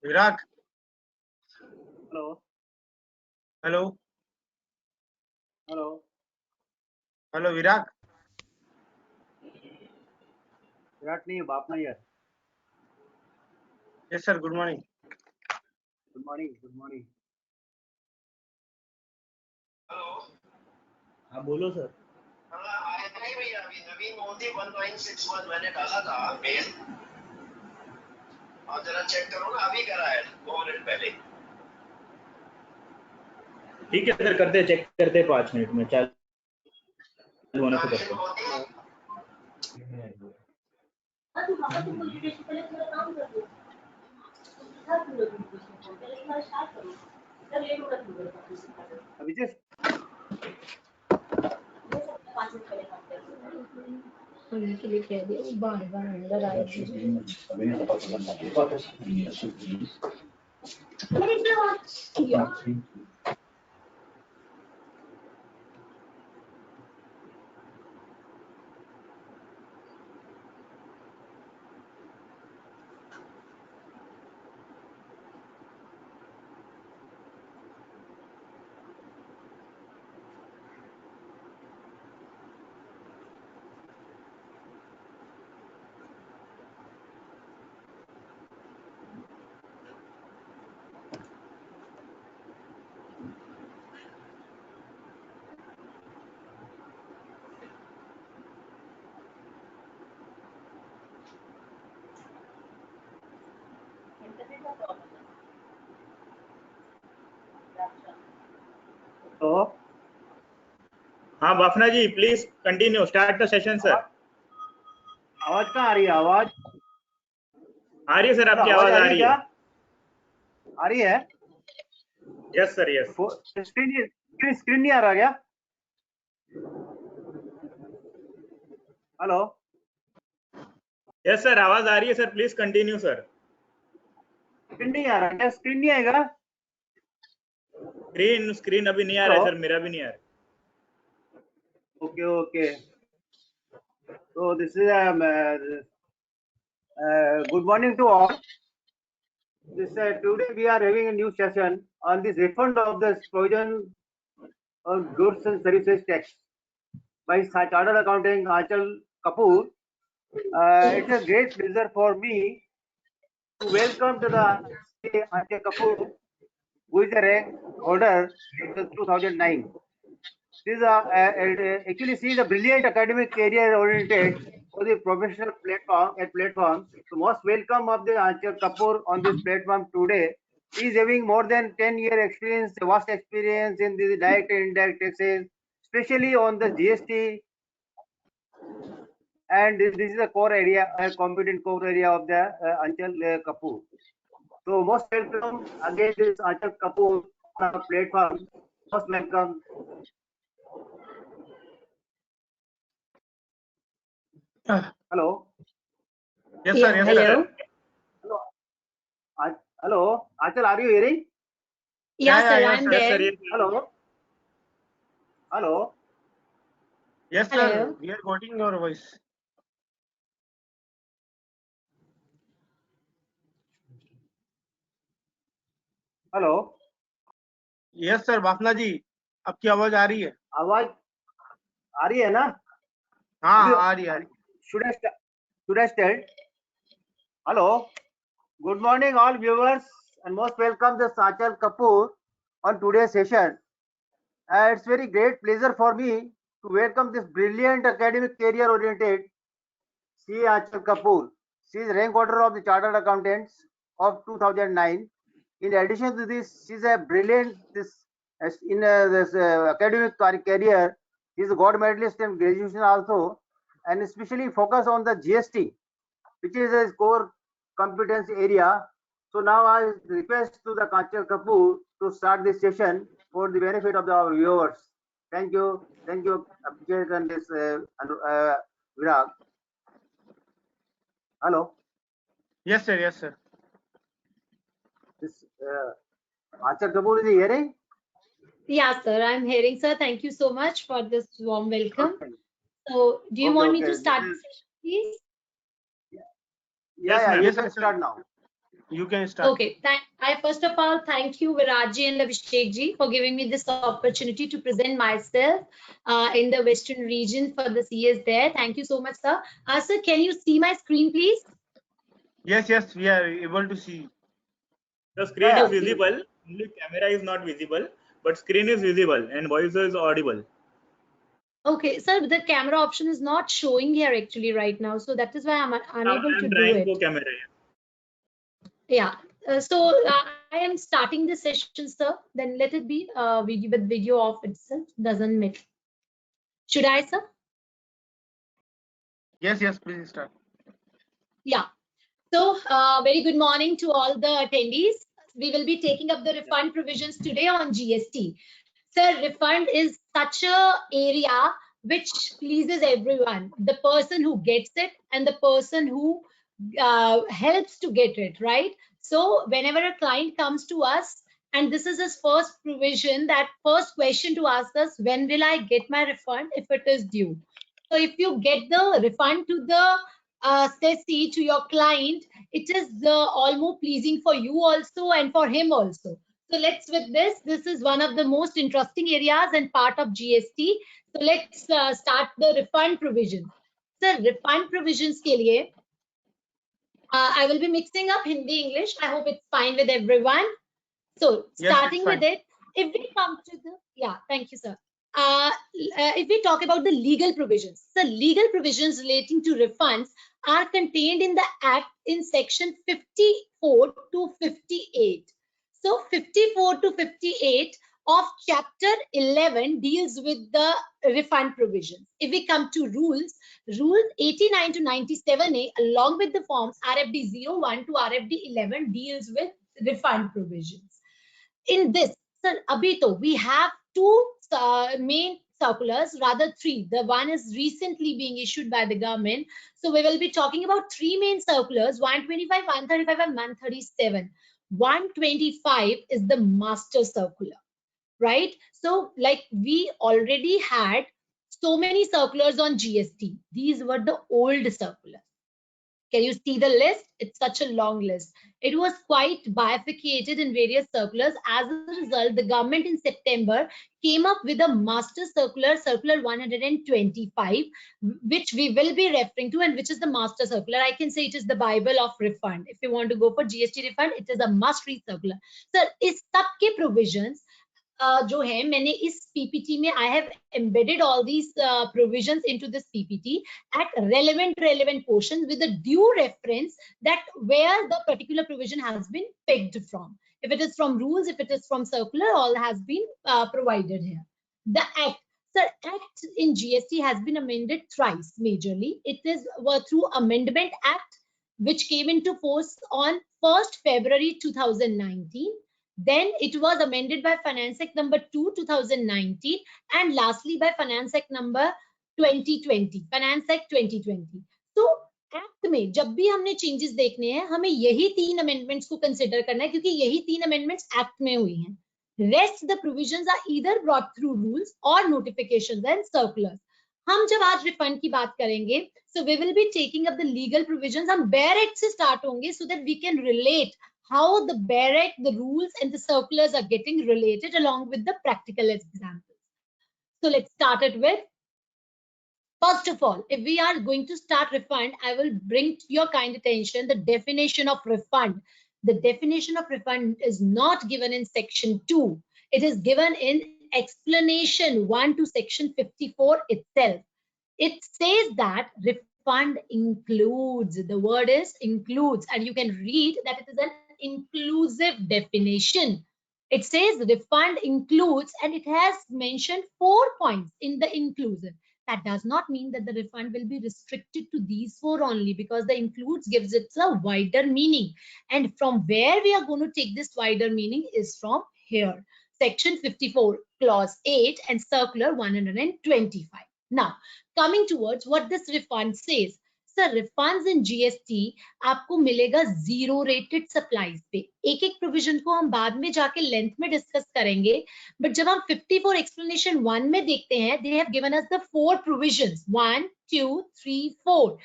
Virag. Hello. Hello. Hello. Hello, Virag. Virat नहीं है, बाप नहीं है. Yes, sir. Good morning. Good morning. Good morning. Hello. हाँ बोलो सर. नहीं भैया, अभी नवीन मोदी 1961 मैंने डाला था मेल. और जरा चेक करो ना, अभी करा है 2 मिनट पहले. ठीक है सर, करते चेक करते 5 मिनट में चालू होने से करते. अभिजीत के लिए कह दिया, बार बार अंदर आए. तो हाँ Bafna ji, please continue, start the session sir. आवाज कहाँ आ रही है? आवाज आ रही है सर, आपकी आवाज आ रही है. आ रही है. Yes sir, yes. स्क्रीन नहीं आ रहा क्या? हेलो. यस सर, आवाज आ रही है sir, please continue sir. Screen नहीं आ रहा क्या? स्क्रीन नहीं आएगा? स्क्रीन अभी नहीं आ रहा है सर, मेरा भी नहीं आ रहा. Okay. So this is good morning to all. Today we are having a new session on this refund of the provision of goods and services tax by Chartered Accountant Achal Kapoor. It's a great pleasure for me to welcome to the Achal Kapoor, who is a rank holder in 2009. This is actually she is a brilliant academic career oriented for the professional platform. So most welcome of the Achal Kapoor on this platform today. He is having more than 10-year experience, vast experience in the direct and indirect taxes, especially on the GST. And this is a core area, a competent core area of the Achal Kapoor. So most welcome again this Achal Kapoor on our platform. Most welcome. Hello. Yes, sir. Yes, Hello. sir. Hello. Achal, are you hearing? Yeah, Yeah, sir, yeah, I'm sir. there. Yes sir, yes. Hello. Hello. Yes, Hello. sir. We are getting your voice. Hello. Yes, sir. Bafna जी, आपकी आवाज आ रही है? आवाज आ रही है ना? हाँ, आ रही है. Should I start? Hello. Good morning, all viewers, and most welcome to Achal Kapoor on today's session. It's very great pleasure for me to welcome this brilliant academic career-oriented C. Achal Kapoor. She is rank holder of the Chartered Accountants of 2009. In addition to this, she is a brilliant academic career. She is a gold medalist in graduation also, and especially focus on the GST, which is a core competence area. So now I request to the Achal Kapoor to start this session for the benefit of our viewers. Thank you, Abhishek and this Virag. Hello. Yes, sir. Yes, sir. This Achal Kapoor is hearing? Yeah, sir, I'm hearing, sir. Thank you so much for this warm welcome. Okay. So, do you want me to This start is- the session, please? Yeah, Yes, yeah, ma'am. you Yes, can sir. start now. You can start. Okay, I first of all thank you Virajji and Abhishek ji for giving me this opportunity to present myself in the Western region for the CS there. Thank you so much, sir. Sir, can you see my screen, please? Yes, yes, we are able to see. The screen Yeah, is visible, only camera is not visible, but screen is visible and voice is audible. Okay, sir, the camera option is not showing here actually right now, so that is why I'm Now unable I to am do trying it. for camera. Yeah. I am starting the session, sir. Then let it be video with video off itself. Doesn't matter. Should I, sir? Yes, yes, please start. Yeah. So, very good morning to all the attendees. We will be taking up the refund provisions today on GST. Sir, refund is such a area which pleases everyone. The person who gets it and the person who helps to get it, right? So, whenever a client comes to us, and this is his first provision, that first question to ask us, when will I get my refund if it is due? So, if you get the refund to the Ceci, to your client, it is all more pleasing for you also and for him also. So let's with this. This is one of the most interesting areas and part of GST. So let's start the refund provisions. Sir, refund provisions के लिए I will be mixing up Hindi English. I hope it's fine with everyone. So Yes, it's starting with fine. it, if we come to the, yeah, thank you, sir. If we talk about the legal provisions, the legal provisions relating to refunds are contained in the Act in section 54 to 58. So 54 to 58 of chapter 11 deals with the refund provisions. If we come to rules, rules 89 to 97A along with the forms RFD 01 to RFD 11 deals with refund provisions. In this, sir, abhi to we have two main circulars, rather three. The one is recently being issued by the government. So we will be talking about three main circulars, 125, 135 and 137. 125 is the master circular, right? So like we already had so many circulars on GST. These were the old circulars. Can you see the list? It's such a long list. It was quite bifurcated in various circulars. As a result, the government in September came up with a master circular, circular 125, which we will be referring to, and which is the master circular. I can say it is the Bible of refund. If you want to go for GST refund, it is a must-read circular. Sir, इस सब के provisions जो है मैंने इस PPT में I have embedded all these provisions into this PPT at relevant portions with a due reference that where the particular provision has been picked from. If it is from rules, if it is from circular, all has been provided here. The Act. Sir, Act in GST has been amended thrice majorly. It is through Amendment Act, which came into force on 1st February 2019. Then it was amended by Finance Act number 2, 2019, and lastly by Finance Act number 2020, Finance Act 2020. तो act में जब भी हमने changes देखने हैं हमें यही तीन अमेंडमेंट्स को कंसिडर करना है क्योंकि यही तीन अमेंडमेंट्स एक्ट में हुई हैं. Rest the provisions are either brought through rules और नोटिफिकेशंस एंड सर्कुलर्स. हम जब आज रिफंड की बात करेंगे so we will be taking up the legal provisions. हम बेयर एक्ट से स्टार्ट होंगे so that we can relate how the BEAR Act, the rules and the circulars are getting related along with the practical examples. So let's start it with, first of all, if we are going to start refund, I will bring to your kind attention the definition of refund. The definition of refund is not given in section 2. It is given in explanation 1 to section 54 itself. It says that refund includes, the word is includes, and you can read that it is an inclusive definition. It says refund includes, and it has mentioned 4 points in the inclusive. That does not mean that the refund will be restricted to these 4 only, because the includes gives it a wider meaning. And from where we are going to take this wider meaning is from here. Section 54, clause 8 and circular 125. Now, coming towards what this refund says. Sir refunds in GST आपको मिलेगा zero rated supplies पे। एक एक provision को हम बाद में जाके लेंथ में डिस्कस करेंगे, बट जब हम 54 एक्सप्लेनेशन 1 में देखते हैं, they have given us the 4 provisions 1 2 3 4।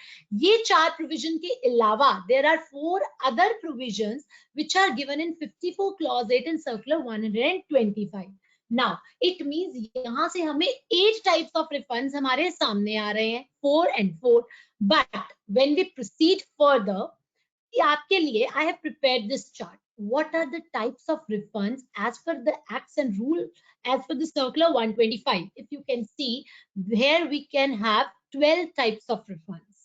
ये 4 प्रोविजन के अलावा there are 4 other provisions which are given in 54 clause 8 in circular 125। Now it means यहां से हमें 8 टाइप्स ऑफ रिफंड्स हमारे सामने आ रहे हैं, 4 and 4। But when we proceed further, आपके लिए I have prepared this chart. What are the types of refunds as per the acts and rule as per the circular 125? If you can see, here we can have 12 types of refunds.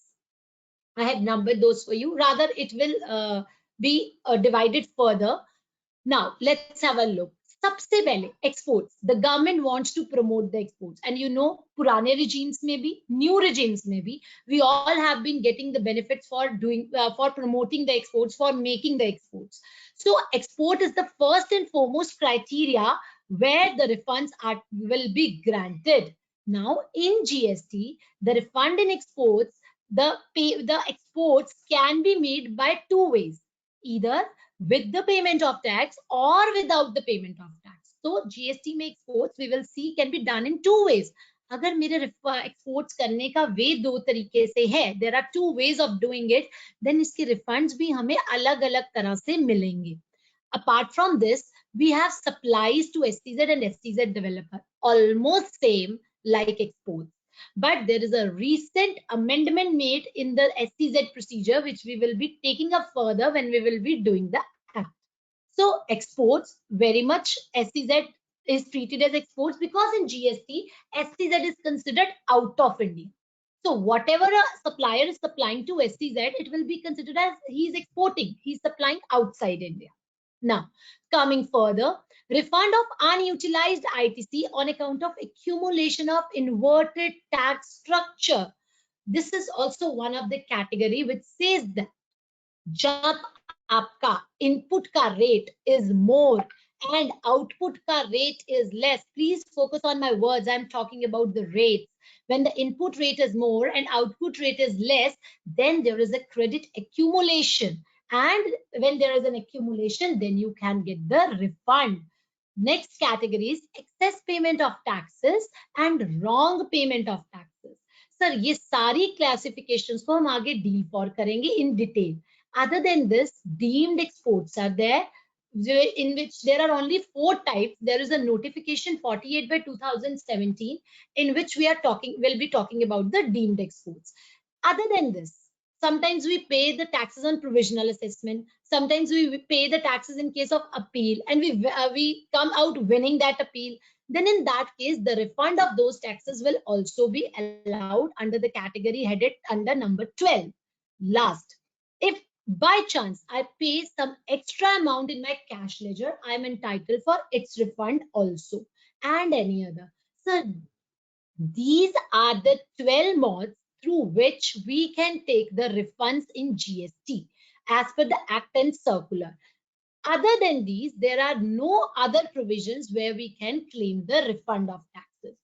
I have numbered those for you. Rather, it will be divided further. Now, let's have a look. सबसे पहले exports. The government wants to promote the exports, and you know, पुराने regimes में भी, new regimes में भी, we all have been getting the benefits for doing, for promoting the exports, for making the exports. So, export is the first and foremost criteria where the refunds will be granted. Now, in GST, the refund in exports, the exports can be made by 2 ways, either with the payment of tax or without the payment of tax. So GST में exports we will see can be done in 2 ways. अगर मेरे exports करने का वे 2 तरीके से है, there are 2 ways of doing it, then इसके refunds भी हमें अलग अलग तरह से मिलेंगे. Apart from this, we have supplies to STZ and STZ developer, almost same like exports. But there is a recent amendment made in the STZ procedure, which we will be taking up further when we will be doing the act. So exports, very much STZ is treated as exports because in GST, STZ is considered out of India. So whatever a supplier is supplying to STZ, it will be considered as he is exporting, he is supplying outside India. Now, coming further, refund of unutilized ITC on account of accumulation of inverted tax structure. This is also one of the category which says that जब आपका input का rate is more and output का rate is less, please focus on my words, I'm talking about the rates. When the input rate is more and output rate is less, then there is a credit accumulation. And when there is an accumulation, then you can get the refund. Next category is excess payment of taxes and wrong payment of taxes. Sir, ये सारी classifications को हम आगे deal for करेंगे in detail. Other than this, deemed exports are there, in which there are only 4 types. There is a notification 48 by 2017 in which we'll be talking about the deemed exports. Other than this, sometimes we pay the taxes on provisional assessment. Sometimes we pay the taxes in case of appeal, and we come out winning that appeal. Then in that case, the refund of those taxes will also be allowed under the category headed under number 12. Last, if by chance I pay some extra amount in my cash ledger, I am entitled for its refund also, and any other. So these are the 12 modes through which we can take the refunds in GST as per the Act and Circular. Other than these, there are no other provisions where we can claim the refund of taxes.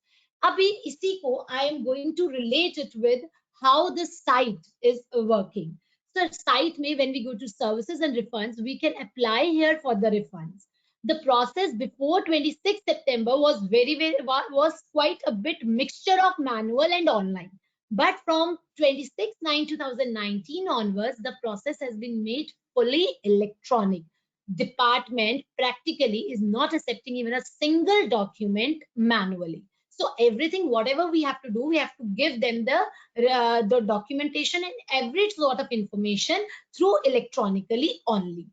Abhi isi ko I am going to relate it with how the site is working. So site may, when we go to services and refunds, we can apply here for the refunds. The process before 26 September was was quite a bit mixture of manual and online. But from 26/9/2019 onwards, the process has been made fully electronic. Department practically is not accepting even a single document manually. So everything, whatever we have to do, we have to give them the documentation and every sort of information through electronically only,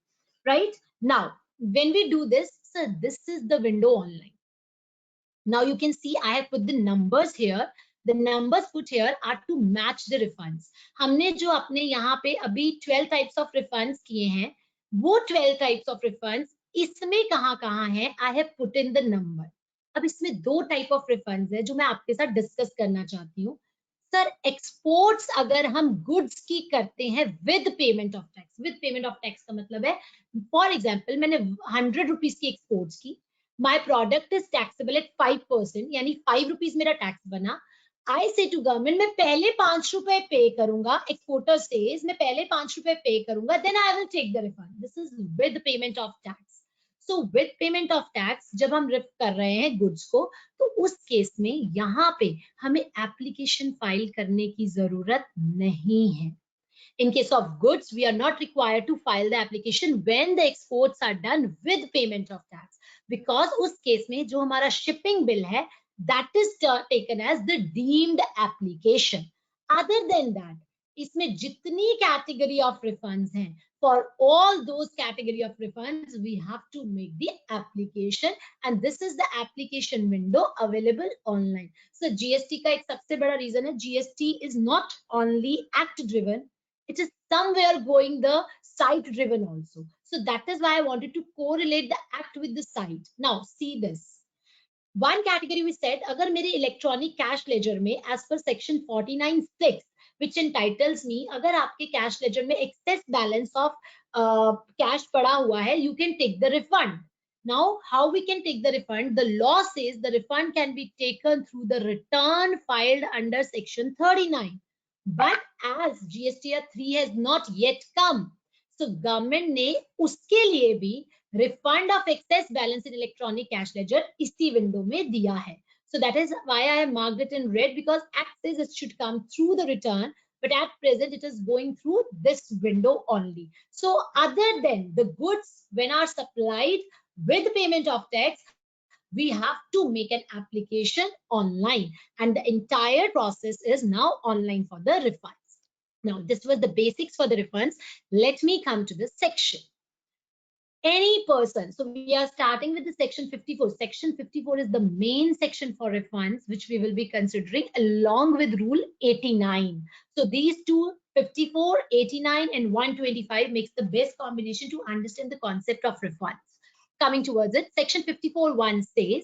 right? Now, when we do this, so this is the window online. Now you can see I have put the numbers here. The numbers put here are to match the refunds. हमने जो अपने यहाँ पे अभी 12 types of refunds किए हैं, वो 12 types of refunds इसमें कहाँ है, I have put in the number. अब इसमें 2 type of refunds है जो मैं आपके साथ डिस्कस करना चाहती हूँ. सर, एक्सपोर्ट्स अगर हम गुड्स की करते हैं with payment of tax, with payment of tax का मतलब है, फॉर एग्जांपल मैंने 100 रुपीज की एक्सपोर्ट्स की, my product is taxable at 5%, यानी 5 रुपीज मेरा टैक्स बना. I say to government, मैं पहले 5 रुपए पे करूंगा. Exporter says, मैं पहले 5 रुपए पे करूंगा, then I will take the refund. This is with payment of tax. So with payment of tax, जब हम रिफ कर रहे हैं गुड्स को, तो उस केस में यहाँ पे हमें एप्लीकेशन फाइल करने की जरूरत नहीं है. In case of goods, we are not required to file the application when the exports are done with payment of tax, because उस केस में जो हमारा shipping bill है, that is taken as the deemed application. Other than that, इसमें जितनी category of refunds हैं, for all those category of refunds, we have to make the application, and this is the application window available online. So GST का एक सबसे बड़ा reason है, GST is not only act driven, it is somewhere going the site driven also. So that is why I wanted to correlate the act with the site. Now see this. One category we said, अगर मेरे electronic cash ledger में as per section 49(6), which entitles me, अगर आपके cash ledger में excess balance of cash पड़ा हुआ है, you can take the refund. Now, how we can take the refund? The law says the refund can be taken through the return filed under section 39. But as GSTR 3 has not yet come, so government ने उसके लिए भी refund of excess balance in electronic cash ledger इसी window में दिया है. So that is why I have marked it in red, because act says it should come through the return, but at present it is going through this window only. So other than the goods when are supplied with payment of tax, we have to make an application online, and the entire process is now online for the refunds. Now this was the basics for the refunds. Let me come to the section. Any person, so we are starting with the section 54. Section 54 is the main section for refunds, which we will be considering along with rule 89. So these two, 54, 89 and 125 makes the best combination to understand the concept of refunds. Coming towards it, section 54(1) says,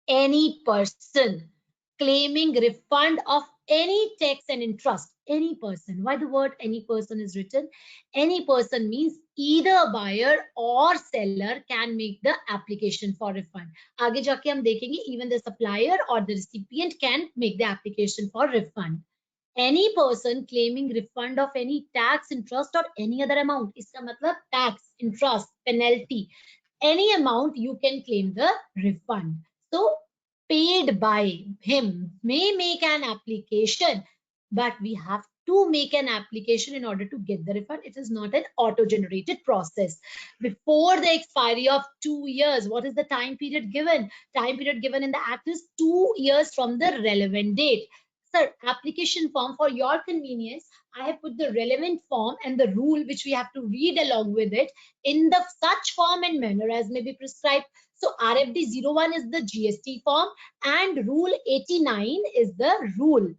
any person claiming refund of any tax and interest, any person. Why the word any person is written? Any person means either buyer or seller can make the application for refund. आगे जाके हम देखेंगे even the supplier or the recipient can make the application for refund. Any person claiming refund of any tax, interest or any other amount. इसका मतलब tax, interest, penalty, any amount you can claim the refund. So paid by him may make an application, but we have to make an application in order to get the refund. It is not an auto-generated process. Before the expiry of 2 years, what is the time period given? Time period given in the act is 2 years from the relevant date. Sir, application form, for your convenience, I have put the relevant form and the rule which we have to read along with it in the such form and manner as may be prescribed. So RFD 01 is the GST form and rule 89 is the rule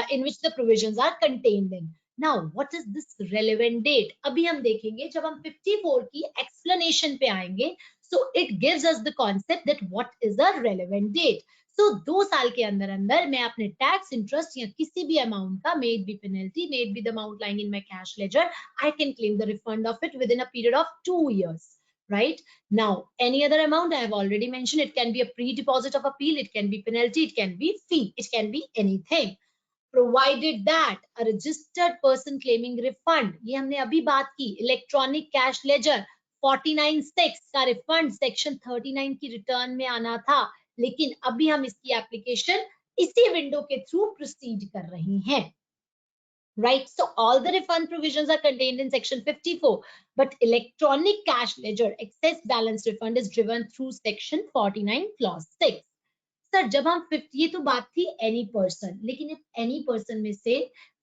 in which the provisions are contained in. Now, what is this relevant date? अभी हम देखेंगे जब हम 54 की explanation पे आएंगे. So it gives us the concept that what is a relevant date. So 2 साल के अंदर अंदर मैं अपने tax, interest या किसी भी amount का, may it be penalty, may it be the amount lying in my cash ledger, I can claim the refund of it within a period of 2 years. Right now, any other amount I have already mentioned, it can be a pre-deposit of appeal, it can be penalty, it can be fee, it can be anything, provided that a registered person claiming refund, ये हमने अभी बात की, electronic cash ledger 49(6) का refund section 39 की return में आना था, लेकिन अभी हम इसकी application इसी window के through proceed कर रहे हैं. Right, so all the refund provisions are contained in section 54, but electronic cash ledger excess balance refund is driven through section 49 clause 6. Sir जब हम 50, ये तो बात थी any person, लेकिन any person में से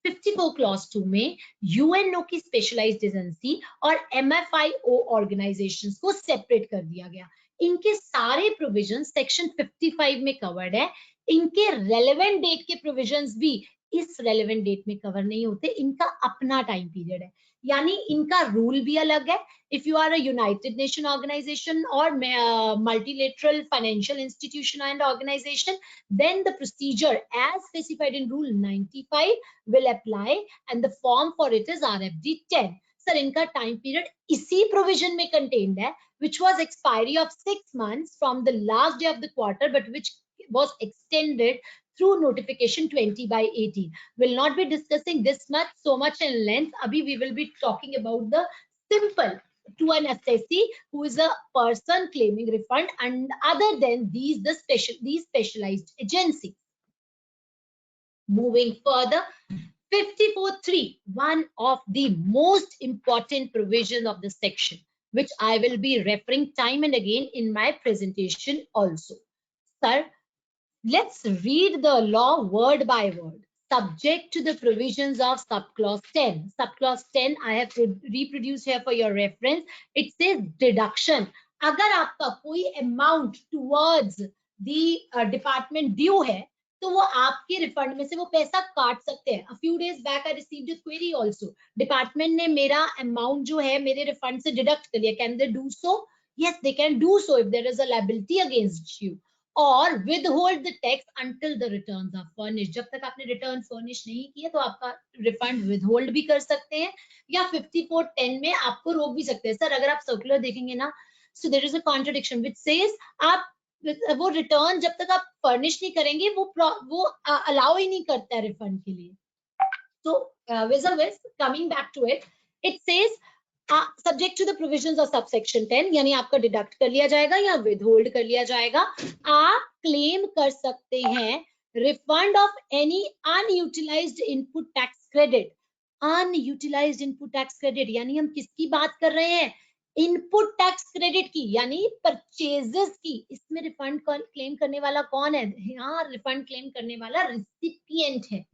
54 clause 2 में UNO की specialized agency और MFIO organizations को separate कर दिया गया. इनके सारे provisions section 55 में covered है. इनके relevant date के provisions भी इस relevant date में cover नहीं होते, इनका अपना time period है, यानी इनका rule भी अलग है. If you are a United Nations organization or multilateral financial institution and organization, then the procedure as specified in rule 95 will apply and the form for it is RFD 10. Sir, इनका time period इसी provision में contained है, which was expiry of 6 months from the last day of the quarter, but which was extended through notification 20/18. We'll not be discussing this much so much in length. Abhi we will be talking about the simple to an assessee who is a person claiming refund, and other than these specialized agencies. Moving further, 54.3, one of the most important provisions of the section, which I will be referring time and again in my presentation also. Sir, let's read the law word by word. Subject to the provisions of subclause 10. Subclause 10 I have reproduced here for your reference. It says deduction. अगर आपका कोई amount towards the department due है, तो वो आपके refund में से वो पैसा काट सकते हैं. A few days back I received a query also. Department ने मेरा amount जो है मेरे रिफंड से डिडक्ट कर लिया. Can they do so? Yes, they can do so if there is a liability against you. और withhold the tax until the returns are furnished. जब तक आपने रिटर्न फर्निश नहीं किया तो आपका रिफंड विदहोल्ड भी कर सकते हैं, या 5410 में आपको रोक भी सकते हैं. सर अगर आप सर्कुलर देखेंगे ना, so there is a contradiction which says आप वो रिटर्न जब तक आप फर्निश नहीं करेंगे वो अलाउ ही नहीं करता है रिफंड के लिए. So coming back to it, it says subject to the provisions of subsection 10, यानी आपका डिडक्ट कर लिया जाएगा या विदहोल्ड कर लिया जाएगा. आप क्लेम कर सकते हैं refund of any unutilised input tax credit. Unutilised input tax credit यानी हम किसकी बात कर रहे हैं? इनपुट टैक्स क्रेडिट की, यानी परचेजेस की. इसमें रिफंड क्लेम करने वाला कौन है? यहाँ रिफंड क्लेम करने वाला रिसिपिएंट है.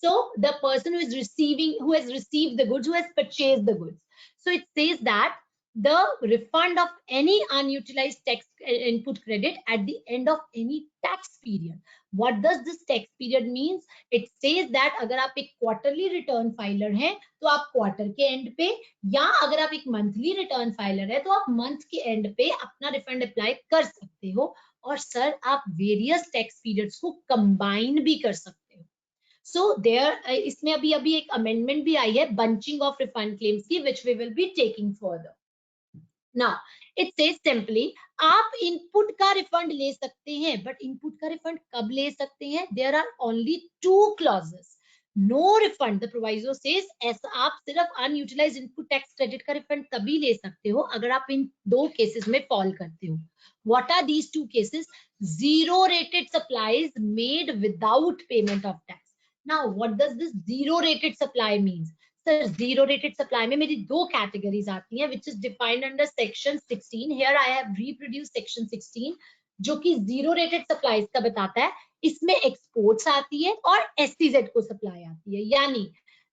So the person who has received the goods, who has purchased the goods. So it says that the refund of any unutilized tax input credit at the end of any tax period. What does this tax period means? It says that अगर आप एक quarterly return filer हैं तो आप quarter के end पे, या अगर आप एक monthly return filer है तो आप month के end पे अपना refund apply कर सकते हो. और सर आप various tax periods को combine भी कर सकते हो. So there इसमें अभी एक amendment भी आई है bunching of refund claims की, which we will be taking further. Now it says simply आप input का refund ले सकते हैं, but input का refund कब ले सकते हैं? There are only two clauses. No refund, the proviso says, ऐसा आप सिर्फ unutilized input tax credit का refund तभी ले सकते हो अगर आप इन दो cases में fall करते हो. What are these two cases? Zero rated supplies made without payment of tax. Now, what does this zero rated supply means? Sir, zero rated supply में मेरी दो categories आती हैं, which is defined under section 16. Here I have reproduced section 16, जो कि zero rated supplies का बताता है. इसमें exports आती है और SEZ को supply आती है. यानी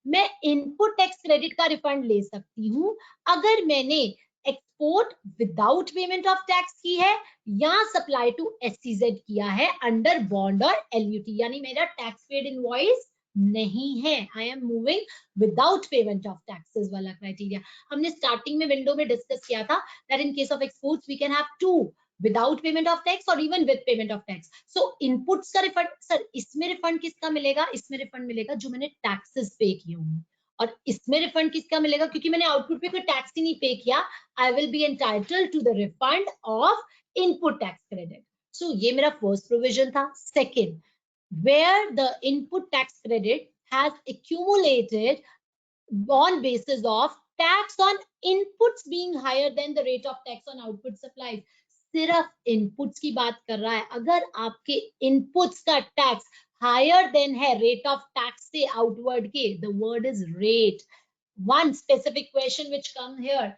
मैं input tax credit का refund ले सकती हूँ अगर मैंने export without payment of tax की है या supply to SEZ किया है under bond और LUT, यानी मेरा tax paid invoice नहीं है. I am moving without payment of taxes वाला criteria. हमने starting में window में discuss किया था that in case of exports we can have two, without payment of tax or even with payment of tax. So inputs का refund, sir इसमें refund किसका मिलेगा? इसमें refund मिलेगा जो मैंने taxes pay किए होंगे. और इसमें रिफंड किसका मिलेगा? क्योंकि मैंने आउटपुट पे कोई टैक्स ही नहीं पे किया. I will be entitled to the refund of input tax credit. So ये मेरा फर्स्ट प्रोविजन था. Second, where the input tax credit has accumulated on basis of tax on inputs being higher than the rate of tax on output supplies. सिर्फ inputs की बात कर रहा है. अगर आपके इनपुट्स का टैक्स higher than है rate of tax से outward के, the word is rate. One specific question which come here,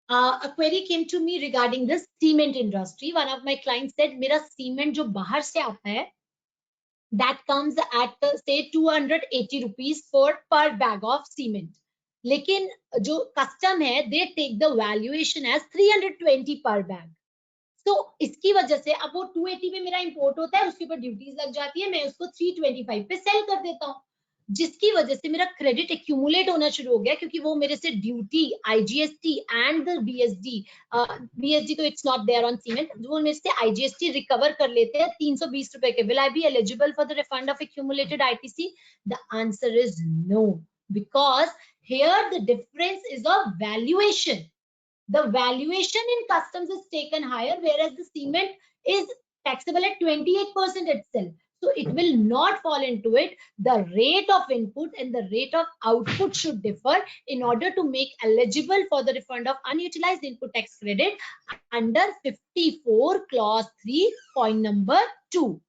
a query came to me regarding this cement industry. One of my clients said मेरा cement जो बाहर से आता है that comes at say 280 rupees per bag of cement. लेकिन जो custom है they take the valuation as 320 per bag. तो इसकी वजह से अब वो 280 पे मेरा इंपोर्ट होता है, उसके ऊपर ड्यूटीज लग जाती है, मैं उसको 325 पे सेल कर देता हूँ, जिसकी वजह से मेरा क्रेडिट एक्यूमुलेट होना शुरू हो गया. क्योंकि वो मेरे से ड्यूटी, IGST एंड BSD तो it's not there on cement, वो मेरे से IGST रिकवर कर लेते हैं 320 रुपए के. Will I be eligible for the refund of accumulated ITC? The answer is no, because here the difference is of valuation. The valuation in customs is taken higher, whereas the cement is taxable at 28% itself. So it will not fall into it. The rate of input and the rate of output should differ in order to make eligible for the refund of unutilized input tax credit under 54 clause 3 point number 2.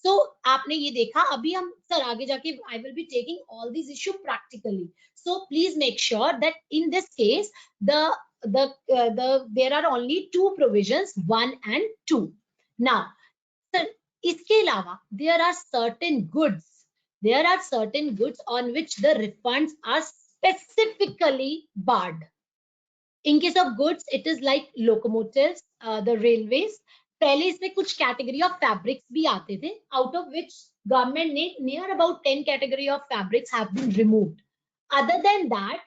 So आपने ये देखा. अभी हम sir आगे जाके I will be taking all these issues practically. So please make sure that in this case there are only two provisions, 1 and 2. Now, sir, इसके अलावा there are certain goods on which the refunds are specifically barred. In case of goods, it is like locomotives, the railways. पहले इसमें कुछ category of fabrics भी आते थे, out of which government ने near about 10 category of fabrics have been removed. Other than that,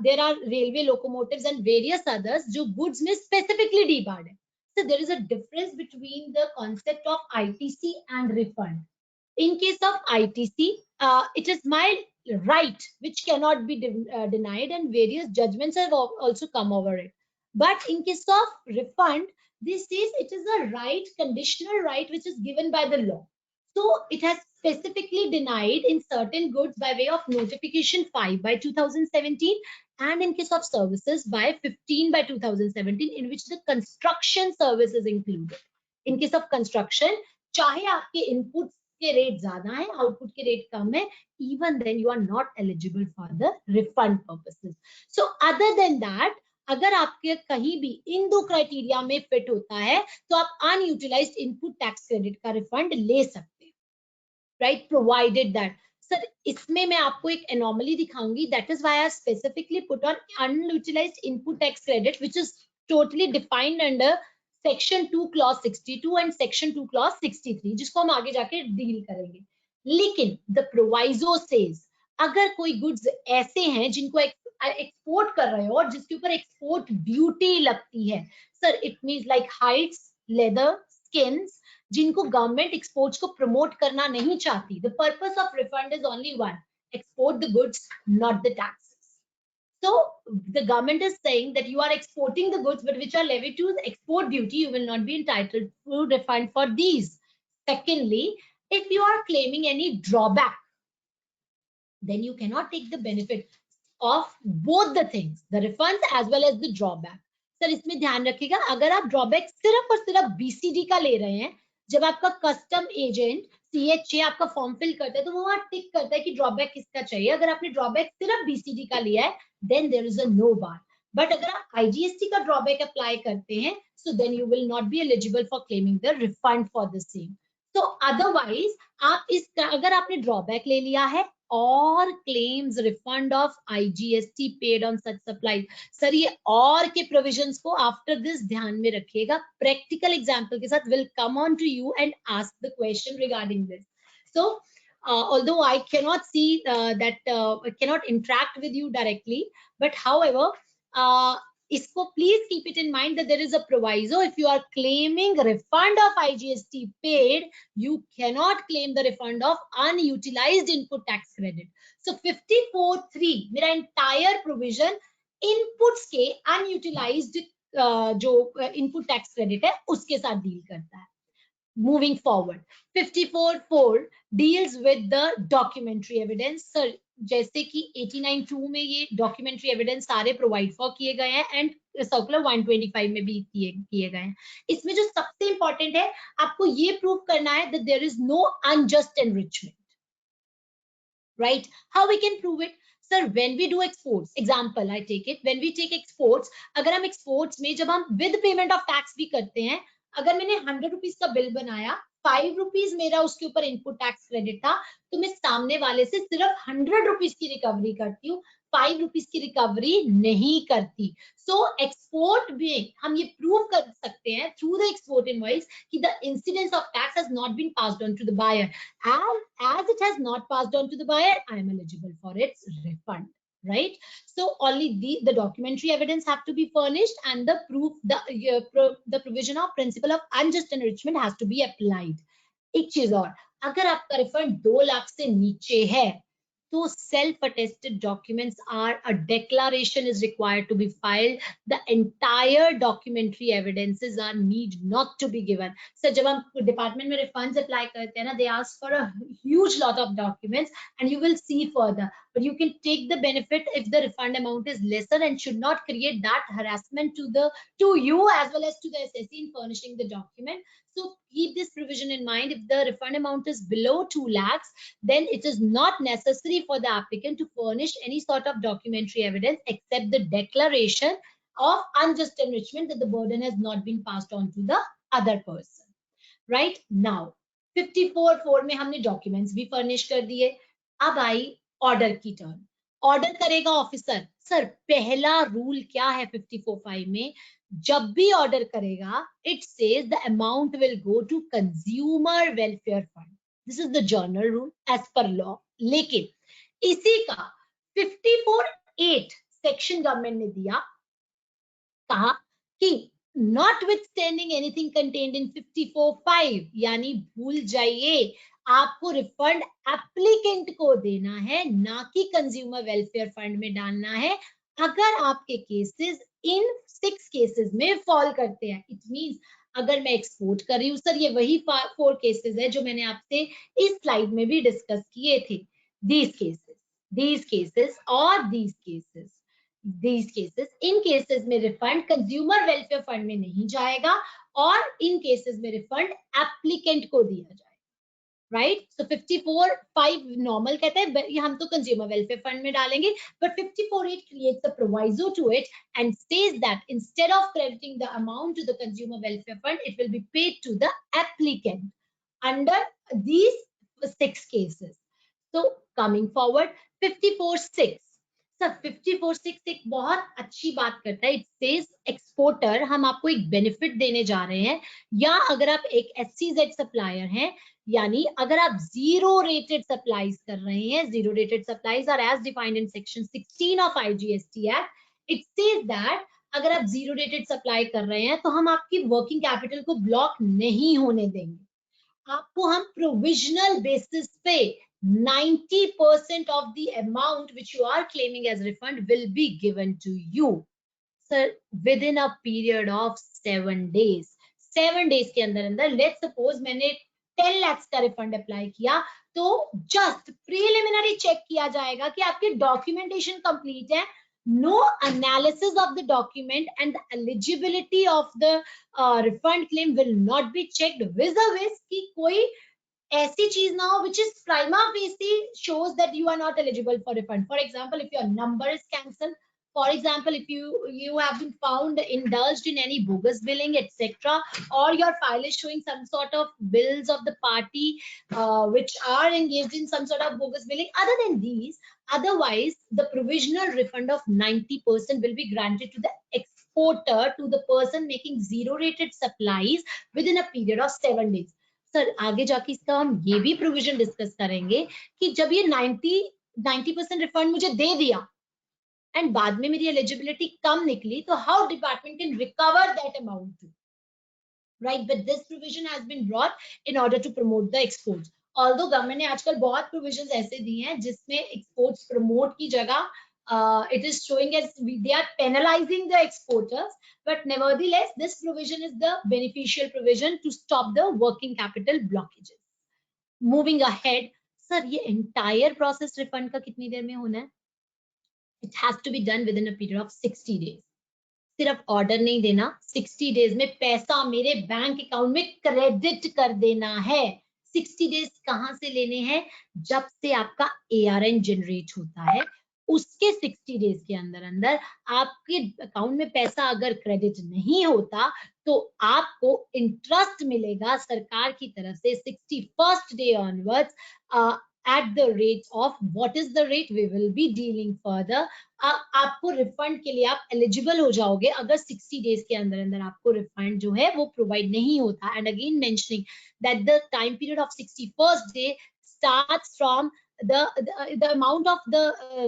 there are railway locomotives and various others जो goods में specifically debarred है. So there is a difference between the concept of ITC and refund. In case of ITC, it is my right which cannot be denied, and various judgments have also come over it. But in case of refund, this is it is a right, conditional right, which is given by the law. So it has specifically denied in certain goods by way of notification 5 by 2017, and in case of services by 15 by 2017, in which the construction service is included. In case of construction, चाहे आपके inputs के rate ज़्यादा है, output के rate कम है, even then you are not eligible for the refund purposes. So other than that, अगर आपके कहीं भी इन दो क्राइटेरिया में फिट होता है तो आप अनयूटिलाइज्ड इनपुट टैक्स क्रेडिट का रिफंड ले सकते हैं, राइट, प्रोवाइडेड दैट. सर इसमें मैं आपको एक एनोमली दिखाऊंगी. That is why I specifically put on unutilised input tax credit which is totally defined under section 2 clause 62 and section 2 clause 63, जिसको हम आगे जाके डील करेंगे. लेकिन द प्रोवाइजो सेज अगर कोई गुड्स ऐसे हैं जिनको एक्सपोर्ट कर रहे हो और जिसके ऊपर एक्सपोर्ट ड्यूटी लगती है, sir it means like hides, leather, skins, जिनको गवर्नमेंट एक्सपोर्ट्स को प्रमोट करना नहीं चाहती. The purpose of refund is only one, export the goods, not the taxes. So the government is saying that you are exporting the goods but which are levied to the export duty, you will not be entitled to refund for these. Secondly, if you are claiming any drawback, then you cannot take the benefit of both the things, the refunds as well as the drawback. Sir इसमें ध्यान रखिएगा, अगर आप drawback सिर्फ और सिर्फ BCD का ले रहे हैं, जब आपका कस्टम एजेंट सीएचए आपका फॉर्म फिल करता है तो वो वहां टिक करता है कि ड्रॉबैक किसका चाहिए. अगर आपने ड्रॉबैक सिर्फ बीसीडी का लिया है, then there is a no bar. But अगर आप आईजीएसटी का ड्रॉबैक अप्लाई करते हैं, so then you will not be eligible for claiming the refund for the same. तो अदरवाइज आप इस अगर आपने ड्रॉबैक ले लिया है और claims refund of IGST paid on such supplies, sir ये और के provisions को after this ध्यान में रखिएगा. Practical example के साथ will come on to you and ask the question regarding this. So although I cannot see I cannot interact with you directly, but however इसको please keep it in mind that there is a proviso. If you are claiming refund of IGST paid, you cannot claim the refund of unutilized input tax credit. So 54(3) मेरा entire provision inputs के unutilized जो input tax credit है उसके साथ deal करता है. Moving forward, 54(4) deals with the documentary evidence. Sir, जैसे कि 89(2) में ये documentary evidence सारे provide for किए गए हैं and circular 125 में भी किए गए हैं. इसमें जो सबसे important है, आपको ये prove करना है that there is no unjust enrichment. Right? How we can prove it? Sir, when we do exports, example I take it, when we take exports, अगर हम exports में जब हम with payment of tax भी करते हैं, अगर मैंने 100 रुपीज का बिल बनाया, 5 रुपीज मेरा उसके ऊपर इनपुट टैक्स क्रेडिट था, तो मैं सामने वाले से सिर्फ 100 रुपीज की रिकवरी करती हूँ, 5 रुपीज की रिकवरी नहीं करती. सो एक्सपोर्ट में हम ये प्रूव कर सकते हैं थ्रू द एक्सपोर्ट इनवॉइस कि the incidence of tax has not been passed on to the buyer. as it has not passed on to the buyer, I am eligible for its refund. Right? So only the documentary evidence have to be furnished and the proof, the provision of principle of unjust enrichment has to be applied. एक चीज और, अगर आपका refund 2 lakh से नीचे है तो self attested documents are a declaration is required to be filed. The entire documentary evidences are need not to be given. So जब हम डिपार्टमेंट में रिफंड्स अप्लाई करते हैं ना, they ask for a huge lot of documents, and you will see further. But you can take the benefit if the refund amount is lesser, and should not create that harassment to you as well as to the assessee in furnishing the document. So keep this provision in mind. If the refund amount is below 2 lakhs, then it is not necessary for the applicant to furnish any sort of documentary evidence except the declaration of unjust enrichment that the burden has not been passed on to the other person. Right now 54(4) में हमने documents भी furnish कर दिए. अब I order की turn. Order करेगा officer. Sir पहला rule क्या है 54(5) में? जब भी ऑर्डर करेगा, it says the amount will go to consumer welfare fund. This is the general rule as per law. लेकिन इसी का 54(8) सेक्शन गवर्नमेंट ने दिया, कहा कि notwithstanding anything contained in 54(5), यानी भूल जाइए, आपको रिफंड एप्लीकेंट को देना है, ना कि कंज्यूमर वेलफेयर फंड में डालना है, अगर आपके केसेस इन 6 केसेस में फॉल करते हैं. इट मींस अगर मैं एक्सपोर्ट कर रही हूँ, सर ये वही 4 केसेस है जो मैंने आपसे इस स्लाइड में भी डिस्कस किए थे. these cases और these cases, इन केसेस में रिफंड कंज्यूमर वेलफेयर फंड में नहीं जाएगा, और इन केसेस में रिफंड एप्लीकेंट को दिया जाएगा. राइट. सो 54(5) नॉर्मल कहते हैं ये हम तो कंज्यूमर वेलफेयर फंड में डालेंगे, but 54(8) creates a proviso to it and says that instead of crediting the amount to the consumer welfare fund, it will be paid to the applicant under these 6 cases. So coming forward, 54(6). Sir 54(6) एक बहुत अच्छी बात करता है. It says exporter, हम आपको एक benefit देने जा रहे हैं, या अगर आप एक SCZ सप्लायर हैं, यानी अगर आप जीरो रेटेड सप्लाईज कर रहे हैं, zero rated supplies are as defined in section 16 of IGST act. It says that अगर आप जीरो रेटेड सप्लाई कर रहे हैं तो हम आपकी वर्किंग कैपिटल को ब्लॉक नहीं होने देंगे. आपको हम प्रोविजनल बेसिस पे 90% of the amount which you are claiming as refund will be given to you, sir, within a period of 7 days. 7 days के अंदर let's suppose मैंने 10 lakhs का रिफंड अप्लाई किया, तो जस्ट प्रीलिमिनरी चेक किया जाएगा कि आपकी डॉक्यूमेंटेशन कंप्लीट है. No analysis of the document and the eligibility of the refund claim will not be checked vis-a-vis कि कोई ऐसी चीज ना हो which is prima facie shows that you are not eligible for refund. For example, if your number is cancelled, for example, if you have been found indulged in any bogus billing, etc., or your file is showing some sort of bills of the party which are engaged in some sort of bogus billing. Other than these, otherwise the provisional refund of 90% will be granted to the exporter, to the person making zero rated supplies within a period of 7 days. Sir आगे जाके इसका हम ये भी provision discuss करेंगे कि जब ये 90% रिफंड मुझे दे दिया एंड बाद में मेरी एलिजिबिलिटी कम निकली, तो how department can recover that amount, right. But this provision has been brought in order to promote the exports. Although government ने आजकल बहुत प्रोविजंस ऐसे दिए हैं जिसमें एक्सपोर्ट्स प्रमोट की जगह it is showing as they are penalizing the exporters, but nevertheless this provision is the beneficial provision to stop the working capital blockages. Moving ahead, sir ये entire process refund का कितनी देर में होना है? It has to be done within a period of 60 days. सिर्फ order नहीं देना, 60 days में पैसा मेरे बैंक अकाउंट में क्रेडिट कर देना है. 60 डेज कहां से लेने हैं? जब से आपका ARN जनरेट होता है उसके 60 डेज के अंदर आपके अकाउंट में पैसा अगर क्रेडिट नहीं होता तो आपको इंटरेस्ट मिलेगा सरकार की तरफ से 61st day onwards at the rate of what is the rate we will be dealing further. आपको रिफंड के लिए आप एलिजिबल हो जाओगे अगर 60 डेज के अंदर आपको रिफंड जो है वो प्रोवाइड नहीं होता. And again mentioning that the time period of 61st day starts from the amount of the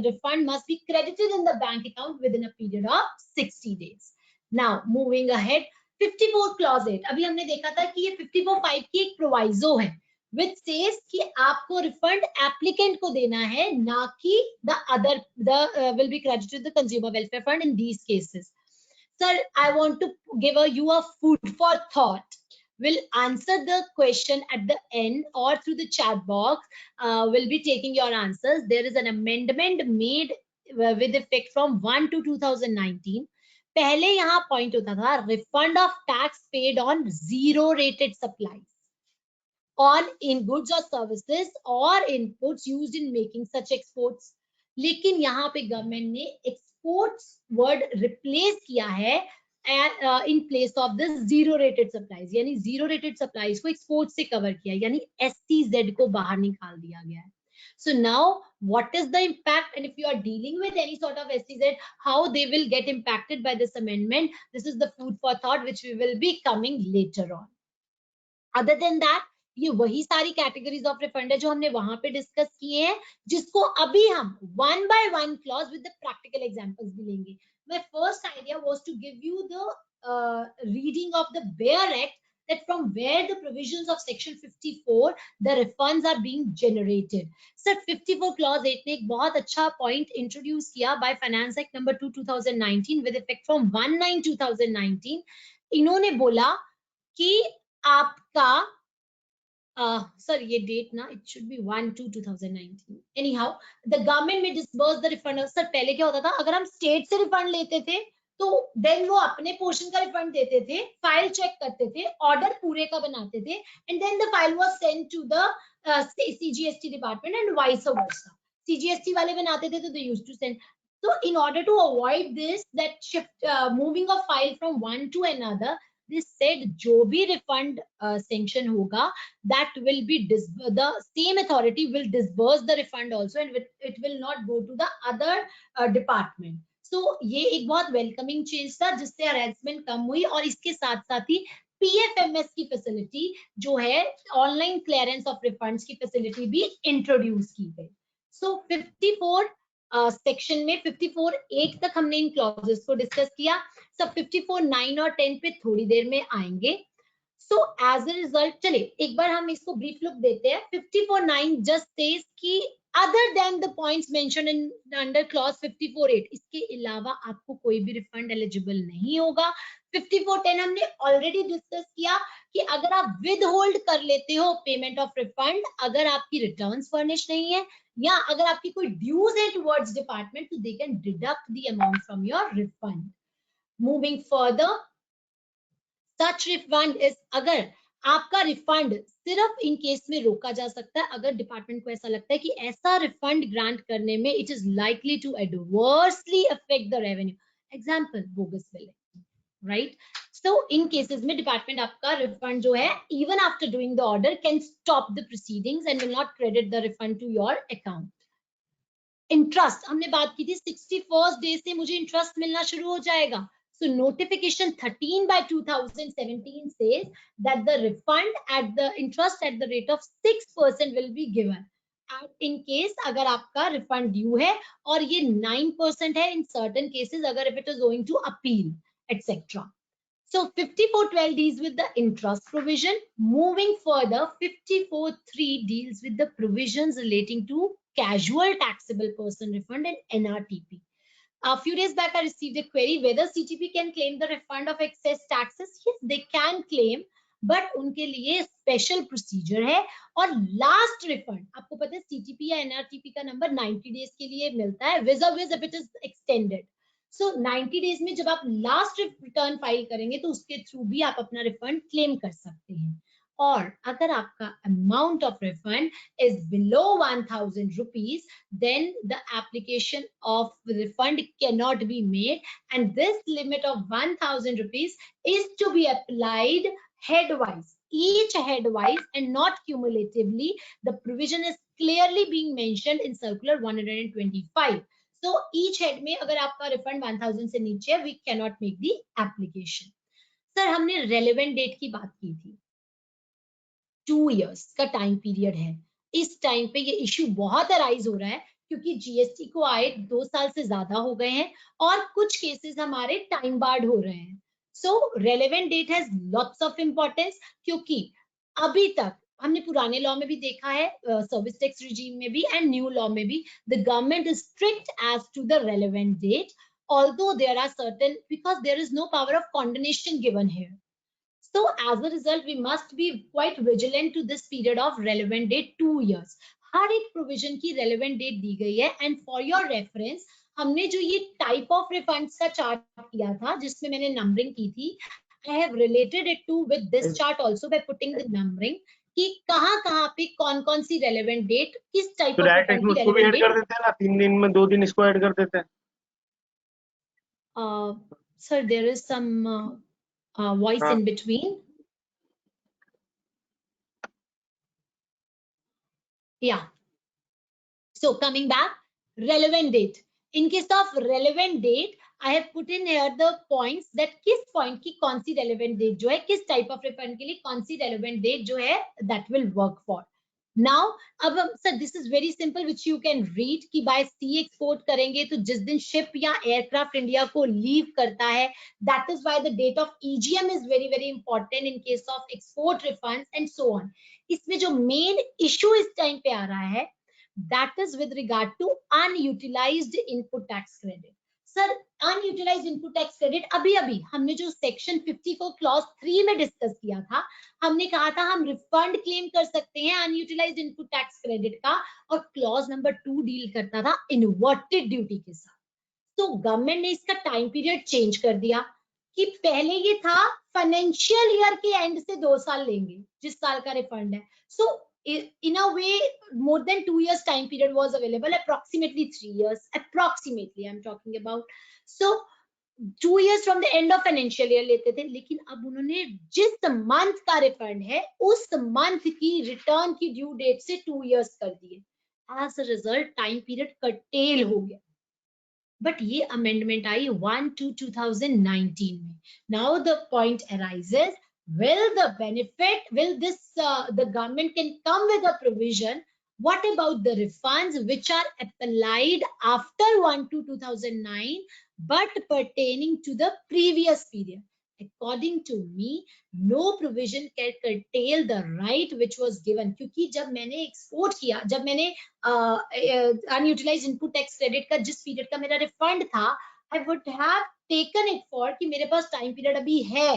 refund must be credited in the bank account within a period of 60 days. Now moving ahead, 54 clause 8. अभी हमने देखा था कि ये 54(5) की एक proviso है. which says कि आपको refund applicant को देना है, ना कि the will be credited to the consumer welfare fund in these cases. Sir, I want to give you a food for thought. We'll answer the question at the end or through the chat box. We'll be taking your answers. There is an amendment made with effect from 1/2/2019. पहले यहाँ point होता था refund of tax paid on zero rated supplies on in goods or services or inputs used in making such exports. लेकिन यहाँ पे government ने exports word replace किया है in place of this zero rated supplies, यानी zero rated supplies को export से cover किया, यानी STZ को बाहर निकाल दिया गया है. So now what is the impact, and if you are dealing with any sort of STZ, how they will get impacted by this amendment? This is the food for thought which we will be coming later on. Other than that, ये वही सारी categories of refund है जो हमने वहां पे discuss किए हैं, जिसको अभी हम one by one clause with the practical examples भी लेंगे. My first idea was to give you the reading of the BEAR Act, that from where the provisions of section 54 the refunds are being generated. Sir, 54 clause 8 ने एक बहुत अच्छा point introduce किया by Finance Act number 2 2019 with effect from 1/9/2019. इन्होंने बोला कि आपका sir, ये date ना, it should be 1/2/2019. Anyhow, the government may disburse the refund. Sir, पहले क्या होता था, अगर हम स्टेट से रिफंड लेते थे तो देन वो अपने पोर्शन का रिफंड देते थे, फाइल चेक करते थे, ऑर्डर पूरे का बनाते थे, and then the file was sent to the CGST department and vice versa. CGST वाले बनाते थे तो they used to send. So in order to avoid this, that shift moving of file from one to another, this said जो भी refund sanction होगा, that will be the same authority will disburse the refund also, and it will not go to the other department. So ये एक बहुत welcoming change था जिससे harassment कम हुई, और इसके साथ साथ ही PFMS की फैसिलिटी जो है ऑनलाइन क्लियरेंस ऑफ रिफंड्स की फैसिलिटी भी इंट्रोड्यूस की गई. सो 54 सेक्शन में 54(8) तक हमने इन क्लॉजेस को डिस्कस किया. सब 54(9) और 10 पे थोड़ी देर में आएंगे. सो एज अ रिजल्ट, चलिए एक बार हम इसको ब्रीफ लुक देते हैं. 54(9) जस्ट सेज कि other than the points mentioned in under clause 54(8), इसके अलावा आपको कोई भी रिफंड एलिजिबल नहीं होगा. 54(10) हमने ऑलरेडी डिस्कस किया कि अगर आप विद होल्ड कर लेते हो पेमेंट ऑफ रिफंड, अगर आपकी रिटर्न्स फर्निश नहीं है या अगर आपकी कोई ड्यूज है टुवर्ड्स डिपार्टमेंट, तो they can deduct the amount from your refund. Moving further, such refund is, अगर आपका रिफंड सिर्फ इन केस में रोका जा सकता है अगर डिपार्टमेंट को ऐसा लगता है कि ऐसा रिफंड ग्रांट करने में it is likely to adversely affect the revenue. Example, bogus billing, right. So in cases में डिपार्टमेंट आपका रिफंड जो है, even after doing the order, can stop the proceedings and will not credit the refund to your account. Interest हमने बात की थी, 61st day से मुझे इंटरेस्ट मिलना शुरू हो जाएगा. So notification 13/2017 says that the refund at the interest at the rate of 6% will be given. And in case अगर आपका refund due है और ये 9% है in certain cases, अगर if it is going to appeal, etc. So 54(12) deals with the interest provision. Moving further, 54(3) deals with the provisions relating to casual taxable person refund and NRTP. A few days back, I received a query whether CTP can claim the refund of excess taxes. Yes, they can claim, but उनके लिए special procedure है. और last refund, आपको पता है CTP या NRTP का number 90 days के लिए मिलता है, vis-a-vis if it is extended. So 90 days में जब आप लास्ट रिटर्न फाइल करेंगे तो उसके थ्रू भी आप अपना रिफंड क्लेम कर सकते हैं. और अगर आपका amount of refund is below 1000 rupees, then the application of refund cannot be made, and this limit of 1000 rupees is to be applied headwise, each headwise and not cumulatively. The provision is clearly being mentioned in circular 125. So each head में अगर आपका refund 1000 से नीचे है, we cannot make the application. Sir, हमने relevant date की बात की थी. 2 years का टाइम पीरियड है. इस टाइम पे ये इश्यू बहुत अराइज हो रहा है क्योंकि जीएसटी को आए 2 साल से ज्यादा हो गए हैं और कुछ केसेस हमारे टाइम बार्ड हो रहे हैं. सो relevant date has lots of importance क्योंकि अभी तक हमने पुराने लॉ में भी देखा है, सर्विस टैक्स रिजीम में भी एंड न्यू लॉ में भी, the government is strict as to the relevant date, although there are certain, because there is no power of condonation given here. So as a result, we must be quite vigilant to this period of relevant date 2 years. हर एक provision की relevant date दी गई है, and for your reference, हमने जो ये type of refunds का chart किया था जिसमें मैंने नंबरिंग की थी, I have related it to with this chart also by putting the numbering कि कहाँ पे कौन सी relevant date किस टाइप तो ऑफ डायरेक्ट रिफंड की उसको भी relevant ऐड कर date. देते हैं ना, 3 दिन में 2 दिन इसको ऐड कर देते हैं. Sir, there is some voice हाँ. in between. Yeah. So coming back, relevant date. In case of relevant date, I have put in here the points that किस point की कौन सी relevant date जो है, किस type of refund के लिए कौन सी relevant date जो है, that will work for. Now, अब sir, this is very simple which you can read कि by sea export करेंगे तो जिस दिन ship या aircraft India को leave करता है, that is why the date of EGM is very very important in case of export refunds and so on. इसमें जो main issue इस time पे आ रहा है, that is with regard to unutilized input tax credit. Sir, unutilized input tax credit अभी हमने जो section 54 clause 3 में डिस्कस किया था, हमने कहा था हम रिफंड क्लेम कर सकते हैं अनयूटिलाइज्ड इनपुट टैक्स क्रेडिट का, और क्लॉज नंबर 2 डील करता था इन्वर्टेड ड्यूटी के साथ. तो गवर्नमेंट ने इसका टाइम पीरियड चेंज कर दिया कि पहले ये था फाइनेंशियल ईयर के एंड से 2 साल लेंगे जिस साल का रिफंड है. सो in a way more than 2 years time period was available, approximately 3 years, approximately I'm talking about. So 2 years from the end of financial year लेते थे, लेकिन अब उन्होंने जिस मंथ का रिफंड है उस मंथ की रिटर्न की ड्यू डेट से 2 years कर दिए. As a result time period curtail हो गया. बट ये अमेंडमेंट आई 1/2/2019 में. Now the point arises, will the benefit, will this the government can come with a provision, what about the refunds which are applied after 1/2/2009 but pertaining to the previous period? According to me, no provision can curtail the right which was given. क्योंकि जब मैंने export किया, जब मैंने unutilised input tax credit का जिस period का मेरा रिफंड था, I would have taken it for कि मेरे पास टाइम पीरियड अभी है,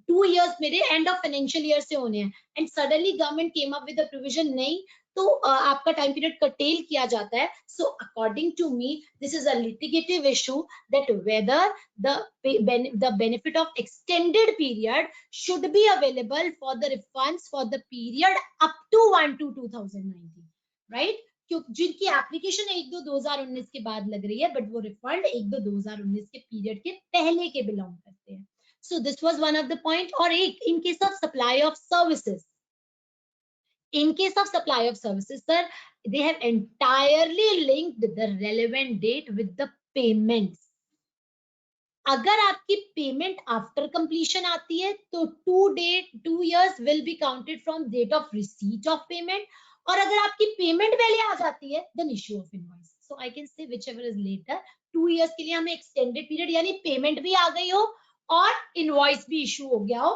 2 years मेरे एंड ऑफ फाइनेंशियल ईयर से होने हैं, and suddenly government came up with a provision, नहीं तो आपका टाइम पीरियड कर्टेल किया जाता है. So according to me this is a litigative issue that whether the benefit of extended period should be available for the refunds for the period up to 1/2/2019, right? जिनकी application 1/2/2019 के बाद लग रही है, but वो रिफंड 1/2/2019 के period के पहले के बिलोंग करते हैं. So this was one of the point. Or in case of supply of services, in case of supply of services, sir, they have entirely linked the relevant date with the payments. अगर आपकी payment after completion आती है तो 2 years will be counted from date of receipt of payment. और अगर आपकी payment पहले आ जाती है then issue of invoice. So I can say whichever is later. 2 years के लिए हमें extended period यानी पेमेंट भी आ गई हो और इनवॉइस भी इशू हो गया हो,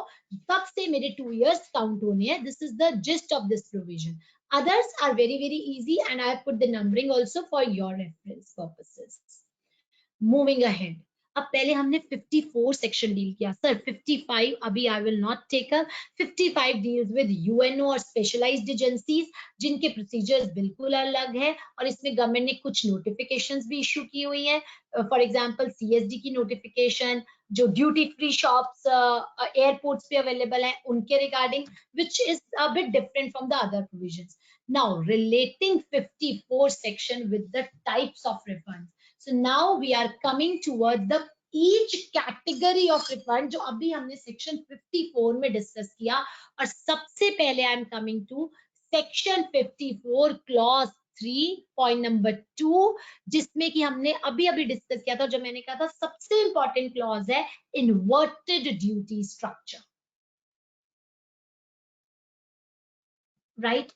तब से मेरे 2 years काउंट होने हैं. This is the gist of this provision. Others are very very easy and I have put the numbering also for your reference purposes. Moving ahead, अब पहले हमने 54 सेक्शन डील किया. सर 55 अभी I will not take up. 55 deals with UNO और specialised agencies जिनके प्रोसीजर्स बिल्कुल अलग है, और इसमें गवर्नमेंट ने कुछ नोटिफिकेशंस भी इशू की हुई है. फॉर एग्जांपल सीएसडी की नोटिफिकेशन जो ड्यूटी फ्री शॉप्स एयरपोर्ट्स पे अवेलेबल है उनके regarding, which is a bit different from the other provisions. Now relating 54 section with the types of refunds. So now we are coming towards the each category of refund जो अभी हमने section 54 में discuss किया, और सबसे पहले I am coming to section 54 clause 3 point number 2 जिसमें कि हमने अभी डिस्कस किया था. जो मैंने कहा था सबसे इंपॉर्टेंट क्लॉज है inverted duty structure, right?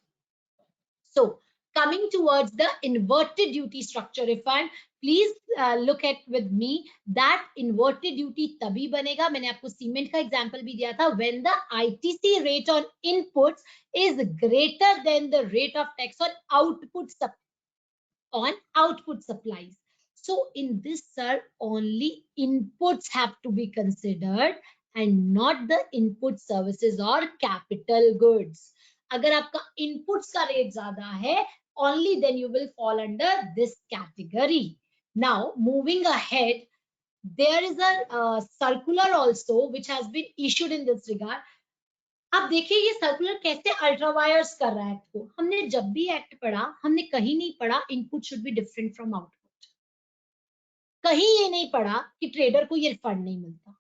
So coming towards the inverted duty structure refund, please look at with me that inverted duty तभी बनेगा, मैंने आपको सीमेंट का एग्जांपल भी दिया था, when the ITC rate on inputs is greater than the rate of tax on output supplies. So in this, sir, only inputs have to be considered and not the input services or capital goods. अगर आपका inputs का rate ज्यादा है, only then you will fall under this category. Now, moving ahead, there is a circular also which has been issued in this regard. अब देखिए ये circular कैसे ultra vires कर रहा है एक्ट को. हमने जब भी एक्ट पढ़ा, हमने कहीं नहीं पढ़ा input should be different from output. कहीं ये नहीं पढ़ा कि ट्रेडर को ये फंड नहीं मिलता.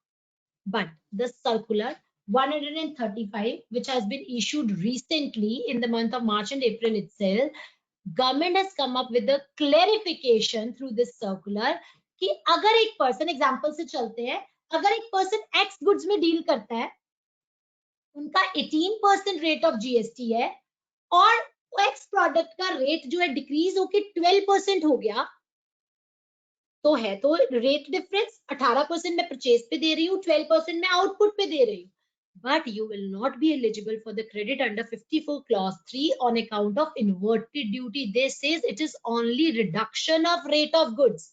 But the circular 135 which has been issued recently in the month of March and April itself, government has come up with a clarification through this circular कि अगर एक पर्सन, एग्जांपल से चलते हैं, अगर एक पर्सन एक्स गुड्स में deal करता है, उनका 18% रेट ऑफ जीएसटी है और एक्स प्रोडक्ट का रेट जो है डिक्रीज होके 12% हो गया, तो है तो रेट डिफरेंस 18% में परचेज पे दे रही हूँ, 12% में आउटपुट पे दे रही हूँ. But you will not be eligible for the credit under 54 clause 3 on account of inverted duty. This says it is only reduction of rate of goods.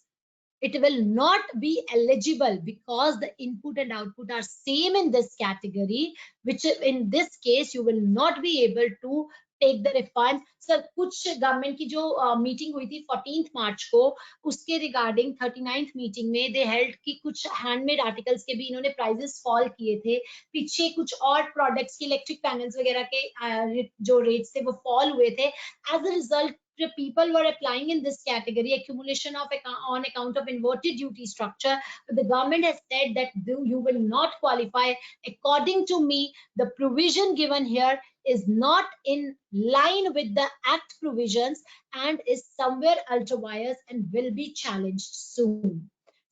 It will not be eligible because the input and output are same in this category, which in this case you will not be able to take the refund. Sir, कुछ government की जो meeting हुई थी 14th मार्च को, उसके regarding 39th meeting में दे held की कुछ हैंडमेड आर्टिकल्स के भी इन्होंने प्राइसेस फॉल किए थे. पीछे कुछ और प्रोडक्ट्स के इलेक्ट्रिक पैनल्स वगैरह के जो रेट्स थे वो फॉल हुए थे. As a result, people were applying in this category accumulation of on account of inverted duty structure. But the government has said that you will not qualify. According to me, the provision given here is not in line with the act provisions and is somewhere ultra wires and will be challenged soon.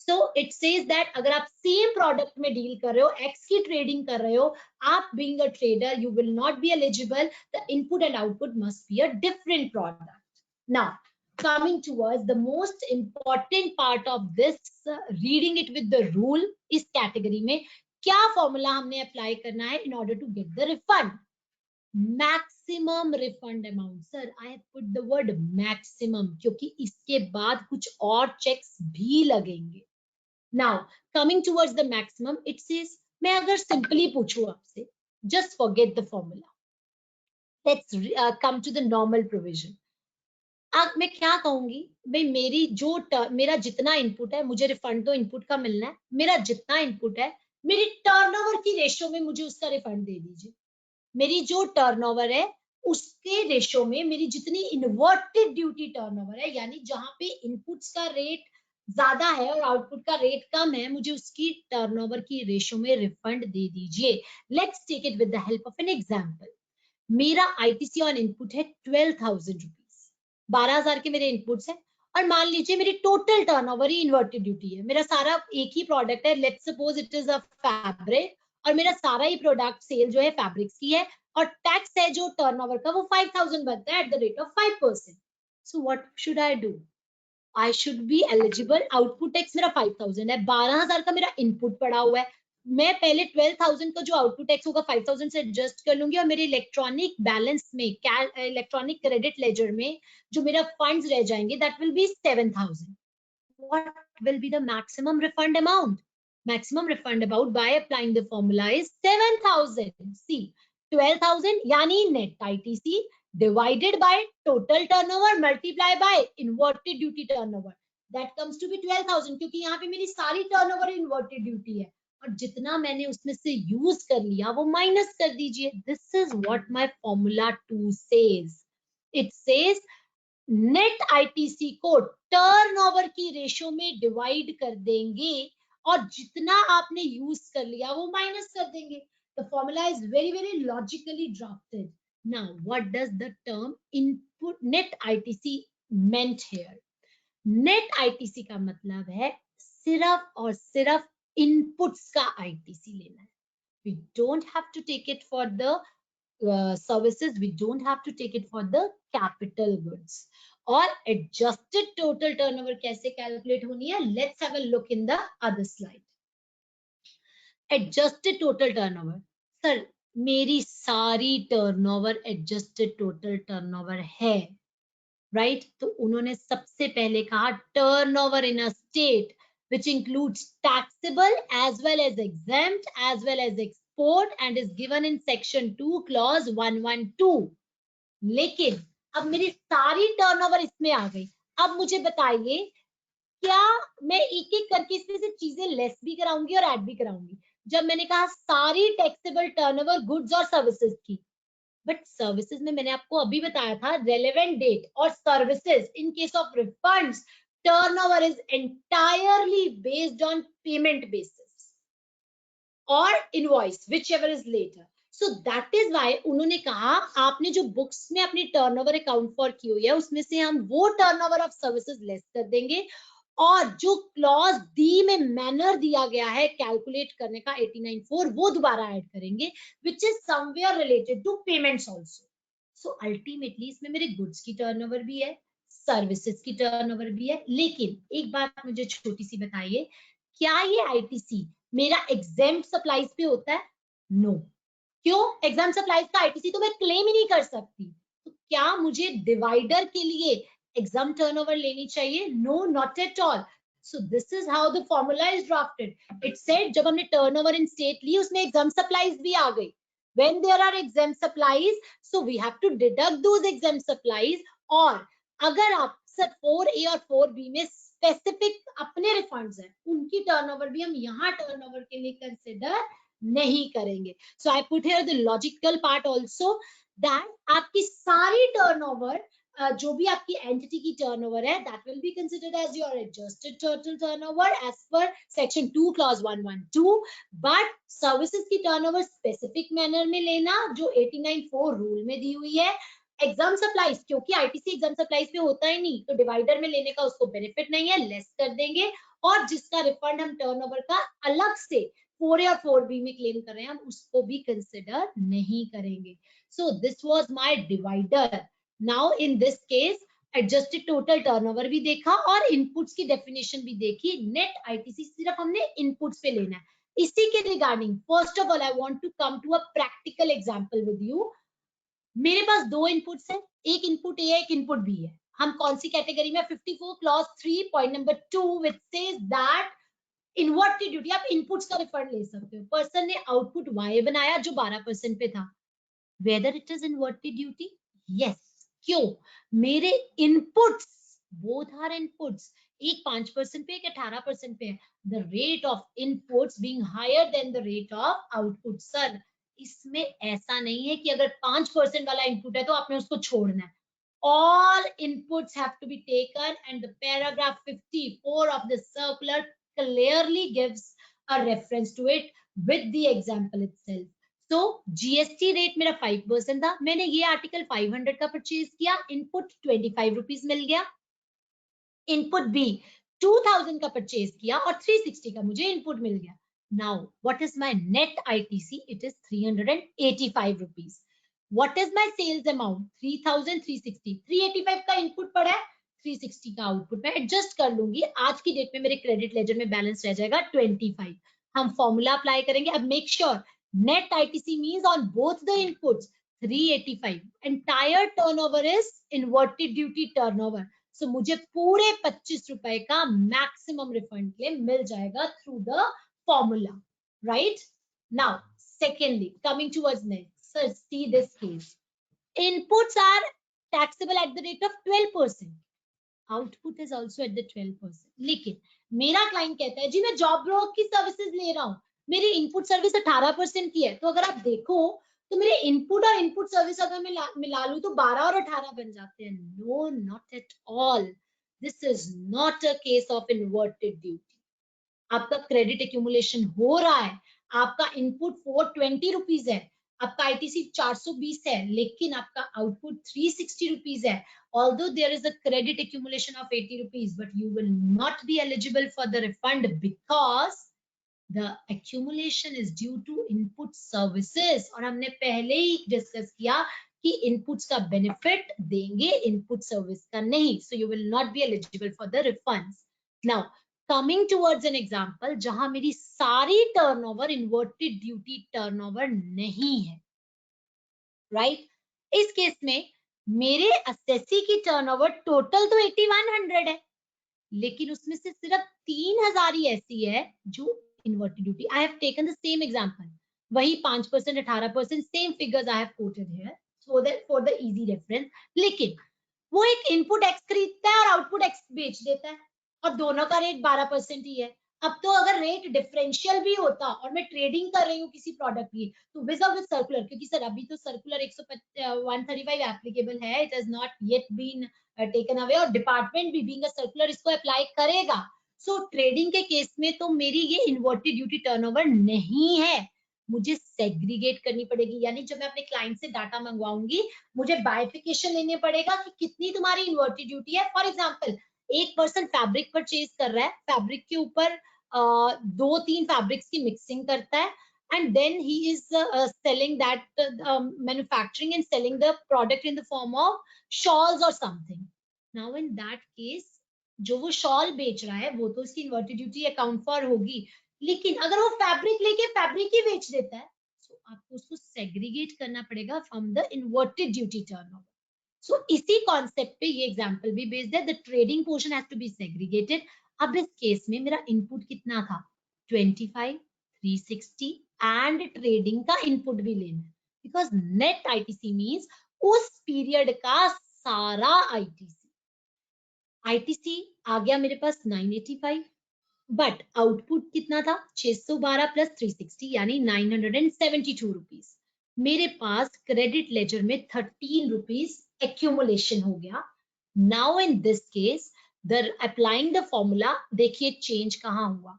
So it says that अगर आप same product में deal कर रहे हो, X की trading कर रहे हो, आप being a trader, you will not be eligible. The input and output must be a different product. Now, coming towards the most important part of this, reading it with the rule, इस category में क्या formula हमने apply करना है in order to get the refund? Maximum refund amount. Sir, I have put the word maximum क्योंकि इसके बाद कुछ और checks भी लगेंगे. Now, coming towards the maximum, it says, मैं अगर simply पूछूं आपसे, just forget the formula. Let's come to the normal provision. अब मैं क्या कहूंगी भाई, मेरा जितना इनपुट है मुझे रिफंड तो इनपुट का मिलना है. मेरा जितना इनपुट है मेरी टर्नओवर की रेशियो में मुझे उसका रिफंड दे दीजिए. मेरी जो टर्नओवर है उसके रेशियो में मेरी जितनी इन्वर्टेड ड्यूटी टर्नओवर है, यानी जहां पे इनपुट्स का रेट ज्यादा है और आउटपुट का रेट कम है, मुझे उसकी टर्नओवर की रेशियो में रिफंड दे दीजिए. Let's take it with the help of an example. मेरा आईटीसी ऑन इनपुट है 12,000 रुपीज. 12,000 के मेरे इनपुट्स हैं और मान लीजिए मेरी टोटल टर्नओवर ही इन्वर्टेड ड्यूटी है. मेरा सारा एक ही प्रोडक्ट है, let's suppose it is a fabric, और मेरा सारा ही प्रोडक्ट सेल जो है फैब्रिक्स की है और टैक्स है जो टर्नओवर का वो 5,000 बनता है at the rate of 5%. So what should I do? I should be eligible. Output tax मेरा 5,000 है, 12,000 का मेरा इनपुट पड़ा हुआ है. मैं पहले 12,000 का जो आउटपुट टैक्स होगा 5,000 से एडजस्ट कर लूंगी और मेरे इलेक्ट्रॉनिक बैलेंस में, इलेक्ट्रॉनिक क्रेडिट लेजर में जो मेरा फंड्स रह जाएंगे, that will B 7,000. What will be the maximum refund amount? Maximum refund amount by applying the formula is 7,000. See, 12,000 यानी net ITC divided by total turnover multiply by inverted duty turnover. That comes to be 12,000 क्योंकि यहाँ पे मेरी सारी turnover inverted duty है और जितना मैंने उसमें से यूज कर लिया वो माइनस कर दीजिए. This is what my formula 2 says. It says net ITC को टर्नओवर की रेशियो में डिवाइड कर देंगे और जितना आपने यूज कर लिया वो माइनस कर देंगे. The formula is very very logically drafted. Now what does the term input net ITC meant here? Net ITC का मतलब है सिर्फ और सिर्फ इनपुट्स का आईटीसी लेना है. We don't have to take it for the services, we don't have to take it for the capital goods. और adjusted total turnover कैसे calculate होनी है? Let's have a look in the other slide. Adjusted total turnover. Sir, मेरी सारी turnover adjusted total turnover है, right? तो उन्होंने सबसे पहले कहा turnover in a state which includes taxable as well as exempt as well as export and is given in section 2 clause 112. लेकिन अब मेरी सारी टर्नओवर इसमें आ गई. अब मुझे बताइए क्या मैं एक एक करके इसमें से चीजें लेस भी कराऊंगी और ऐड भी कराऊंगी. जब मैंने कहा सारी टैक्सेबल टर्नओवर गुड्स और सर्विसेज की, बट सर्विसेज में मैंने आपको अभी बताया था रेलेवेंट डेट और services in case of refunds turnover is entirely based on payment basis और invoice whichever is later. So that is why उन्होंने कहा आपने जो बुक्स में अपनी टर्नओवर अकाउंट फॉर की हुई है उसमें से हम वो टर्नओवर ऑफ सर्विसेज लेस कर देंगे और जो क्लॉज डी में मैनर दिया गया है कैलकुलेट करने का 89.4 वो दोबारा ऐड करेंगे which is somewhere related to payments also. So ultimately इसमें मेरे गुड्स की टर्नओवर भी है, सर्विसेज की टर्नओवर भी है. लेकिन एक बात मुझे छोटी सी बताइए, क्या ये आईटीसी मेरा एग्जेम्प्ट सप्लाईज पे होता है? नो. क्यों? एग्जाम सप्लाईज का आईटीसी तो मैं क्लेम ही नहीं कर सकती. तो क्या मुझे डिवाइडर के लिए एग्जाम टर्नओवर लेनी चाहिए? No, not at all. So this is how the formula is drafted. It said जब हमने टर्नओवर इन स्टेट ली उसमें एग्जाम सप्लाईज भी आ गई. When there are exempt supplies, so we have to deduct those exempt supplies. और अगर आप sir 4A और 4B में स्पेसिफिक अपने रिफंड्स हैं उनकी टर्नओवर भी हम यहाँ टर्नओवर के लिए कंसिडर नहीं करेंगे. So I put here the logical part also that आपकी सारी टर्नओवर जो भी आपकी एंटिटी की टर्नओवर है that will be considered as your adjusted total turnover as per section 2 clause 112. But services की टर्नओवर स्पेसिफिक मैनर में लेना जो 89.4 रूल में दी हुई है. एग्जाम सप्लाईज क्योंकि आईटीसी एग्जाम सप्लाईज पे होता ही नहीं तो डिवाइडर में लेने का उसको बेनिफिट नहीं है, लेस कर देंगे. और जिसका रिफंड हम टर्नओवर का अलग से 4A और 4B में क्लेम कर रहे हैं हम उसको भी कंसिडर नहीं करेंगे. So this was my divider. Now in this case adjusted total turnover भी देखा और इनपुट्स की डेफिनेशन भी देखी. नेट आईटीसी सिर्फ हमने इनपुट्स पे लेना है. इसी के regarding first of all I want to come to a practical example with you. मेरे पास दो इनपुट्स हैं, एक इनपुट ए है एक इनपुट बी है. हम कौन सी कैटेगरी में? 54 clause 3 point number 2 which says that inverted duty आप इनपुट्स का रिफंड ले सकते हो. पर्सन ने आउटपुट वाई बनाया जो 12% पे था. Whether it is inverted duty? Yes. क्यों? मेरे इनपुट्स बोथ आर इनपुट्स, एक 5% पे एक 18% पे है. The rate of inputs being higher than the rate of output. Sir इसमें ऐसा नहीं है कि अगर 5% वाला इनपुट है तो आपने उसको छोड़ना है. All inputs have to be taken and the paragraph 54 of the circular clearly gives a reference to it with the example itself. So GST rate मेरा 5% था. मैंने ये आर्टिकल 500 का परचेज किया, इनपुट 25 रुपीज मिल गया. इनपुट बी 2000 का purchase किया और 360 का मुझे इनपुट मिल गया. Now what is my net ITC? It is 385 rupees. What is my sales amount? 3360. 385 का इनपुट पड़ा है, 360 का आउटपुट. मैं एडजस्ट कर लूंगी. आज की डेट में मेरे क्रेडिट लेजर में बैलेंस रह जाएगा 25. हम फॉर्मूला अप्लाई करेंगे. अब make sure net ITC means on both the inputs 385. Entire turnover is inverted duty turnover. So मुझे पूरे 25 रुपए का मैक्सिमम रिफंड क्लेम मिल जाएगा through the formula. Right now secondly coming towards next. So see this case. Inputs are taxable at the rate of 12%. Output is also at the 12%. लेकिन मेरा client कहता है जी मैं जॉब ब्रोक की services ले रहा हूँ, मेरी इनपुट सर्विस 18% की है. तो अगर आप देखो तो मेरे इनपुट और इनपुट सर्विस अगर मैं मिला लूँ तो 12 और 18 बन जाते हैं. No, not at all. This is not a case of inverted duty. आपका क्रेडिट एक्यूमुलेशन हो रहा है, आपका इनपुट 420 रुपीज है, आपका आईटीसी 420 है, लेकिन आपका आउटपुट 360 रुपीज है. Although there is a credit accumulation of 80 rupees, but you will not be eligible for the refund because the accumulation is due to input services, और हमने पहले ही डिस्कस किया कि इनपुट्स का बेनिफिट देंगे, इनपुट सर्विस का नहीं. So you will not be eligible for the refunds. Now coming towards an example जहां मेरी सारी टर्नओवर इन्वर्टेड ड्यूटी टर्नओवर नहीं है, राइट? इस केस में मेरे असेसी की टर्नओवर टोटल तो 8100 है, लेकिन उसमें से सिर्फ 3000 ही ऐसी है जो inverted duty. I have taken the same example, वही 5%, 18%, same figures I have coated here so that for the easy reference. लेकिन वो एक इनपुट एक्स खरीदता है और आउटपुट एक्स बेच देता है, और दोनों का रेट 12% ही है. अब तो अगर रेट डिफरेंशियल भी होता और मैं ट्रेडिंग कर रही हूँ किसी प्रोडक्ट की, तो विद सर्कुलर, क्योंकि सर अभी तो सर्कुलर 135 एप्लीकेबल है, it has not yet been taken away, और डिपार्टमेंट भी बीइंग अ सर्कुलर इसको अप्लाई करेगा. सो ट्रेडिंग के केस में तो मेरी ये इन्वर्टेड ड्यूटी टर्नओवर नहीं है, मुझे सेग्रीगेट करनी पड़ेगी. यानी जब मैं अपने क्लाइंट से डाटा मंगवाऊंगी, मुझे बाइफिकेशन लेने पड़ेगा कि कितनी तुम्हारी इन्वर्टेड ड्यूटी है. फॉर एग्जांपल एक पर्सन फैब्रिक परचेज कर रहा है, फैब्रिक के ऊपर 2-3 फैब्रिक्स की मिक्सिंग करता है, and then he is selling that manufacturing and selling the product in the form of shawls or something. Now in that case जो वो शॉल बेच रहा है वो तो उसकी इन्वर्टेड ड्यूटी अकाउंट फॉर होगी, लेकिन अगर वो फैब्रिक लेके फैब्रिक ही बेच देता है, तो आपको उसको सेग्रीगेट करना पड़ेगा from the inverted duty turnover. So इसी कॉन्सेप्ट पे ये एग्जांपल भी बेस्ड है. The trading portion has to be segregated. अब इस केस में मेरा इनपुट कितना था? 25, 360 एंड ट्रेडिंग का इनपुट भी लेना है, बिकॉज नेट आईटीसी मींस उस पीरियड का सारा आईटीसी. आईटीसी आ गया मेरे पास 985, बट आउटपुट कितना था? 612 प्लस 360 यानी 972 रुपीज. मेरे पास क्रेडिट लेजर में 13 रुपीज एक्यूमुलेशन हो गया. Now in this case the applying the formula, देखिए चेंज कहां हुआ.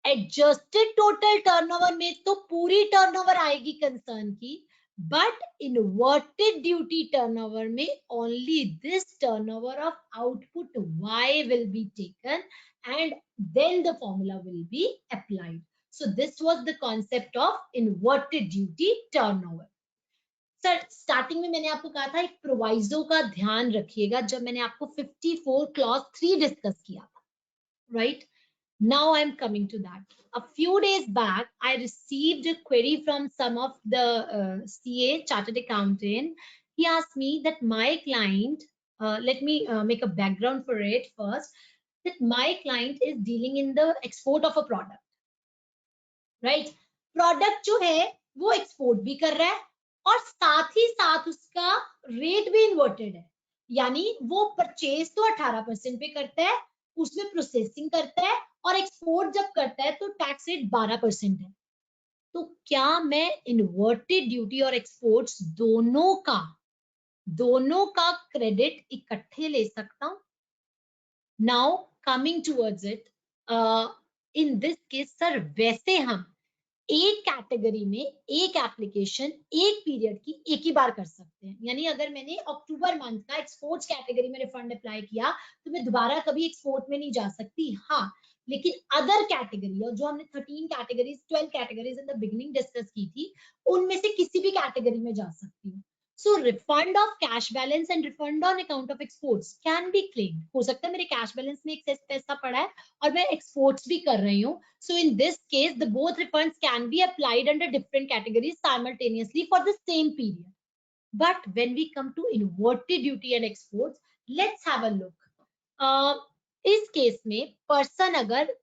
एडजस्टेड टोटल टर्नओवर में तो पूरी टर्नओवर आएगी कंसर्न की, बट इन्वर्टेड ड्यूटी टर्नओवर में only this turnover of output Y will be taken and then the formula will be applied. So this was the concept of inverted duty turnover. Sir starting में मैंने आपको कहा था एक proviso का ध्यान रखिएगा, जब मैंने आपको 54 क्लॉज 3 डिस्कस किया था, right? Now I'm coming to that. A few days back, I received a query from some of the CA, chartered accountant. He asked me that my client, let me make a background for it first, that my client is dealing in the export of a product, right? Product जो है वो export भी कर रहा है और साथ ही साथ उसका रेट भी इन्वर्टेड है, यानी वो परचेज तो 18% पे करता है, उसमें प्रोसेसिंग करता है, और एक्सपोर्ट जब करता है तो टैक्स रेट 12% है. तो क्या मैं इन्वर्टेड ड्यूटी और एक्सपोर्ट्स दोनों का क्रेडिट इकट्ठे ले सकता हूं? Now coming towards it, in this case sir वैसे हम एक कैटेगरी में एक एप्लीकेशन एक पीरियड की एक ही बार कर सकते हैं. यानी अगर मैंने अक्टूबर मंथ का एक्सपोर्ट्स कैटेगरी में रिफंड अप्लाई किया तो मैं दोबारा कभी एक्सपोर्ट में नहीं जा सकती. हाँ, लेकिन अदर कैटेगरी, और जो हमने 13 categories 12 categories in the beginning discuss की थी, उनमें से किसी भी कैटेगरी में जा सकती हूँ. So refund of cash balance and refund on account of exports can be claimed. हो सकता है मेरे कैश बैलेंस में एक्सेस पैसा पड़ा है और मैं एक्सपोर्ट्स भी कर रही हूँ. So in this case, the both refunds can be applied under different categories simultaneously for the same period. But when we come to inverted duty and exports, let's have a look. इस case में person अगर,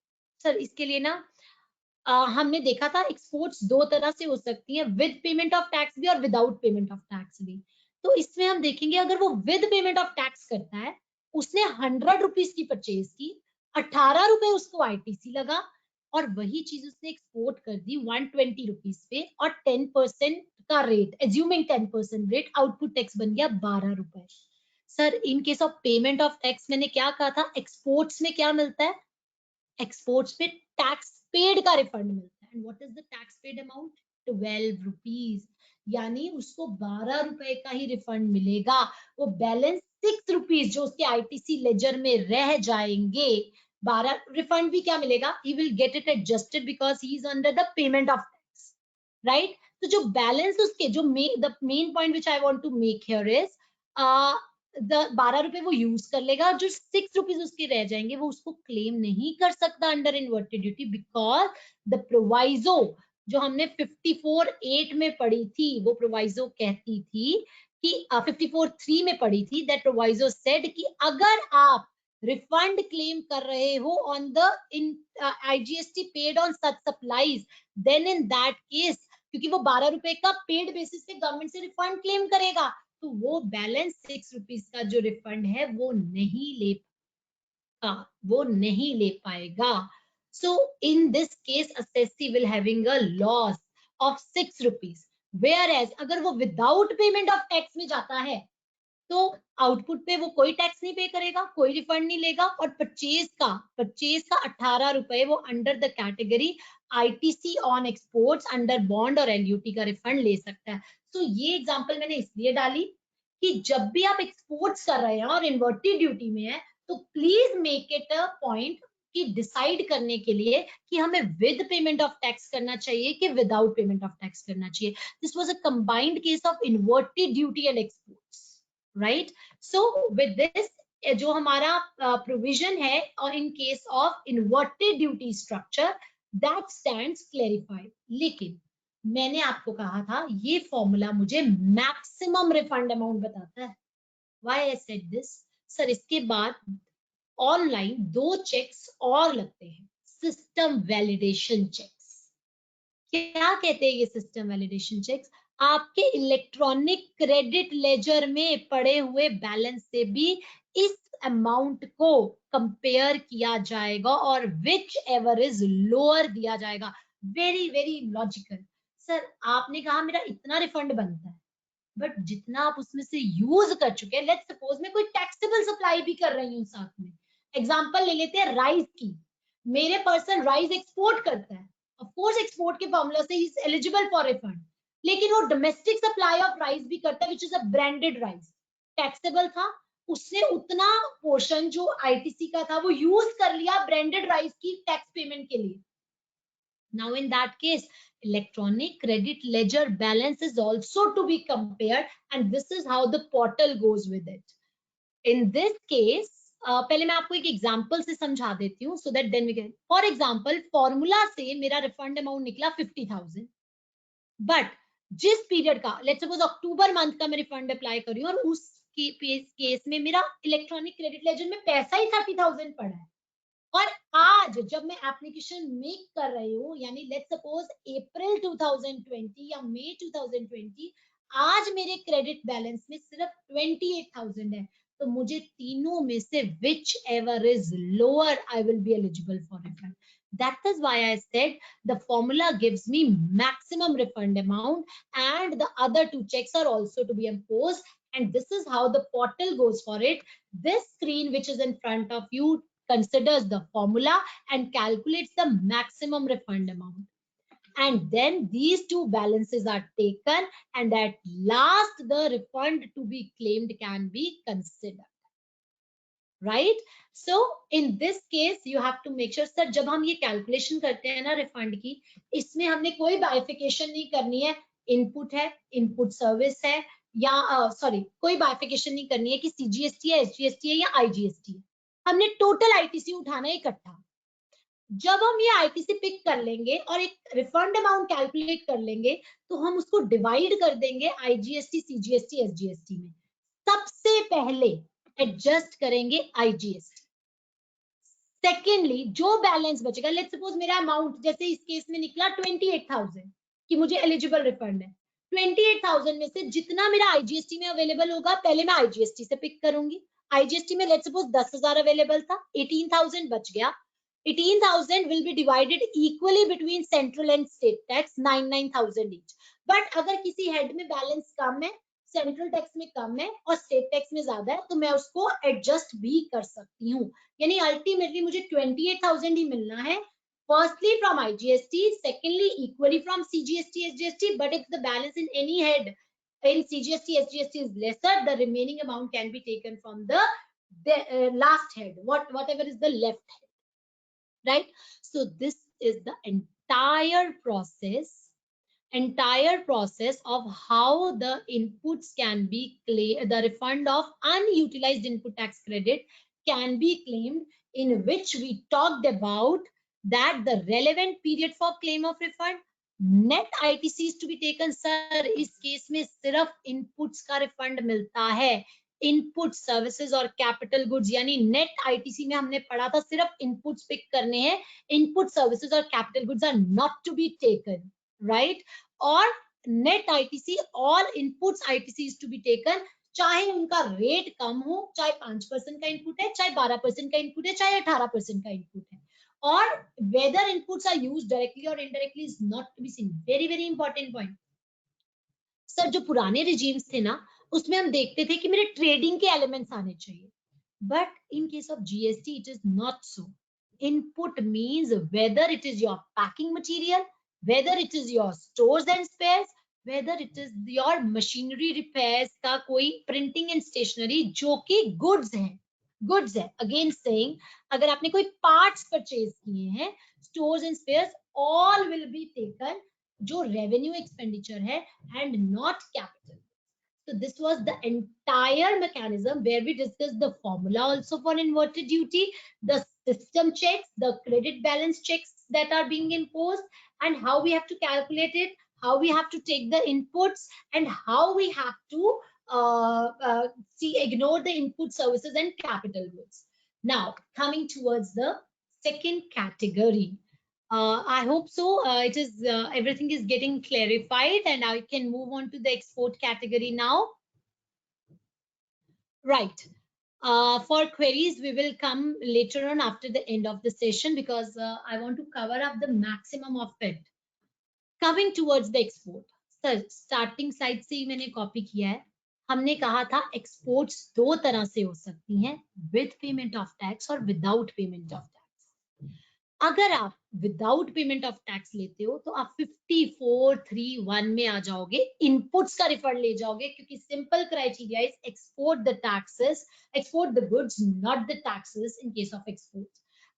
sir इसके लिए ना हमने देखा था exports दो तरह से हो सकती हैं, विद पेमेंट ऑफ टैक्स भी और विदाउट पेमेंट ऑफ टैक्स भी. तो इसमें हम देखेंगे अगर वो विद पेमेंट ऑफ टैक्स करता है, उसने 100 रुपीज की परचेज की, 18 रुपए उसको आईटीसी लगा, और वही चीज उसने एक्सपोर्ट कर दी 120 रुपीज पे, और 10% का rate, assuming 10% rate, output tax बन गया 12 रुपए. Sir in case of payment of tax मैंने क्या कहा था, एक्सपोर्ट्स में क्या मिलता है? एक्सपोर्ट्स में टैक्स पेड का रिफंड मिलता है. And what is the tax paid amount? 12 rupees. यानी उसको 12 रुपए का ही रिफंड मिलेगा. वो बैलेंस 6 रुपीज जो उसके आईटीसी लेजर में रह जाएंगे, 12 रिफंड भी क्या मिलेगा, he will get it adjusted because he is under the payment of tax, right? तो जो बैलेंस उसके जो the main point which I want to make here is the 12 रुपए वो यूज कर लेगा, जो 6 रुपीज उसके रह जाएंगे वो उसको क्लेम नहीं कर सकता under inverted duty, because the proviso जो हमने 54(8) में पढ़ी थी, वो प्रोवाइजो कहती थी कि 54(3) में पढ़ी थी, दैट प्रोवाइजो सेड कि अगर आप रिफंड क्लेम कर रहे हो on the IGST paid on such supplies, then in that case, क्योंकि वो 12 रुपए का पेड बेसिस पे गवर्नमेंट से रिफंड क्लेम करेगा, तो वो बैलेंस 6 रुपीज का जो रिफंड है वो नहीं ले पाएगा। So in this case assessee will having a loss of 6 rupees, whereas अगर वो विदाउट पेमेंट ऑफ टैक्स में जाता है तो आउटपुट पे वो कोई टैक्स नहीं पे करेगा, कोई रिफंड नहीं लेगा, और परचेज का 18 रुपए वो under the category ITC on exports under bond और LUT का रिफंड ले सकता है। तो ये एग्जांपल मैंने इसलिए डाली कि जब भी आप एक्सपोर्ट्स कर रहे हैं और इन्वर्टेड ड्यूटी में है, तो please make it a point कि डिसाइड करने के लिए कि हमें विद पेमेंट ऑफ टैक्स करना चाहिए कि विदाउट पेमेंट ऑफ टैक्स करना चाहिए। This was a combined case of inverted duty and exports, right? So with this जो हमारा प्रोविजन है और इन case of inverted duty structure, that stands clarified. लेकिन मैंने आपको कहा था ये फॉर्मूला मुझे मैक्सिमम रिफंड अमाउंट बताता है। Why I said this? Sir इसके बाद ऑनलाइन 2 चेक्स और लगते हैं, सिस्टम वैलिडेशन चेक्स। क्या कहते हैं ये सिस्टम वैलिडेशन चेक्स? आपके इलेक्ट्रॉनिक क्रेडिट लेजर में पड़े हुए बैलेंस से भी इस अमाउंट को कंपेयर किया जाएगा और विच एवर इज लोअर दिया जाएगा। Very very logical. सर आपने कहा मेरा इतना रिफंड बनता है, बट जितना आप उसमें से यूज कर चुके हैं, लेट्स सपोज मैं कोई टैक्सेबल सप्लाई भी कर रही हूँ साथ में, एग्जांपल ले लेते हैं राइस की, मेरे पर्सन राइस एक्सपोर्ट करता है, ऑफ कोर्स एक्सपोर्ट के फॉर्मूला से he is eligible for refund, लेकिन वो डोमेस्टिक सप्लाई ऑफ राइस भी करता है, which is a branded rice, taxable था, उसने उतना पोर्शन जो ITC का था वो यूज कर लिया ब्रांडेड राइस की टैक्स पेमेंट के लिए। Now in that case, electronic credit ledger balance is also to be compared, and this is how the portal goes with it. In this case, पहले मैं आपको एक एग्जांपल से समझा देती हूँ, so that then we can, for example, formula से मेरा रिफंड अमाउंट निकला 50,000, बट जिस पीरियड का, लेट्स सपोज अक्टूबर मंथ का मैं रिफंड अप्लाई कर रही हूँ और उस केस में मेरा इलेक्ट्रॉनिक क्रेडिट लेजर में पैसा ही 30,000 पड़ा है, और आज जब मैं एप्लीकेशन मेक कर रही हूँ, यानी लेट्स सपोज अप्रैल 2020 या मई 2020, आज मेरे क्रेडिट बैलेंस में सिर्फ 28,000 है, तो मुझे तीनों में से which ever is lower I will B eligible for refund. That is why I said the formula gives me maximum refund amount, and the other 2 checks are also to be imposed, and this is how the portal goes for it. This screen which is in front of you considers the formula and calculates the maximum refund amount, and then these 2 balances are taken, and at last the refund to be claimed can be considered, right? So in this case you have to make sure, sir जब हम ये calculation करते हैं ना refund की, इसमें हमने कोई बाइफिकेशन नहीं करनी है, इनपुट है, इनपुट सर्विस है, या सॉरी कोई बाइफिकेशन नहीं करनी है कि CGST है, SGST है या IGST है, हमने टोटल ITC उठाना है इकट्ठा। जब हम ये ITC पिक कर लेंगे और एक रिफंड अमाउंट कैलकुलेट कर लेंगे, तो हम उसको डिवाइड कर देंगे IGST, CGST, SGST में। सबसे पहले एडजस्ट करेंगे IGST, सेकेंडली जो बैलेंस बचेगा, लेट्स सपोज मेरा अमाउंट जैसे इस केस में निकला 28,000 कि मुझे एलिजिबल रिफंड है, 28,000 में से जितना मेरा IGST में अवेलेबल होगा पहले मैं IGST से पिक करूंगी। IGST में लेट्स सपोज 10,000 अवेलेबल था, 18,000 बच गया, 18,000 will be divided equally between central and state tax, 99,000 each. But अगर किसी हेड में बैलेंस कम है, सेंट्रल टैक्स में कम है और स्टेट टैक्स में ज्यादा है, तो मैं उसको एडजस्ट भी कर सकती हूँ, यानी अल्टीमेटली मुझे 28,000 ही मिलना है, firstly from IGST, secondly equally from CGST, SGST, but if the balance in any head in CGST, SGST is lesser, the remaining amount can be taken from the last head, whatever is the left head, right? So this is the entire process of how the inputs can be claimed, the refund of unutilized input tax credit can be claimed, in which we talked about that the relevant period for claim of refund, net ITC is to be taken. Sir, इस case में सिर्फ inputs का refund मिलता है, input services और capital goods, यानी net ITC में हमने पढ़ा था सिर्फ इनपुट्स पिक करने हैं, इनपुट सर्विसेज और capital goods are not to be taken, right? और net ITC, all inputs ITC is to be taken, चाहे उनका रेट कम हो, चाहे 5% का इनपुट है, चाहे 12% का इनपुट है, चाहे 18% का इनपुट है, और whether inputs are used directly और indirectly is not to be seen. Very very important point. Sir जो पुराने रिजीम्स थे ना, उसमें हम देखते थे कि मेरे ट्रेडिंग के एलिमेंट्स आने चाहिए, but in case of GST it is not so. Input means whether it is your packing material, whether it is your stores and spheres, whether it is your machinery repairs का कोई printing and stationery जो कि goods है। Again saying, अगर आपने कोई parts purchase किए हैं, stores and spheres, all will be taken जो रेवेन्यू एक्सपेंडिचर है and not capital. So this was the entire mechanism where we discussed the formula also for inverted duty, the system checks, the credit balance checks that are being imposed, and how we have to calculate it, how we have to take the inputs, and how we have to ignore the input services and capital goods. Now coming towards the second category. I hope so. It is everything is getting clarified, and I can move on to the export category now. Right. For queries, we will come later on after the end of the session, because I want to cover up the maximum of it. Coming towards the export. Sir, starting side से ही मैंने copy किया है। हमने कहा था exports दो तरह से हो सकती हैं, with payment of tax और without payment of tax. अगर आप विदाउट पेमेंट ऑफ टैक्स लेते हो तो आप 5431 में आ जाओगे, इनपुट्स का रिफंड ले जाओगे, क्योंकि simple criteria is export the taxes, export the goods, not the taxes in case of export.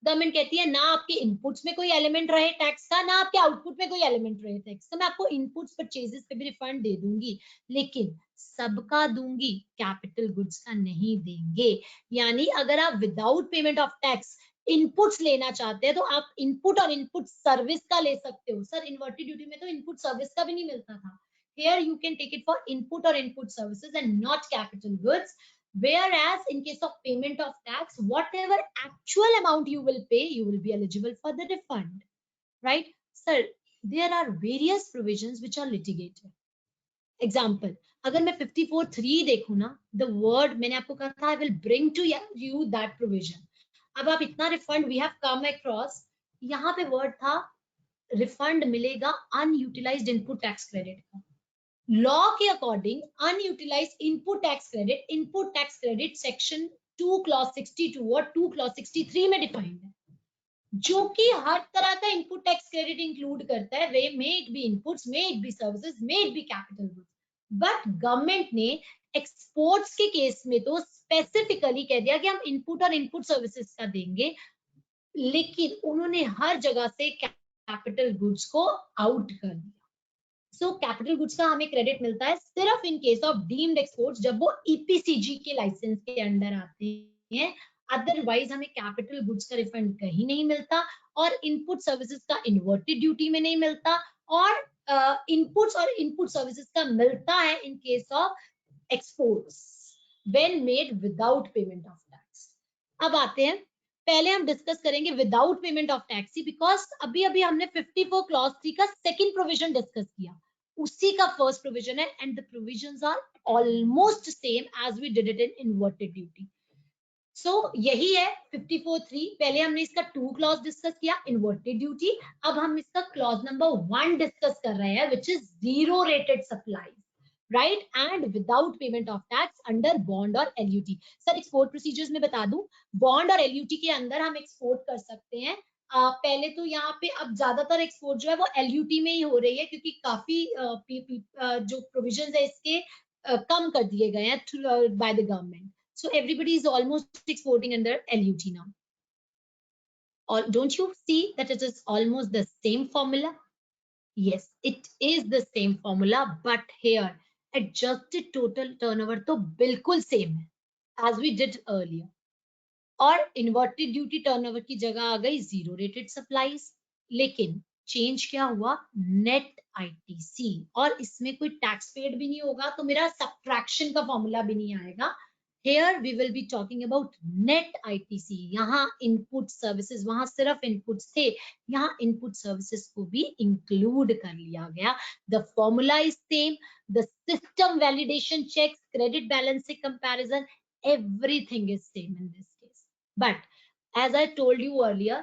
Government कहती है ना आपके इनपुट्स में कोई एलिमेंट रहे टैक्स का, ना आपके आउटपुट में कोई एलिमेंट रहे टैक्स का, मैं आपको इनपुट्स परचेजेस पे भी रिफंड दे दूंगी, लेकिन सबका दूंगी, कैपिटल गुड्स का नहीं देंगे। यानी अगर आप without payment of tax inputs लेना चाहते हैं तो आप इनपुट और इनपुट सर्विस का ले सकते हो। सर इन्वर्टेड ड्यूटी में तो इनपुट सर्विस का भी नहीं मिलता था। Here you can take it for input or input services and not capital goods. Whereas in case of payment of tax, whatever actual amount you will pay, you will be eligible for the refund, right? Sir, there are various provisions which are litigated. Example, अगर मैं 54(3) देखूं ना, the word मैंने आपको कहा था I will bring to you that provision. अब आप इतना refund we have come across, यहाँ पे वर्ड था रिफंड मिलेगा अनयूटिलाइज्ड इनपुट टैक्स क्रेडिट का। लॉ के according unutilised input tax credit section 2 clause 62 और 2 क्लॉज 63 में डिफाइंड है, जो कि हर तरह का इनपुट टैक्स क्रेडिट इंक्लूड करता है, may it be inputs, may it be services, may it be capital goods. But government ने एक्सपोर्ट्स के केस में तो स्पेसिफिकली कह दिया कि हम इनपुट और इनपुट सर्विसेज का देंगे, लेकिन उन्होंने हर जगह से कैपिटल गुड्स को आउट कर दिया। सो कैपिटल गुड्स का हमें क्रेडिट मिलता है सिर्फ इन केस ऑफ डीम्ड एक्सपोर्ट्स, जब वो ईपीसीजी के लाइसेंस के अंडर आते हैं, अदरवाइज हमें कैपिटल गुड्स का रिफंड कहीं नहीं मिलता, और इनपुट सर्विसेज का इन्वर्टेड ड्यूटी में नहीं मिलता, और इनपुट्स और इनपुट सर्विसेज का मिलता है इन case of exports when made without payment of tax. अब आते हैं, पहले हम डिस्कस करेंगे without payment of tax, because अभी हमने 54 क्लॉज 3 का सेकंड प्रोविजन डिस्कस किया, उसी का फर्स्ट प्रोविजन है, and the provisions are almost same as we did it in inverted duty. So यही है 54(3). पहले हमने इसका 2 क्लॉज डिस्कस किया, इन्वर्टेड ड्यूटी। अब हम इसका क्लॉज नंबर 1 डिस्कस कर रहे हैं, which is zero rated supply, right, and without payment of tax under bond और एलयूटी। सर एक्सपोर्ट प्रोसीजर्स में बता दूं, बॉन्ड और एलयूटी के अंदर हम एक्सपोर्ट कर सकते हैं। पहले तो यहाँ पे अब ज्यादातर एक्सपोर्ट जो है वो एलयूटी में ही हो रही है, क्योंकि काफी जो प्रोविजंस है इसके कम कर दिए गए हैं by the government. So everybody is almost exporting under LUT now. Or don't you see that it is almost the same formula? Yes, it is the same formula, but here adjusted total turnover तो बिल्कुल same है as we did earlier. और inverted duty turnover की जगह आ गई zero rated supplies, लेकिन change क्या हुआ, नेट आईटीसी, और इसमें कोई टैक्स पेड भी नहीं होगा, तो मेरा सब्ट्रैक्शन का फॉर्मूला भी नहीं आएगा. Here we will be talking about net ITC. यहाँ इनपुट सर्विसेज, वहां सिर्फ इनपुट्स थे, यहाँ इनपुट सर्विसेज को भी इंक्लूड कर लिया गया. The formula is same, the system validation checks, credit balance से comparison, everything is same in this case. But as I told you earlier,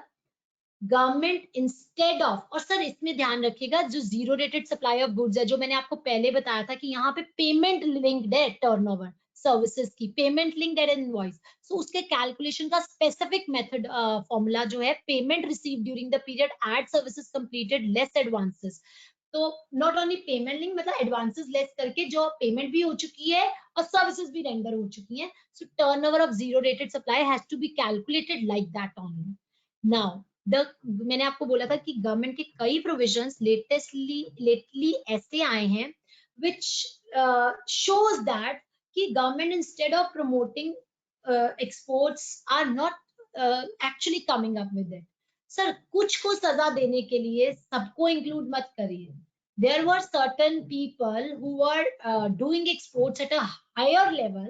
government instead of, और सर इसमें ध्यान रखिएगा जो zero rated supply of goods है, जो मैंने आपको पहले बताया था कि यहाँ पे पेमेंट लिंक्ड है टर्नओवर सर्विसेज की, पेमेंट लिंक्ड है इनवॉइस, सो उसके कैलकुलेशन का स्पेसिफिक मेथड फॉर्मूला जो है, payment received during the period at services completed less advances. तो नॉट ओनली पेमेंट लिंक, मतलब एडवांसेस लेस करके जो पेमेंट भी हो चुकी है और सर्विसेज भी रेंडर हो चुकी हैं. So turnover of zero rated supply has to be calculated like that only. Now मैंने आपको बोला था कि गवर्नमेंट के कई प्रोविजंस लेटली ऐसे आए हैं which shows that कि government instead of promoting exports are not actually coming up with it. Sir कुछ को सजा देने के लिए सबको इंक्लूड मत करिए. There were certain people who were doing exports at a higher level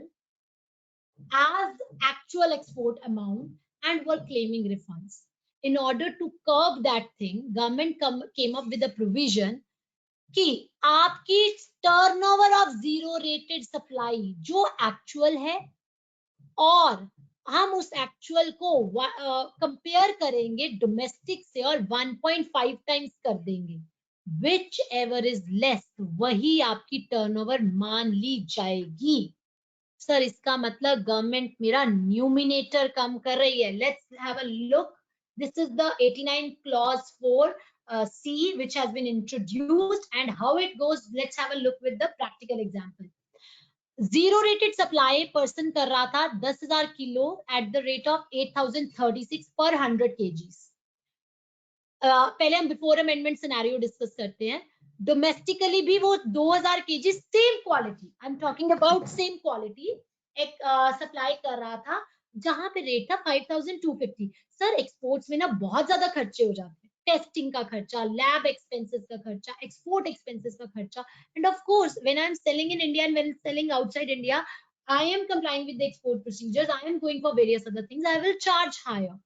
as actual export amount and were claiming refunds. In order to curb that thing, government came up with a provision कि आपकी turnover of zero rated supply जो actual है, और हम उस actual को compare करेंगे domestic से और 1.5 टाइम्स कर देंगे, विच एवर इज लेस वही आपकी टर्नओवर मान ली जाएगी. सर इसका मतलब गवर्नमेंट मेरा न्यूमिनेटर कम कर रही है. Let's have a look. This is the 89 clause 4 C which has been introduced, and how it goes, let's have a look with the practical example. Zero rated supply person कर रहा था 10,000 kilo at the rate of 8,036 per 100 kgs. पहले हम before amendment scenario discuss करते हैं. Domestically भी वो 2000 kg same quality, I am talking about same quality, एक सप्लाई कर रहा था जहां पे रेट था 5,250. सर एक्सपोर्ट्स में ना बहुत ज्यादा खर्चे हो जाते हैं, टेस्टिंग का खर्चा, लैब एक्सपेंसेस का खर्चा, एक्सपोर्ट एक्सपेंसेस का खर्चा, end of course when I am selling in India and when selling outside India, I am complying with the export procedures, I am going for various other things, I will charge higher.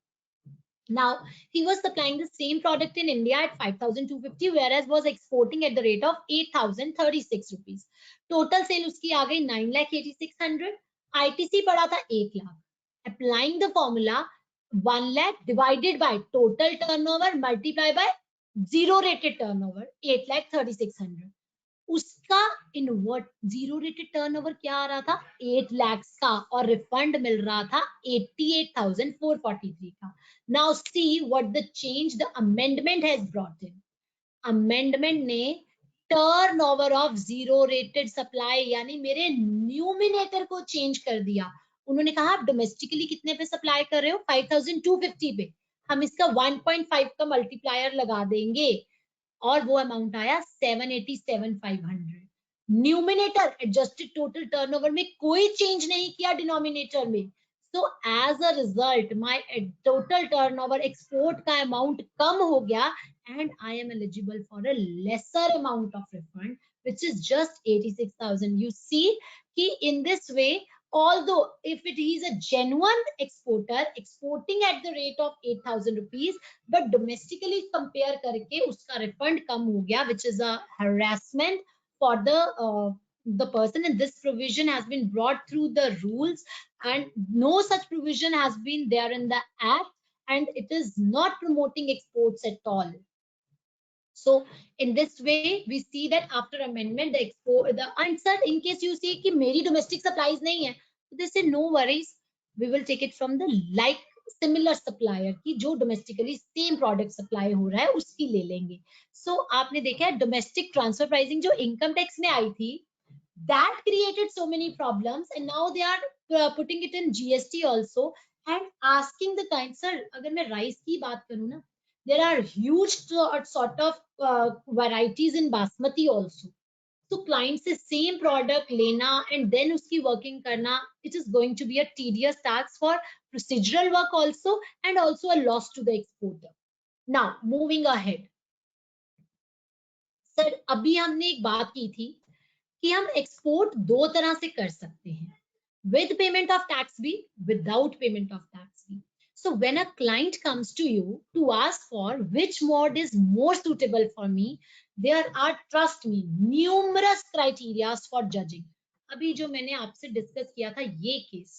Now he was supplying the same product in India at 5,250 whereas was exporting at the rate of 8,036 rupees. Total sale उसकी आ गई 9,86,100. ITC पड़ा था 1 lakh. Applying the formula 1 lakh divided by total turnover multiplied by zero rated turnover 8,36,100. उसका invert zero rated turnover क्या आ रहा था 8 लाख का, और रिफंड मिल रहा था 88,443 का. Now see what the change the amendment has brought in. Amendment ने turnover of zero rated supply यानी मेरे न्यूमिनेटर को चेंज कर दिया. उन्होंने कहा आप डोमेस्टिकली कितने पे सप्लाई कर रहे हो, 5,250 पे, हम इसका 1.5 का मल्टीप्लायर लगा देंगे और वो अमाउंट आया 787,500. न्यूमिनेटर एडजस्टेड टोटल टर्नओवर में कोई चेंज नहीं किया डिनोमिनेटर में. So as a result my total turnover export का अमाउंट कम हो गया and I am eligible for a lesser amount of refund which is just 86,000. You see कि in this way, although if it is a genuine exporter exporting at the rate of 8,000 rupees but domestically compare करके उसका refund कम हो गया, which is a harassment for the person, and this provision has been brought through the rules and no such provision has been there in the act, and it is not promoting exports at all. So in this way we see that after amendment the export the answer in case you see कि मेरी domestic supplies नहीं है, they say no worries, we will take it from the like similar supplier की जो domestically same product supply हो रहा है उसकी ले लेंगे. So आपने देखा है domestic transfer pricing जो income tax में आई थी, that created so many problems, and now they are putting it in GST also, and asking the client, sir, अगर मैं राइस की बात करूँ ना, there are huge sort of varieties in basmati also. तो client से सेम प्रोडक्ट लेना and then उसकी वर्किंग करना, it is going to be a tedious task for procedural work also and also a loss to the exporter. Now moving ahead, sir अभी हमने एक बात की थी कि हम एक्सपोर्ट दो तरह से कर सकते हैं, with payment of tax भी, without payment of tax भी. So when a client comes to you to ask for which mode is more suitable for me, there are, trust me, numerous criteria for judging. अभी जो मैंने आपसे discuss किया था ये case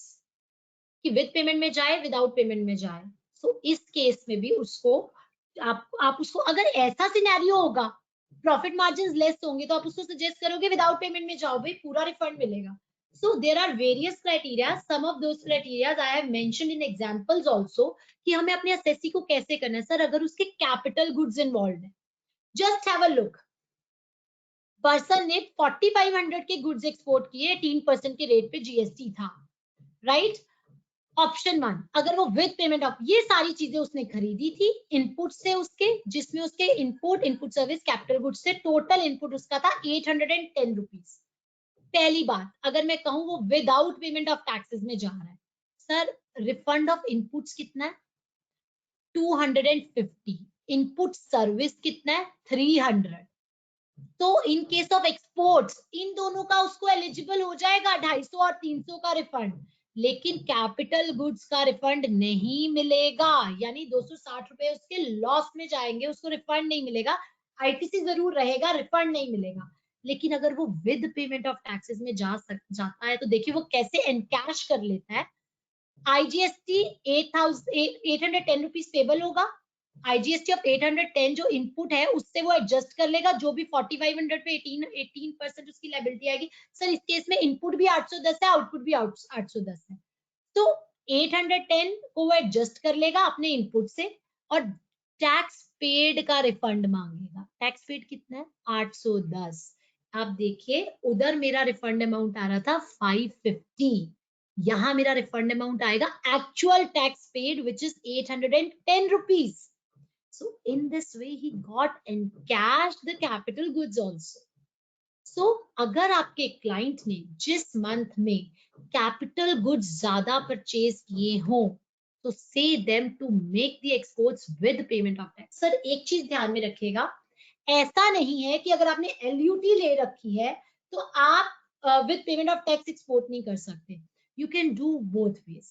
कि with payment में जाए विदाउट पेमेंट में जाए, सो इस केस में भी उसको आप उसको, अगर ऐसा सिनेरियो होगा प्रॉफिट मार्जिन लेस होंगे तो आप उसको सजेस्ट करोगे विदाउट पेमेंट में जाओ भाई, पूरा रिफंड मिलेगा. So there are various criteria. Some of those criteria I have mentioned in examples also कि हमें अपने assessee को कैसे करना है. सर अगर उसके capital goods involved है, just have a look. Person ने 4500 के गुड्स एक्सपोर्ट किए, 18% के रेट पे जीएसटी था, राइट. ऑप्शन 1, अगर वो विद पेमेंट ऑफ, ये सारी चीजें उसने खरीदी थी इनपुट से उसके, जिसमें उसके इनपुट सर्विस कैपिटल गुड्स से टोटल इनपुट उसका था 810 रुपीज. पहली बात, अगर मैं कहूँ वो विदाउट पेमेंट ऑफ टैक्सेस में जा रहा है, सर रिफंड ऑफ इनपुट्स कितना है? 250. इनपुट सर्विस कितना है? 300. तो इन केस ऑफ एक्सपोर्ट्स इन दोनों का उसको एलिजिबल हो जाएगा 250 और 300 का रिफंड, लेकिन कैपिटल गुड्स का रिफंड नहीं मिलेगा, यानी 260 रुपए उसके लॉस में जाएंगे, उसको रिफंड नहीं मिलेगा. आईटीसी जरूर रहेगा, रिफंड नहीं मिलेगा. लेकिन अगर वो विद पेमेंट ऑफ टैक्सेस में जाता है तो देखिए वो कैसे एनकैश कर लेता है. आईजीएसटी 810 रुपीज पेबल होगा. आईजीएसटी ऑफ 810 जो इनपुट है उससे वो एडजस्ट कर लेगा, जो भी 4500 पे 18% उसकी लायबिलिटी आएगी. सर इस केस में इनपुट भी 810 है, आउटपुट भी 810 है, तो 810 को वो एडजस्ट कर लेगा अपने इनपुट से और टैक्स पेड का रिफंड मांगेगा. टैक्स पेड कितना है? 810. आप देखिए उधर मेरा रिफंड अमाउंट आ रहा था 550, यहां मेरा रिफंड अमाउंट आएगा actual tax paid which is 810 rupees. So in this way he got encashed the capital goods also. So अगर आपके क्लाइंट ने जिस मंथ में कैपिटल गुड्स ज्यादा परचेज किए हों तो से them to make the exports with payment of tax. Sir एक चीज ध्यान में रखिएगा, ऐसा नहीं है कि अगर आपने एलयूटी ले रखी है तो आप with payment of tax export नहीं कर सकते. You can do both ways.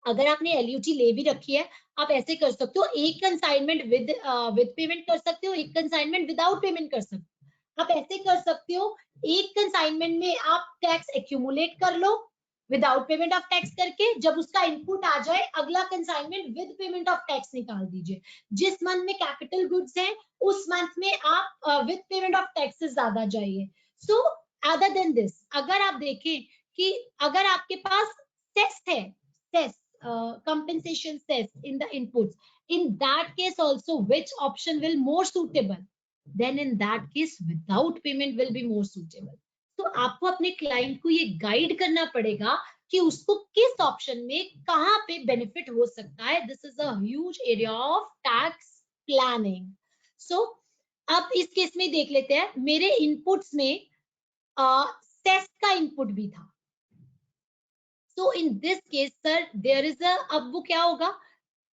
अगर आपने एलयूटी ले भी रखी है आप ऐसे कर सकते हो, एक कंसाइनमेंट विद पेमेंट कर सकते हो, एक कंसाइनमेंट विदाउट पेमेंट कर सकते हो. आप ऐसे कर सकते हो, एक कंसाइनमेंट में आप टैक्स एक्यूमुलेट कर लो विदाउट पेमेंट ऑफ टैक्स करके, जब उसका इनपुट आ जाए अगला consignment with payment of tax निकाल दीजिए. जिस मंथ में कैपिटल गुड्स है उस मंथ में आप विद पेमेंट ऑफ टैक्स से ज्यादा जाइए. सो अदर देन दिस, अगर आप देखें कि अगर आपके पास सेस है, cess compensation cess in the inputs, in that case also which option will more suitable? Then in that case without payment will be more suitable. तो आपको अपने क्लाइंट को ये गाइड करना पड़ेगा कि उसको किस ऑप्शन में कहां पे बेनिफिट हो सकता है. This is a huge area of tax planning. So अब इस केस में देख लेते हैं, मेरे इनपुट्स में सेस का इनपुट भी था. So in this case sir there is a, अब वो क्या होगा,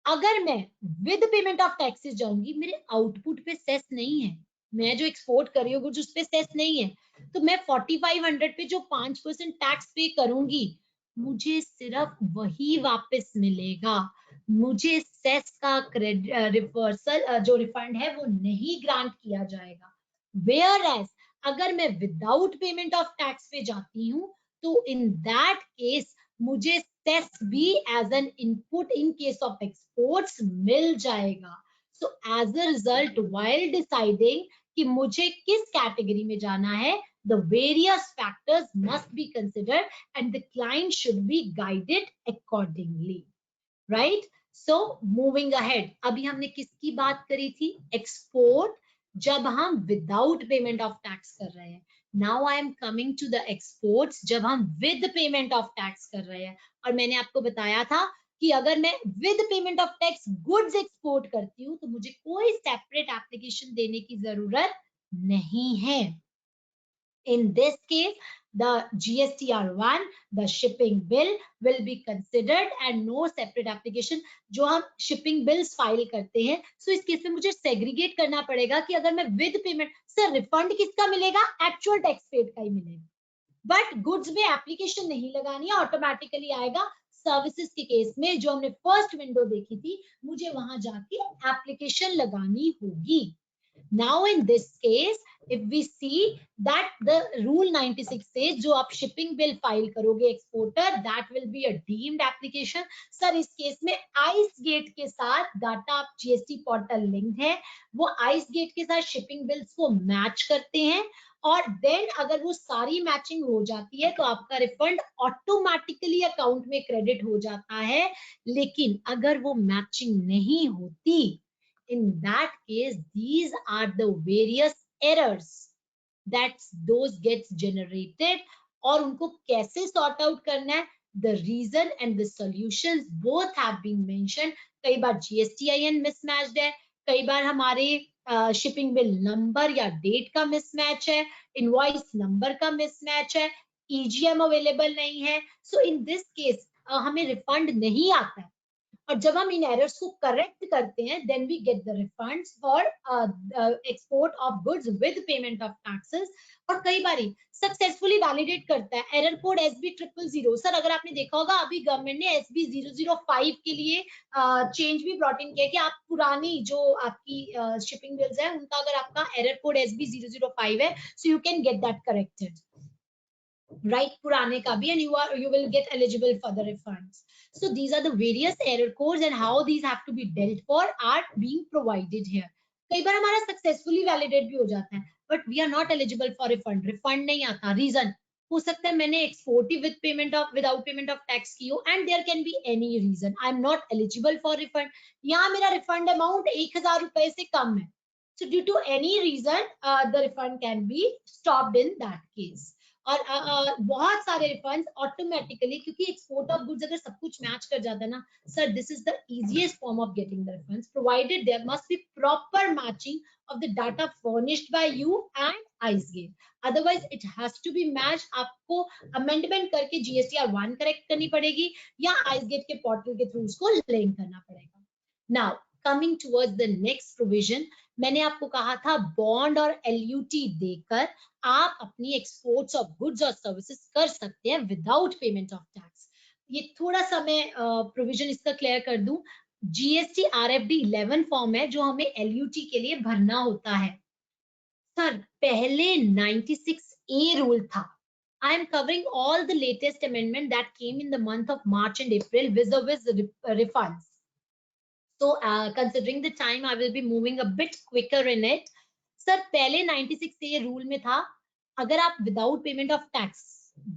अगर मैं विद पेमेंट ऑफ टैक्सेस जाऊंगी मेरे आउटपुट पे सेस नहीं है, मैं जो एक्सपोर्ट कर रही हूँ कुछ उस पे सेस नहीं है, तो मैं 4500 पे जो 5% टैक्स पे करूंगी मुझे सिर्फ वही वापस मिलेगा, मुझे सेस का रिवर्सल जो रिफंड है वो नहीं ग्रांट किया जाएगा. वेयर एज अगर मैं विदाउट पेमेंट ऑफ टैक्स पे जाती हूँ तो इन दैट केस मुझे सेस भी as an input in case of exports मिल जाएगा. So as a result while deciding कि मुझे किस कैटेगरी में जाना है, the various factors must be considered and the client should be guided accordingly, right? So moving ahead, अभी हमने किसकी बात करी थी? एक्सपोर्ट जब हम विदाउट पेमेंट ऑफ टैक्स कर रहे हैं. Now I am coming to the exports, जब हम विद पेमेंट ऑफ टैक्स कर रहे हैं, और मैंने आपको बताया था कि अगर मैं with payment of tax goods export करती हूँ तो मुझे कोई सेपरेट एप्लीकेशन देने की जरूरत नहीं है. In this case, the GSTR1, the shipping bill will be considered and no separate application. जो हम shipping bills file करते हैं, so इस केस में मुझे segregate करना पड़ेगा कि अगर मैं with payment, sir refund किसका मिलेगा? Actual tax paid का ही मिलेगा. But goods में application नहीं लगानी है, automatically आएगा. सर्विसेज के केस में जो हमने फर्स्ट विंडो देखी थी, मुझे वहां जाके एप्लीकेशन लगानी होगी. Now in this case, if we see that the rule 96 says जो आप shipping bill file करोगे exporter, that will be a deemed application. Sir इस केस में ICE Gate के साथ डाटा आप GST पोर्टल लिंक्ड है, वो ICE Gate के साथ shipping bills को मैच करते हैं, और देन अगर वो सारी मैचिंग हो जाती है तो आपका रिफंड ऑटोमेटिकली अकाउंट में क्रेडिट हो जाता है. लेकिन अगर वो मैचिंग नहीं होती, in that case these are the various errors that those gets generated, और उनको कैसे sort out करना है, the reason and the solutions both have been mentioned. कई बार GSTIN mismatched है, कई बार हमारे शिपिंग बिल नंबर या डेट का मिसमैच है, इनवॉइस नंबर का मिसमैच है, EGM अवेलेबल नहीं है. सो इन दिस केस हमें रिफंड नहीं आता है, और जब हम इन एरर्स को करेक्ट करते हैं, then we get the refunds for export of goods with payment of taxes. और कई बारी सक्सेसफुली वैलिडेट करता है एरर कोड SB000. सर अगर आपने देखा होगा, अभी गवर्नमेंट ने SB005 के लिए चेंज भी ब्रॉट इन किया कि आप पुरानी जो आपकी शिपिंग बिल्स है उनका अगर आपका एरर कोड SB005 है, so you can get that corrected, right, पुराने का भी, and you will get eligible for the refunds. So these are the various error codes and how these have to be dealt for are being provided here. कई बार हमारा successfully validate भी हो जाता है, but we are not eligible for refund, refund नहीं आता. Reason हो सकता है मैंने एक्सपोर्ट ही with payment of without payment of tax की हो, and there can be any reason, I am not eligible for refund. यहाँ मेरा रिफंड अमाउंट 1000 रुपए से कम है, so due to any reason the refund can be stopped in that case. और बहुत सारे रिफंड्स ऑटोमेटिकली, क्योंकि एक्सपोर्ट ऑफ गुड्स अगर सब कुछ मैच कर जाता है ना sir, this is the easiest form of getting the refunds, provided there must be proper matching of the data furnished by you and ICE Gate. Otherwise it has to be match. आपको amendment करके GSTR1 correct करनी पड़ेगी या ICE Gate के portal के through उसको link करना पड़ेगा. Now coming towards the next provision, मैंने आपको कहा था बॉन्ड और LUT देकर आप अपनी एक्सपोर्ट्स ऑफ गुड्स और सर्विसेज कर सकते हैं विदाउट पेमेंट ऑफ टैक्स. ये थोड़ा सा मैं प्रोविजन इसका क्लियर कर दूं. GST RFD 11 फॉर्म है जो हमें LUT के लिए भरना होता है. सर पहले 96A रूल था. I am covering all the latest amendment that came in the month of March and April vis-a-vis refunds. So considering the time, I will be moving a bit quicker in it. Sir, पहले 96A rule में था, अगर आप without payment of tax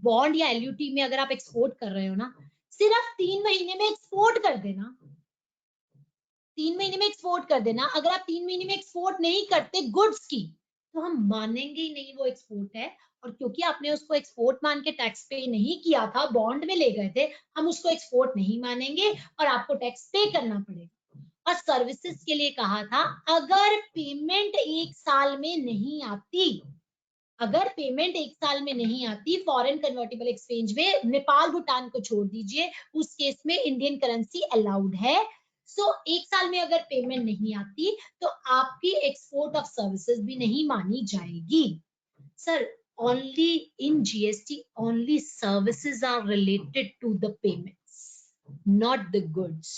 bond या LUT में अगर आप export कर रहे हो ना, सिर्फ 3 महीने में एक्सपोर्ट कर देना, 3 महीने में एक्सपोर्ट कर देना. अगर आप 3 महीने में एक्सपोर्ट नहीं करते गुड्स की, तो हम मानेंगे ही नहीं वो एक्सपोर्ट है. और क्योंकि आपने उसको एक्सपोर्ट मान के टैक्स पे नहीं किया था, बॉन्ड में ले गए थे, हम उसको एक्सपोर्ट नहीं मानेंगे और आपको टैक्स पे करना पड़ेगा. और सर्विसेज के लिए कहा था, अगर पेमेंट 1 साल में नहीं आती, अगर पेमेंट 1 साल में नहीं आती, फॉरेन कन्वर्टेबल एक्सचेंज में नेपाल भूटान को छोड़ दीजिए, उस केस में इंडियन करेंसी अलाउड है. सो 1 साल में अगर पेमेंट नहीं आती तो आपकी एक्सपोर्ट ऑफ सर्विसेज भी नहीं मानी जाएगी. Sir only in GST only services are related to the payments, not the goods.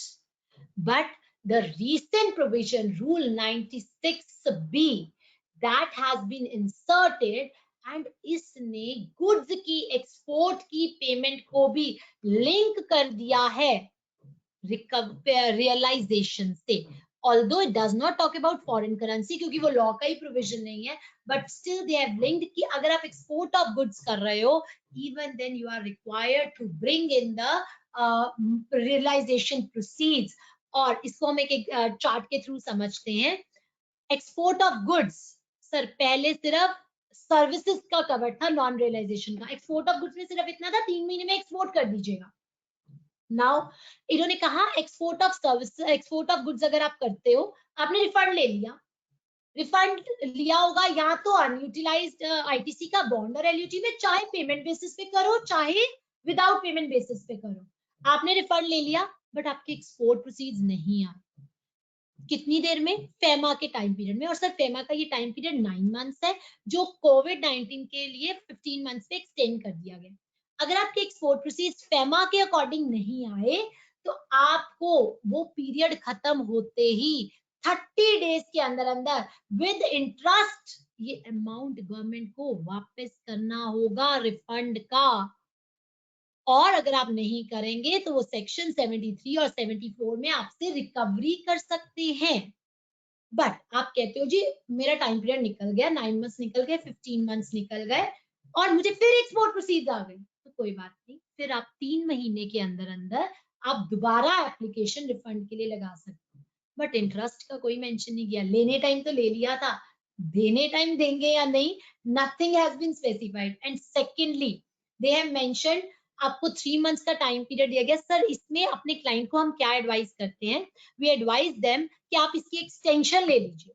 But the recent provision rule 96B that has been inserted and इसने goods की export की payment को भी link कर दिया है realization से. Although it does not talk about foreign currency क्योंकि वो लॉ का ही प्रोविजन नहीं है, but still they have linked कि अगर आप एक्सपोर्ट ऑफ गुड्स कर रहे हो, even then you are required to bring in the realization proceeds. और इसको हम एक चार्ट के थ्रू समझते हैं. एक्सपोर्ट ऑफ गुड्स, सर पहले सिर्फ सर्विसेज का कवर था, नॉन रियलाइजेशन का। एक्सपोर्ट ऑफ गुड्स में सिर्फ इतना था 3 महीने में एक्सपोर्ट कर दीजिएगा। नाउ इन्होंने कहा export of service, export of goods अगर आप करते हो, आपने रिफंड ले लिया, रिफंड लिया होगा या तो अनयूटिलाइज्ड आईटीसी का बॉन्ड और एलयूटी में, चाहे पेमेंट बेसिस पे करो चाहे विदाउट पेमेंट बेसिस पे करो, आपने रिफंड ले लिया, बट आपके एक्सपोर्ट प्रोसीड्स नहीं आए। कितनी देर में? फेमा के टाइम पीरियड में। और सर फेमा का ये टाइम पीरियड 9 मंथ्स है, जो कोविड-19 के लिए 15 मंथ्स पे एक्सटेंड कर दिया गया। अगर आपके एक्सपोर्ट प्रोसीड्स फेमा के अकॉर्डिंग नहीं आए तो आपको वो पीरियड खत्म होते ही 30 डेज के अंदर अंदर विद इंटरेस्ट ये अमाउंट गवर्नमेंट को वापस करना होगा रिफंड का। और अगर आप नहीं करेंगे तो वो सेक्शन 73 और 74 में आपसे रिकवरी कर सकते हैं। बट आप कहते हो जी मेरा टाइम पीरियड निकल गया, 9 मंथ्स निकल गए, 15 मंथ्स निकल गए और मुझे फिर एक्सपोर्ट प्रोसीड आ गई, तो कोई बात नहीं, फिर आप 3 महीने के अंदर अंदर आप दोबारा एप्लीकेशन रिफंड के लिए लगा सकते हो। बट इंटरेस्ट का कोई मेंशन नहीं किया। लेने टाइम तो ले लिया था, देने टाइम देंगे या नहीं, nothing has been specified. And secondly they have mentioned आपको 3 मंथ्स का टाइम पीरियड दिया गया। सर इसमें अपने क्लाइंट को हम क्या एडवाइस करते हैं, वी एडवाइज देम कि आप इसकी एक्सटेंशन ले लीजिए।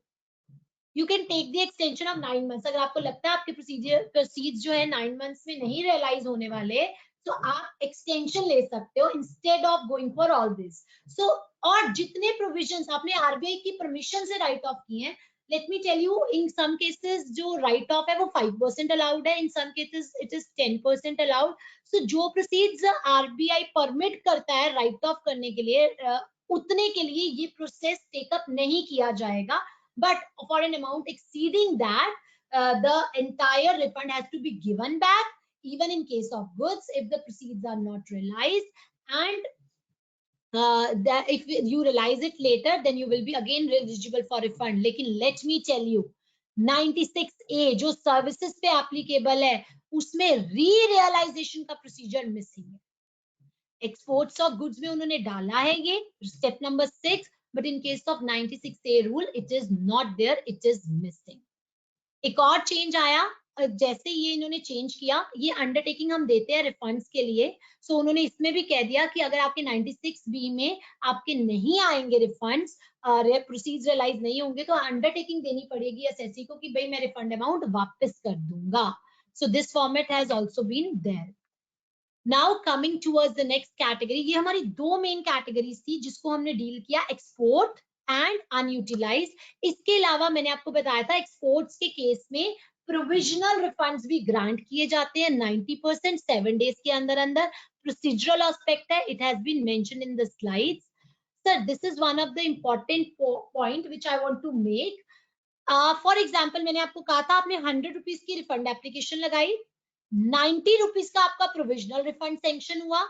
You can take the extension of 9 months. अगर आपको लगता है आपके प्रोसीड्स जो है 9 मंथ्स में नहीं रियलाइज होने वाले, तो आप एक्सटेंशन ले सकते हो instead of going for all this. So और जितने प्रोविजंस आपने आरबीआई की परमिशन से राइट ऑफ किए हैं, let me tell you, in some cases जो राइट ऑफ है वो 5% अलाउड है, in some cases it is 10% allowed. So जो प्रोसीड्स आरबीआई परमिट करता है राइट ऑफ करने के लिए, उतने के लिए ये प्रोसेस टेकअप नहीं किया जाएगा। But for an amount exceeding that, the entire refund has to be given back, even in case of goods, if the proceeds are not realized, and that if you realize it later, then you will be again eligible for refund. लेकिन let me tell you, 96A जो services पे applicable है, उसमें re realisation का procedure missing है। Exports of goods में उन्होंने डाला है ये step number 6, but in case of 96A rule it is not there, it is missing. एक और चेंज आया, जैसे ये इन्होंने चेंज किया, ये अंडरटेकिंग हम देते हैं रिफंड्स के लिए, सो उन्होंने इसमें भी कह दिया कि अगर आपके 96B में आपके नहीं आएंगे रिफंड्स, प्रोसीड्स रियलाइज नहीं होंगे, तो अंडरटेकिंग देनी पड़ेगी एसएससी को कि भाई मैं रिफंड अमाउंट वापस कर दूंगा। So this format has also been there. Now coming towards the next category, ये हमारी 2 मेन कैटेगरीज थी जिसको हमने डील किया, एक्सपोर्ट एंड अनयूटिलाइज्ड। इसके अलावा मैंने आपको बताया था एक्सपोर्ट्स के केस में प्रोविजनल रिफंड्स भी ग्रांट किए जाते हैं 90% 7 डेज के अंदर अंदर। प्रोसीजरल एस्पेक्ट है, it has been mentioned in the slides. Sir this is one of the important point which I want to make. For example मैंने आपको कहा था आपने 100 रुपीज की रिफंड एप्लीकेशन लगाई, 90 रुपीज का आपका प्रोविजनल रिफंड सैंक्शन हुआ,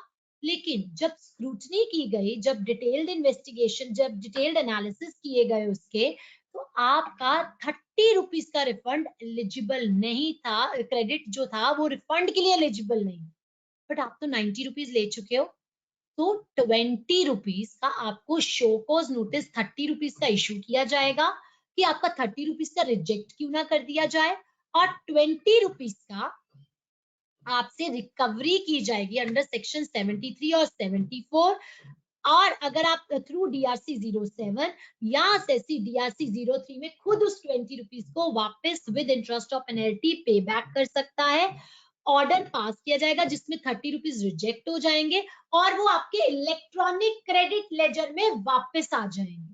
लेकिन जब स्क्रूटनी की गई, जब डिटेल्ड इन्वेस्टिगेशन, जब डिटेल्ड एनालिसिस किए गए उसके, तो आपका 30 रुपीज का रिफंड एलिजिबल नहीं था, क्रेडिट जो था वो रिफंड के लिए एलिजिबल नहीं। बट आप तो 90 रुपीज ले चुके हो, तो 20 रुपीज का आपको शो कॉज नोटिस 30 रुपीज का इशू किया जाएगा कि आपका 30 रुपीज का रिजेक्ट क्यों ना कर दिया जाए, और 20 रुपीज का आपसे रिकवरी की जाएगी अंडर सेक्शन 73 और 74। और अगर आप थ्रू DRC 07 या एसएससी DRC 03 में खुद उस 20 रुपीज को वापस विद इंटरेस्ट ऑफ पेनल्टी पे बैक कर सकता है। ऑर्डर पास किया जाएगा जिसमें 30 रुपीज रिजेक्ट हो जाएंगे और वो आपके इलेक्ट्रॉनिक क्रेडिट लेजर में वापस आ जाएंगे,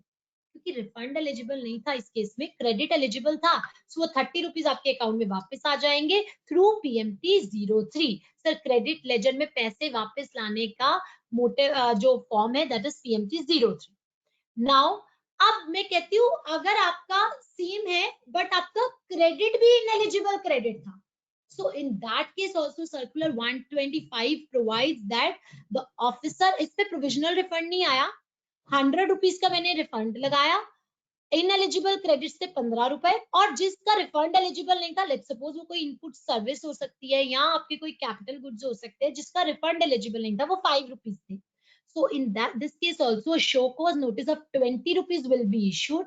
क्योंकि रिफंड एलिजिबल नहीं था इस केस में, क्रेडिट एलिजिबल था, सो वो 30 रुपीज आपके अकाउंट में वापस आ जाएंगे through PMT 03। Sir credit ledger में पैसे वापस लाने का मोटिव जो फॉर्म है दैट इज PMT 03। नाउ अब मैं कहती हूँ अगर आपका सेम है बट आपका क्रेडिट भी इनएलिजिबल क्रेडिट था, so in that case also circular 125 provides that the officer, इस पे प्रोविजनल रिफंड नहीं आया, 100 रुपीज का मैंने रिफंड लगाया, इनएलिजिबल क्रेडिट से 15 रुपए, और जिसका रिफंड एलिजिबल नहीं था, लेट्स सपोज वो कोई इनपुट सर्विस हो सकती है या आपके कोई कैपिटल गुड्स हो सकते हैं जिसका रिफंड एलिजिबल नहीं था, वो 5 रुपीज थे। So in that this case also show cause notice of 20 rupees will be issued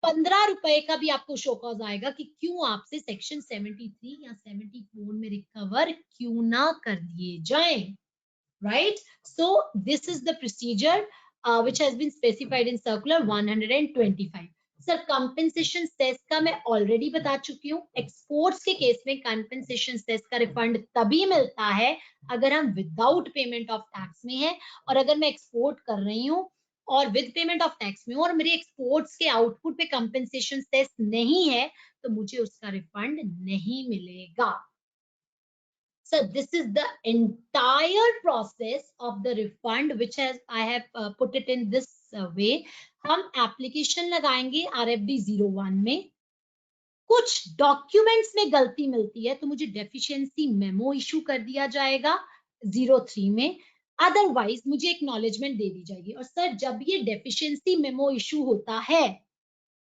15 रुपए का भी आपको शो कॉज आएगा कि क्यों आपसे सेक्शन 73 या 74 में रिकवर क्यों ना कर दिए जाए, right? So this is the procedure which has been specified in circular 125. Sir compensation cess का मैं ऑलरेडी बता चुकी हूँ. एक्सपोर्ट्स के केस में कंपेंसेशन सेस का रिफंड तभी मिलता है अगर हम विदाउट पेमेंट ऑफ टैक्स में है, और अगर मैं एक्सपोर्ट कर रही हूँ और विद पेमेंट ऑफ टैक्स में हूँ और मेरे एक्सपोर्ट्स के आउटपुट पे कंपेंसेशन सेस नहीं है तो मुझे उसका रिफंड नहीं मिलेगा. So this is the entire process of the refund which has I have put it in this way. हम एप्लीकेशन लगाएंगे RFD 01 में. कुछ डॉक्यूमेंट्स में गलती मिलती है तो मुझे डेफिशिएंसी मेमो इशू कर दिया जाएगा 03 में. अदरवाइज मुझे एक्नॉलेजमेंट दे दी जाएगी. और सर जब ये डेफिशिएंसी मेमो इशू होता है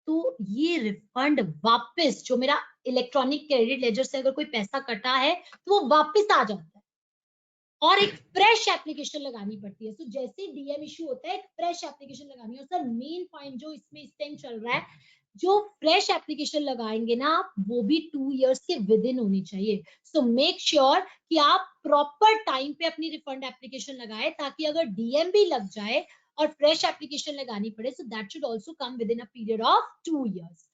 तो ये रिफंड वापस, जो मेरा इलेक्ट्रॉनिक क्रेडिट लेजर से अगर कोई पैसा कटा है तो वो वापस आ जाता है और एक फ्रेश एप्लीकेशन लगानी पड़ती है. तो जैसे डीएम इशू होता है एक फ्रेश एप्लीकेशन लगानी है. और सर मेन पॉइंट जो इसमें इस टाइम चल रहा है, जो फ्रेश एप्लीकेशन लगाएंगे ना आप, वो भी 2 इयर्स के विद इन होनी चाहिए. सो मेक श्योर कि आप प्रॉपर टाइम पे अपनी रिफंड एप्लीकेशन लगाए ताकि अगर डीएम भी लग जाए और फ्रेश एप्लीकेशन लगानी पड़े, so that should also come with in a period of 2 years.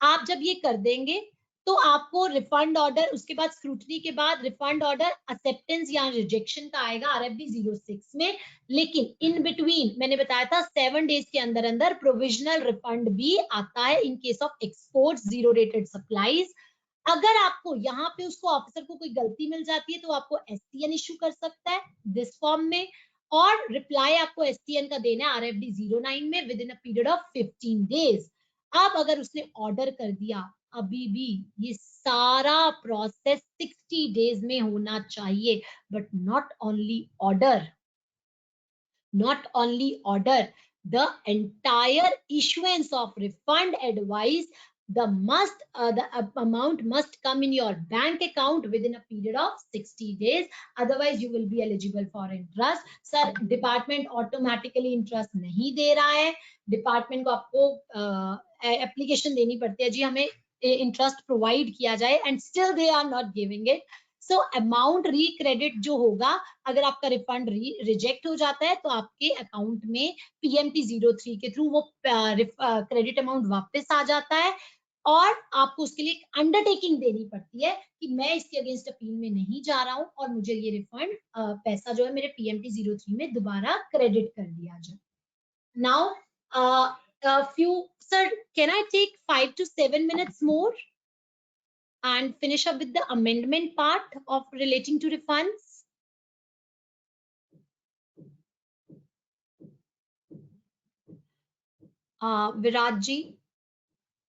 आप जब ये कर देंगे तो आपको रिफंड ऑर्डर, उसके बाद स्क्रूटनी के बाद रिफंड ऑर्डर एक्सेप्टेंस या रिजेक्शन का आएगा RFD 06 में. लेकिन इन बिटवीन मैंने बताया था 7 डेज के अंदर अंदर प्रोविजनल रिफंड भी आता है इन case of export zero rated supplies. अगर आपको यहाँ पे उसको ऑफिसर को कोई गलती मिल जाती है तो आपको STN इशू कर सकता है दिस फॉर्म में, और रिप्लाई आपको STN का देना है RFD 09 में with in a period of 15 days. अब अगर उसने ऑर्डर कर दिया, अभी भी ये सारा प्रोसेस 60 डेज में होना चाहिए. But not only order, the entire issuance of refund advice, the amount must come in your bank account within a period of 60 days. Otherwise you will be eligible for interest. Sir, department automatically interest नहीं दे रहा है. Department को आपको application देनी पड़ती है जी हमें interest provide किया जाए, and still they are not giving it. So amount recredit जो होगा, अगर आपका रिफंड रिजेक्ट हो जाता है तो आपके अकाउंट में PMT 03 के थ्रू वो क्रेडिट अमाउंट वापस आ जाता है, और आपको उसके लिए एक अंडरटेकिंग देनी पड़ती है कि मैं इसके अगेंस्ट अपील में नहीं जा रहा हूं और मुझे ये रिफंड पैसा जो है मेरे PMT 03 में दोबारा क्रेडिट कर दिया जाए. Now sir, can I take 5 to 7 minutes more and finish up with the amendment part of relating to refunds? Virat ji,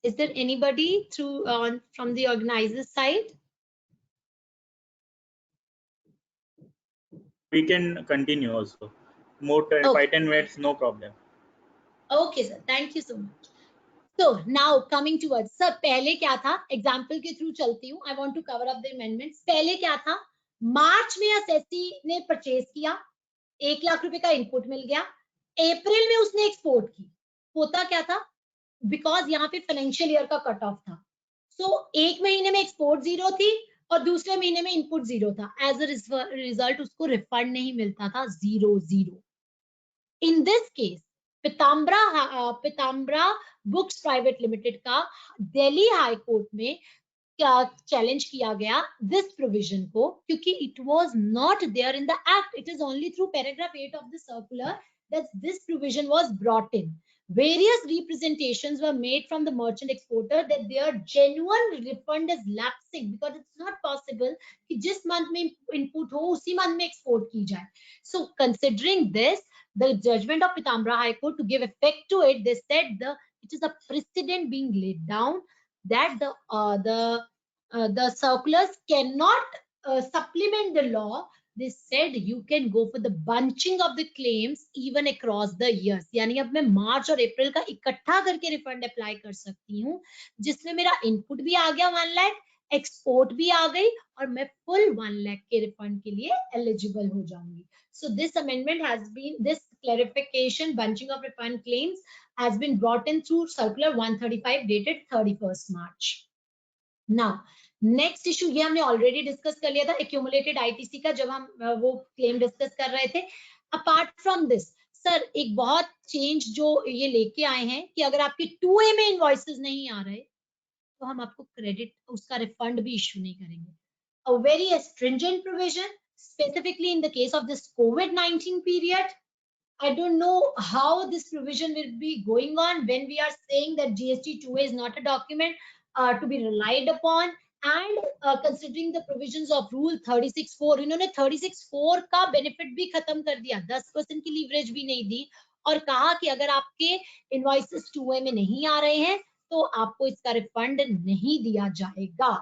is there anybody through from the organizer side? We can continue also. More Okay. 5-10 minutes, no problem. Okay, sir. Thank you so much. So now coming towards, sir, पहले क्या था, example के through चलती हूँ. I want to cover up the amendments. पहले क्या था, मार्च में एसएससी ने परचेज किया, 1 लाख रुपए का इनपुट मिल गया, अप्रैल में उसने एक्सपोर्ट की. होता क्या था, बिकॉज यहाँ पे फाइनेंशियल ईयर का कट ऑफ था, सो एक महीने में एक्सपोर्ट 0 थी और दूसरे महीने में इनपुट 0 था. एज अ रिजल्ट उसको रिफंड नहीं मिलता था, 0. In this case Pitambara books private limited का दिल्ली हाई कोर्ट में चैलेंज किया गया दिस प्रोविजन को, क्योंकि it was not there in the act. It is only through paragraph 8 of the circular that this provision was brought in. Various representations were made from the merchant exporter that their genuine refund is lapsing, because it's not possible कि जिस month में input हो उसी month में export की जाए. So considering this, the judgment of Pitampura High Court, to give effect to it, they said it is a precedent being laid down that the circulars cannot supplement the law. They said you can go for the bunching of the claims even across the years. यानी अब मैं मार्च और अप्रैल का इकट्ठा करके refund apply कर सकती हूँ, जिसमें मेरा इनपुट भी आ गया 1 लाख, एक्सपोर्ट भी आ गई, और मैं फुल 1 लाख के रिफंड के लिए एलिजिबल हो जाऊंगी. So this amendment has been, this clarification, bunching of refund claims has been brought in through circular 135 dated 31st March. Now next issue ये हमने ऑलरेडी डिस्कस कर लिया था एक्यूमुलेटेड आईटीसी का, जब हम वो क्लेम डिस्कस कर रहे थे. अपार्ट फ्रॉम दिस सर एक बहुत चेंज जो ये लेके आए हैं कि अगर आपके 2A में इनवॉइसेस नहीं आ रहे तो हम आपको क्रेडिट उसका रिफंड भी इशू नहीं करेंगे. A very stringent provision specifically in the case of this COVID-19 period. I don't know how this provision will be going on when we are saying that GST 2A is not a document to be relied upon, and considering the provisions of rule 36(4), इन्होंने 36(4) का benefit भी खत्म कर दिया, 10% की leverage भी नहीं दी और कहा कि अगर आपके इनवॉइसेस 2A में नहीं आ रहे हैं तो आपको इसका रिफंड नहीं दिया जाएगा.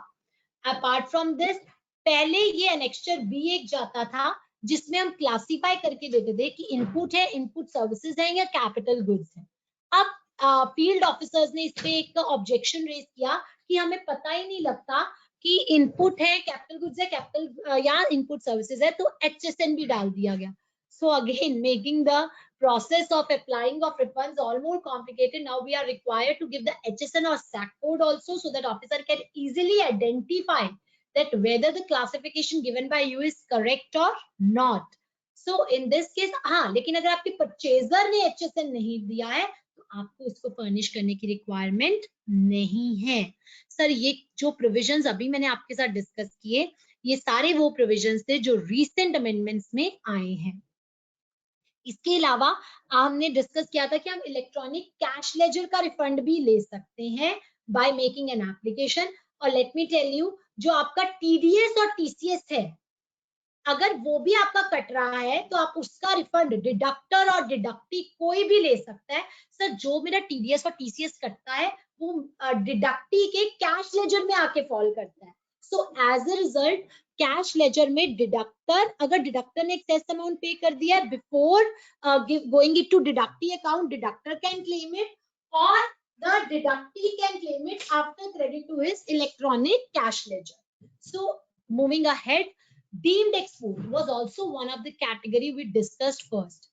अपार्ट फ्रॉम दिस पहले ये एनेक्स्चर B एक जाता था जिसमें हम क्लासिफाई करके देते थे कि इनपुट है, इनपुट सर्विसेज है या कैपिटल गुड्स है. अब फील्ड ऑफिसर्स ने इस पे एक ऑब्जेक्शन रेज किया कि हमें पता ही नहीं लगता कि इनपुट है, कैपिटल गुड्स है, कैपिटल या इनपुट सर्विसेज है, तो HSN भी डाल दिया गया. So again making the process of applying of refunds all more complicated. Now we are required to give the HSN or SAC code also so that officer can easily identify that whether the classification given by you is correct or not. So in this case हाँ, लेकिन अगर आपके purchaser ने HSN नहीं दिया है तो आपको इसको फर्निश करने की रिक्वायरमेंट नहीं है. सर ये जो प्रोविजंस अभी मैंने आपके साथ डिस्कस किए ये सारे वो प्रोविजंस थे जो रिसेंट अमेंडमेंट्स में आए हैं. इसके अलावा हमने डिस्कस किया था कि हम इलेक्ट्रॉनिक कैश लेजर का रिफंड भी ले सकते हैं बाय मेकिंग एन एप्लीकेशन. और लेट मी टेल यू जो आपका TDS और TCS है अगर वो भी आपका कट रहा है तो आप उसका रिफंड डिडक्टर और डिडक्टी कोई भी ले सकता है. सर जो मेरा TDS और TCS कटता है वो डिडक्टी के कैश लेजर में आके फॉल करता है. So as a result cash ledger में डिडक्टर, अगर डिडक्टर ने एक्सेस अमाउंट पे कर दिया है before going it to deductee account, deductor can claim it और the deductee can claim it after credit to his electronic cash ledger. So moving ahead, deemed export was also one of the category we discussed first,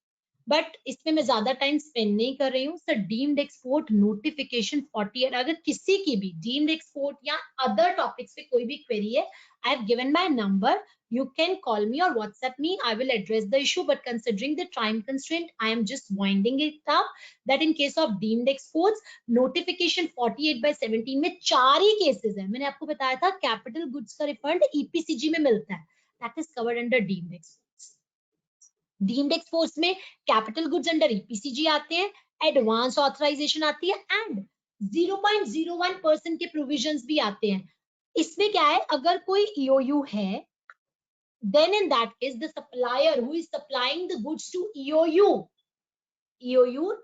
but इसमें मैं ज्यादा time spend नहीं कर रही हूँ. Sir deemed export notification 48, अगर किसी की भी डीम्ड एक्सपोर्ट या अदर टॉपिक्स पे कोई भी क्वेरी है, I have given my number, you can call me or WhatsApp me, I will address the issue. But considering the time constraint, I am just winding it up that in case of deemed exports, notification 48/17 में 4 ही cases है. मैंने आपको बताया था capital goods का refund EPCG में मिलता है, that is covered under deemed exports. Deemed exports में कैपिटल गुड्स अंडर EPCG आते हैं, एडवांस ऑथराइजेशन आती है एंड 0.01% के प्रोविजंस भी आते हैं. इसमें क्या है, अगर कोई EOU है then in that case the supplier who is supplying the goods to EOU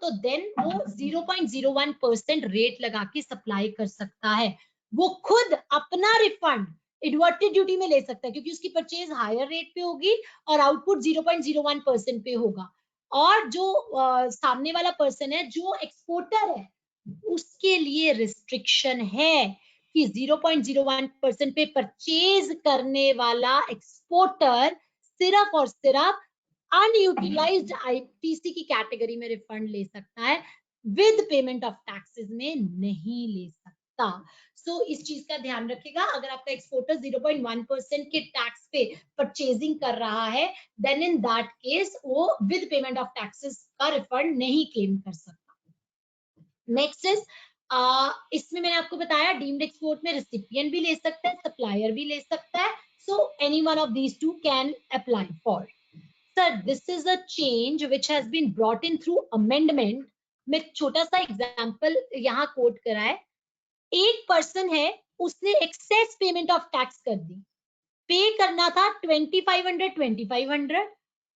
तो then वो 0.01% रेट लगा के सप्लाई कर सकता है. वो खुद अपना रिफंड इन्वर्टेड ड्यूटी में ले सकता है क्योंकि उसकी परचेज हायर रेट पे होगी और आउटपुट 0.01% पे होगा. और जो सामने वाला पर्सन है जो एक्सपोर्टर है उसके लिए रिस्ट्रिक्शन है कि 0.01% पे परचेज करने वाला एक्सपोर्टर सिर्फ और सिर्फ अनयूटिलाइज्ड ITC की कैटेगरी में रिफंड ले सकता है, विद पेमेंट ऑफ टैक्सेस में नहीं ले सकता. सो इस चीज का ध्यान रखिएगा. अगर आपका एक्सपोर्टर 0.1% के टैक्स पे परचेजिंग कर रहा है देन इन दैट केस वो विद पेमेंट ऑफ टैक्सेस का रिफंड नहीं क्लेम कर सकता. नेक्स्ट इज इसमें मैंने आपको बताया डीम्ड एक्सपोर्ट में रिसिपिएंट भी ले सकता है, सप्लायर भी ले सकता है. So any one of these two can apply for. Sir this is a change which has been brought in through amendment. मैं छोटा सा एग्जांपल यहाँ कोट करा है. एक पर्सन है उसने एक्सेस पेमेंट ऑफ टैक्स कर दी, पे करना था 2500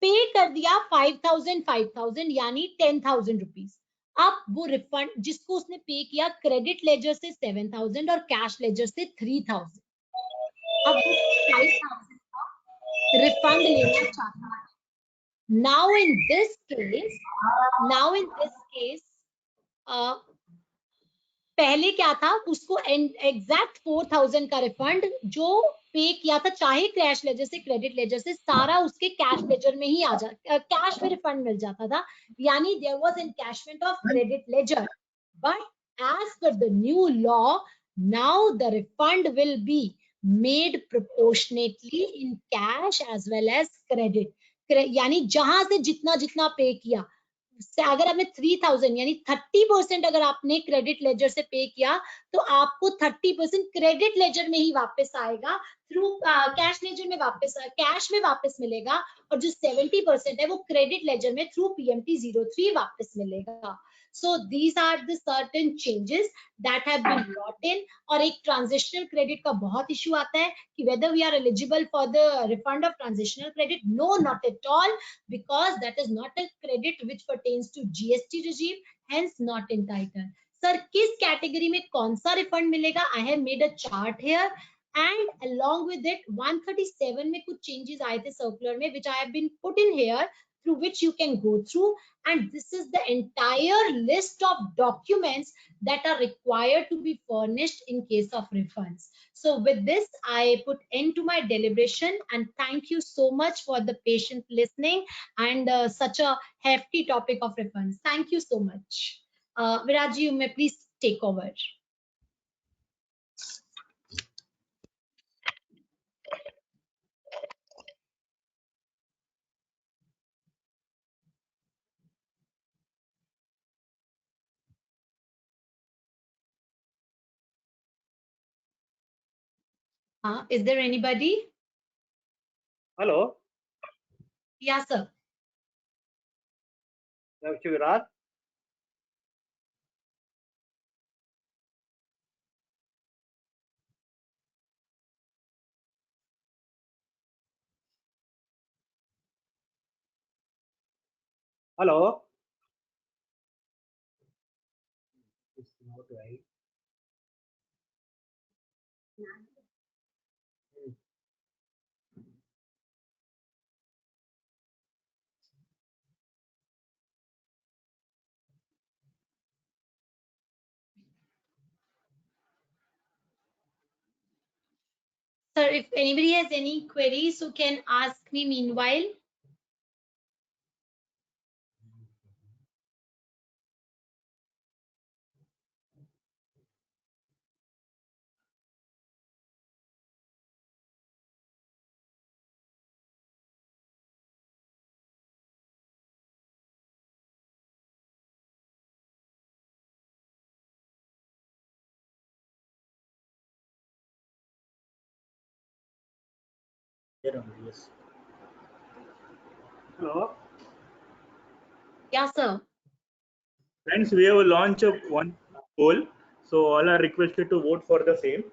पे कर दिया 5000 यानी 10,000 रुपीज. अब वो रिफंड जिसको उसने पे किया क्रेडिट लेजर से 7,000 और कैश लेजर से 3,000. अब वो 5,000 का रिफंड लेना चाहता है. Now in this case पहले क्या था, उसको एग्जैक्ट 4000 का रिफंड जो पे किया था, चाहे कैश लेजर से क्रेडिट लेजर से, सारा उसके कैश लेजर में ही आ जा, कैश में रिफंड मिल जाता था, यानी there was encashment of credit ledger. But as per the new law, now the refund will be made proportionately in cash as well as credit. यानी जहां से जितना जितना पे किया, अगर आपने 3000 यानी 30% अगर आपने क्रेडिट लेजर से पे किया, तो आपको 30% क्रेडिट लेजर में ही वापस आएगा, थ्रू कैश लेजर में वापस, कैश में वापस मिलेगा, और जो 70% है वो क्रेडिट लेजर में थ्रू PMT 03 वापस मिलेगा. So these are the certain changes that have been brought in. और एक ट्रांजिशनल क्रेडिट का बहुत इशू आता है कि whether we are eligible for the refund of transitional credit. No, not at all, because that is not a credit which pertains to GST regime, hence not entitled. Sir किस category में कौन सा refund मिलेगा? I have made a chart here, and along with it 137 में कुछ changes आए थे circular में, which I have been put in here, through which you can go through, and this is the entire list of documents that are required to be furnished in case of refunds. So with this, I put end to my deliberation, and thank you so much for the patient listening and such a hefty topic of refunds. Thank you so much. Viraj, you may please take over. Is there anybody? Hello, Yeah, sir. Mr. Viraj. Hello. It's not right. Sir, if anybody has any queries, so can ask me meanwhile. Yes. Hello. Yeah, sir. Friends, we have launched one poll, so all are requested to vote for the same.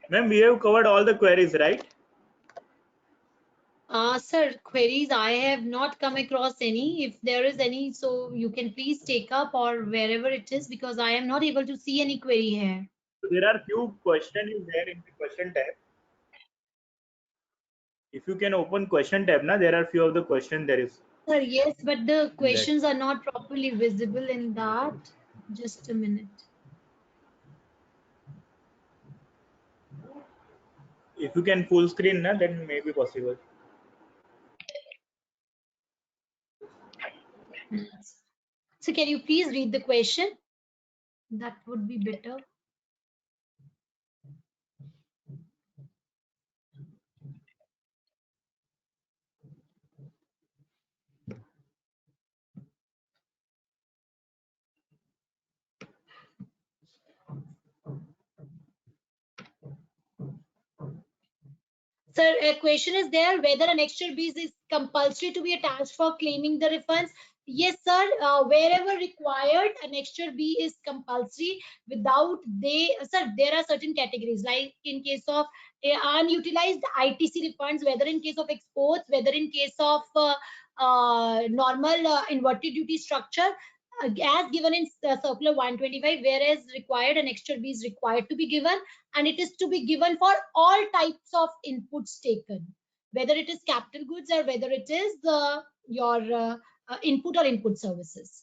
Ma'am, we have covered all the queries, right? Sir, queries, I have not come across any. If there is any, so you can please take up or wherever it is, because I am not able to see any query here. There are few questions there in the question tab. If you can open question tab, na, there are few of the question there is. Sir, yes, but the questions are not properly visible in that. Just a minute. If you can full screen, na, then may be possible. So can you please read the question? That would be better. Sir, a question is there whether an extra B is compulsory to be attached for claiming the refunds. Yes, sir. Wherever required, an extra B is compulsory. Without sir, there are certain categories, like in case of unutilized ITC refunds, whether in case of exports, whether in case of normal inverted duty structure, as given in circular 125, whereas required, an extra B is required to be given, and it is to be given for all types of inputs taken, whether it is capital goods or whether it is your input or input services.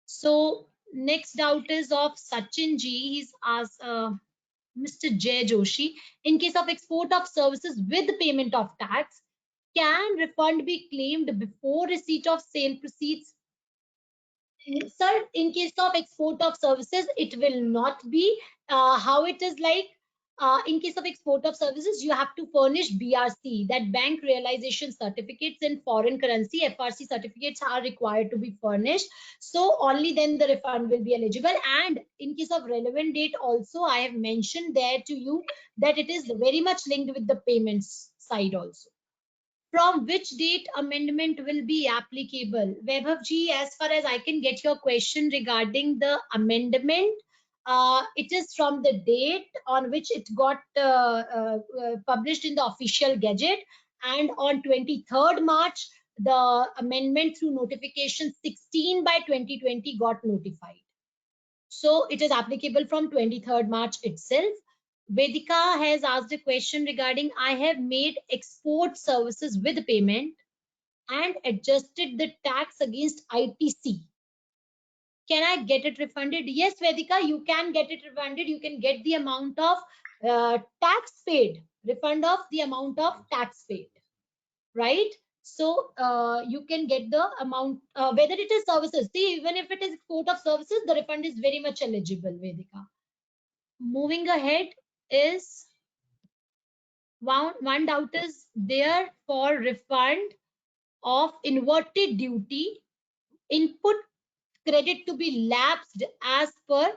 So Next doubt is of Sachin G. He's asked Mr. Jay Joshi. In case of export of services with payment of tax, can refund be claimed before receipt of sale proceeds? Sir, in case of export of services, it will not be. How it is like, in case of export of services, you have to furnish BRC, that bank realization certificates in foreign currency. FRC certificates are required to be furnished. So only then the refund will be eligible. And in case of relevant date also, I have mentioned there to you that it is very much linked with the payments side also. From which date amendment will be applicable? Vaibhav ji, as far as I can get your question regarding the amendment, it is from the date on which it got published in the official gazette, and on 23rd March, the amendment through notification 16/2020 got notified. So it is applicable from 23rd March itself. Vedika has asked a question regarding, I have made export services with payment and adjusted the tax against ITC. Can I get it refunded? Yes, Vedika, you can get it refunded. You can get the amount of tax paid, refund of the amount of tax paid, right? So you can get the amount, whether it is services. See, even if it is export of services, the refund is very much eligible, Vedika. Moving ahead is one doubt is there for refund of inverted duty input credit to be lapsed as per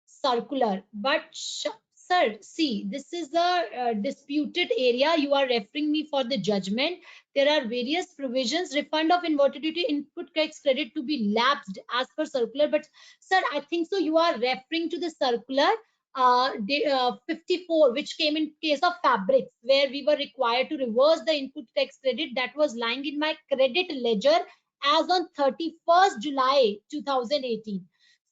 circular. But sir, see, this is a disputed area. You are referring me for the judgment. There are various provisions. Refund of inverted duty input tax credit to be lapsed as per circular. But sir, I think so you are referring to the circular 54, which came in case of fabrics, where we were required to reverse the input tax credit that was lying in my credit ledger as on 31st July 2018.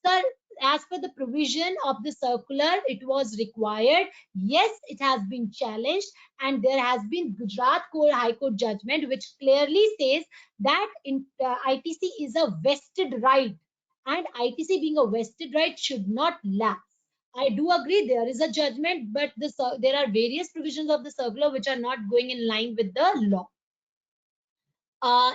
Sir, as per the provision of the circular, it was required. Yes, it has been challenged, and there has been Gujarat High Court judgment which clearly says that ITC is a vested right, and ITC being a vested right should not lapse. I do agree there is a judgment, but there are various provisions of the circular which are not going in line with the law.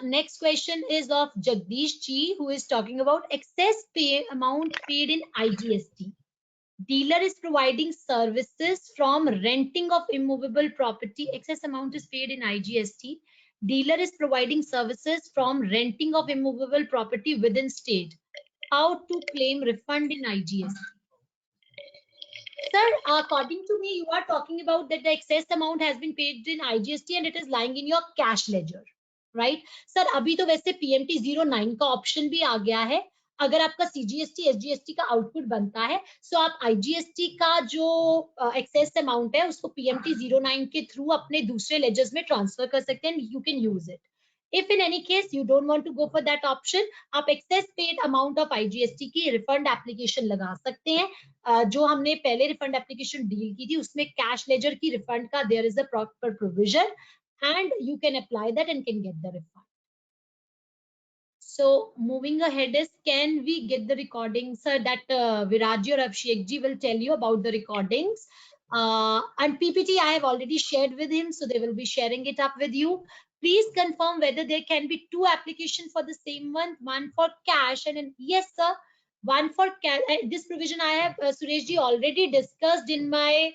Next question is of Jagdish Chi, who is talking about excess pay amount paid in IGST. Dealer is providing services from renting of immovable property. Excess amount is paid in IGST. Dealer is providing services from renting of immovable property within state. How to claim refund in IGST? Sir, according to me, you are talking about that the excess amount has been paid in IGST and it is lying in your cash ledger, right? Sir, अभी तो वैसे PMT 09 का option भी आ गया है. अगर आपका CGST SGST का आउटपुट बनता है, सो आप IGST का जो एक्सेस अमाउंट है उसको PMT 09 के थ्रू अपने दूसरे लेजर्स में ट्रांसफर कर सकते हैं. You can use it. If in any case you don't want to go for that option, आप excess paid amount of IGST की refund application लगा सकते हैं. जो हमने पहले refund application deal की थी उसमें cash ledger की refund का there is a proper provision, and you can apply that and can get the refund. So moving ahead is, can we get the recordings, sir? That Viraji or Abhishek ji will tell you about the recordings. And PPT I have already shared with him, so they will be sharing it up with you. Please confirm whether there can be two applications for the same one for cash and yes, sir, one for cash. This provision I have, Suresh ji, already discussed in my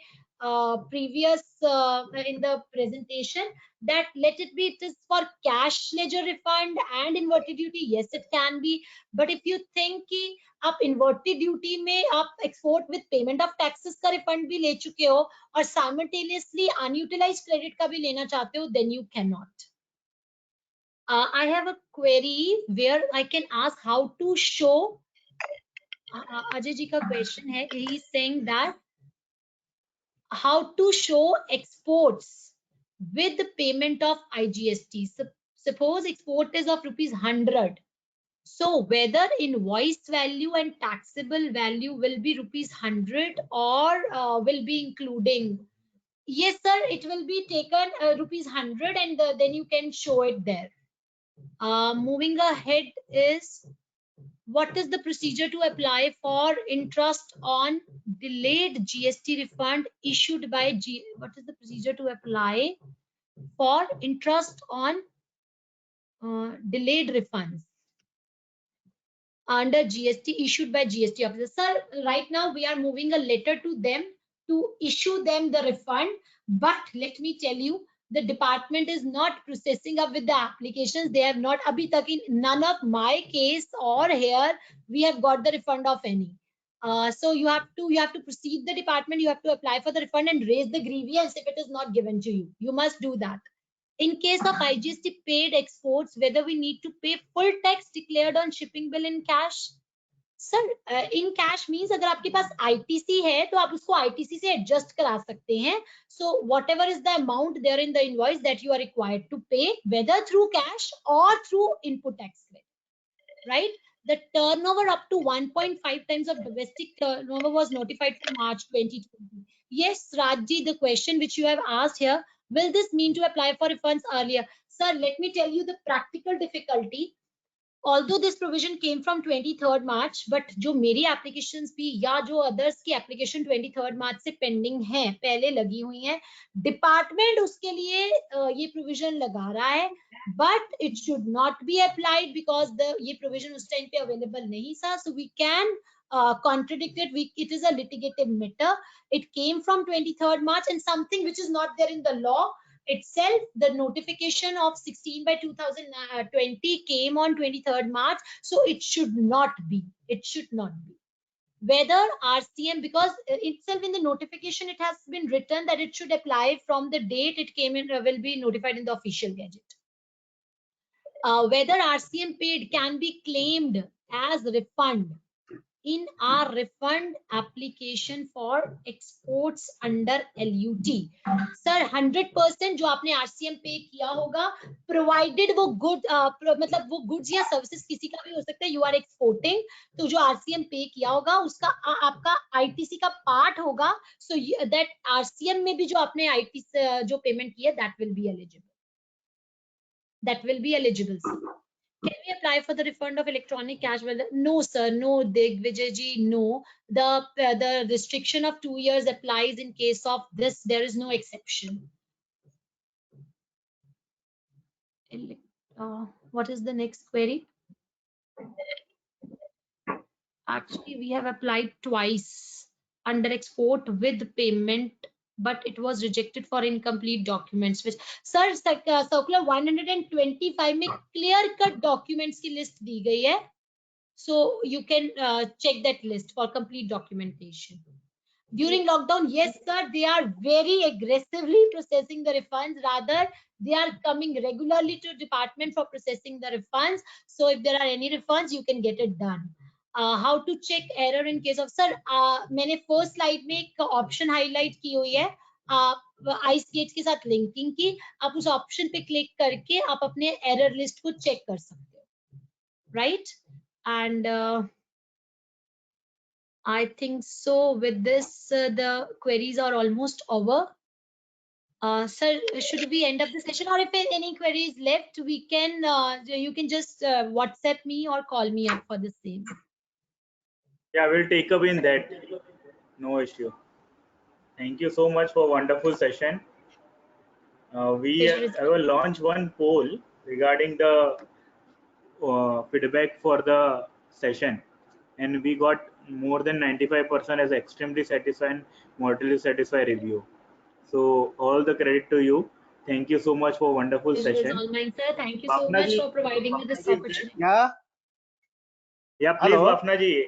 previous in the presentation, that let it be, it is for cash ledger refund and inverted duty. Yes, it can be. But if you think कि आप inverted duty में आप export with payment of taxes का refund भी ले चुके हो और simultaneously unutilized credit का भी लेना चाहते हो, then you cannot. I have a query where I can ask how to show. Ajay ji ka question hai. He is saying that how to show exports with the payment of IGST. Suppose export is of rupees 100. So whether invoice value and taxable value will be rupees 100 or will be including. Yes, sir, it will be taken rupees 100 and then you can show it there. Moving ahead is what is the procedure to apply for interest on delayed GST refund issued by what is the procedure to apply for interest on delayed refunds under GST issued by GST officer? Sir, right now we are moving a letter to them to issue them the refund, but let me tell you, the department is not processing up with the applications. They have not, abhi tak in none of my case or here we have got the refund of any. So you have to proceed the department, you have to apply for the refund and raise the grievance if it is not given to you. You must do that. In case of IGST paid exports, whether we need to pay full tax declared on shipping bill in cash? Sir, in cash means अगर आपके पास ITC है तो आप उसको ITC से adjust करा सकते हैं. So whatever is the amount there in the invoice that you are required to pay, whether through cash or through input tax credit, right? The turnover up to 1.5 times of domestic turnover was notified for March 2020. Yes, Rajji, the question which you have asked here, will this mean to apply for refunds earlier? Sir, let me tell you the practical difficulty. Although this provision came from 23rd March, but जो मेरी applications भी या जो others की application 23rd March से pending है, पहले लगी हुई हैं, department उसके लिए ये provision लगा रहा है, but it should not be applied because ये provision उस time पे available नहीं था, so we can contradict it. It is a litigative matter. It came from 23rd March and something which is not there in the law itself. The notification of 16 by 2020 came on 23rd March, so it should not be. It should not be. Whether RCM, because itself in the notification it has been written that it should apply from the date it came in, will be notified in the official gazette. Whether RCM paid can be claimed as refund in our refund application for exports under LUT. Sir, 100% जो आपने RCM पे किया होगा, provided वो good मतलब वो goods या services किसी का भी हो सकता है, you are exporting, तो जो RCM पे किया होगा उसका आपका ITC का part होगा, so that RCM में भी जो आपने ITC जो payment किया, that will be eligible. That will be eligible. Can we apply for the refund of electronic cash? Well, no, sir. No, Digvijay ji, no. The restriction of 2 years applies in case of this. There is no exception. What is the next query? Actually, we have applied twice under export with payment, but it was rejected for incomplete documents. Which, sir, circular 125 में clear cut documents की list दी गई है, so you can check that list for complete documentation. During lockdown, yes, sir, they are very aggressively processing the refunds. Rather, they are coming regularly to department for processing the refunds. So if there are any refunds, you can get it done. How to check error in case of, sir, मैंने first slide में एक option highlight की हुई है, ice gate के साथ linking की, आप उस ऑप्शन पे क्लिक करके आप अपने एरर लिस्ट को चेक कर सकते हो, right? And I think so with this the queries are almost over. Sir, should we end up the session, or if any queries left, we can you can just WhatsApp me or call me up for the same. Yeah, we'll take up in that. No issue. Thank you so much for wonderful session. We have launched one poll regarding the feedback for the session, and we got more than 95% as extremely satisfied, moderately satisfied review. So all the credit to you. Thank you so much for wonderful session. All mine, sir. Thank you so much for providing me this opportunity. Yeah. Yeah, please, Hello. Bafna ji.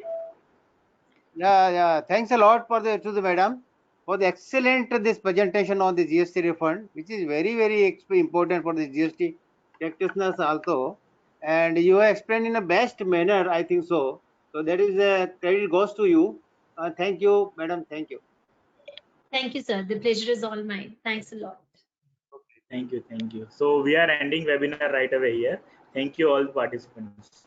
Yeah. Thanks a lot to the madam for the excellent this presentation on the GST refund, which is very important for the GST practitioners also. And you have explained in a best manner, I think so. So that is credit goes to you. Thank you, madam. Thank you. Thank you, sir. The pleasure is all mine. Thanks a lot. Thank you. So we are ending webinar right away here. Thank you all participants.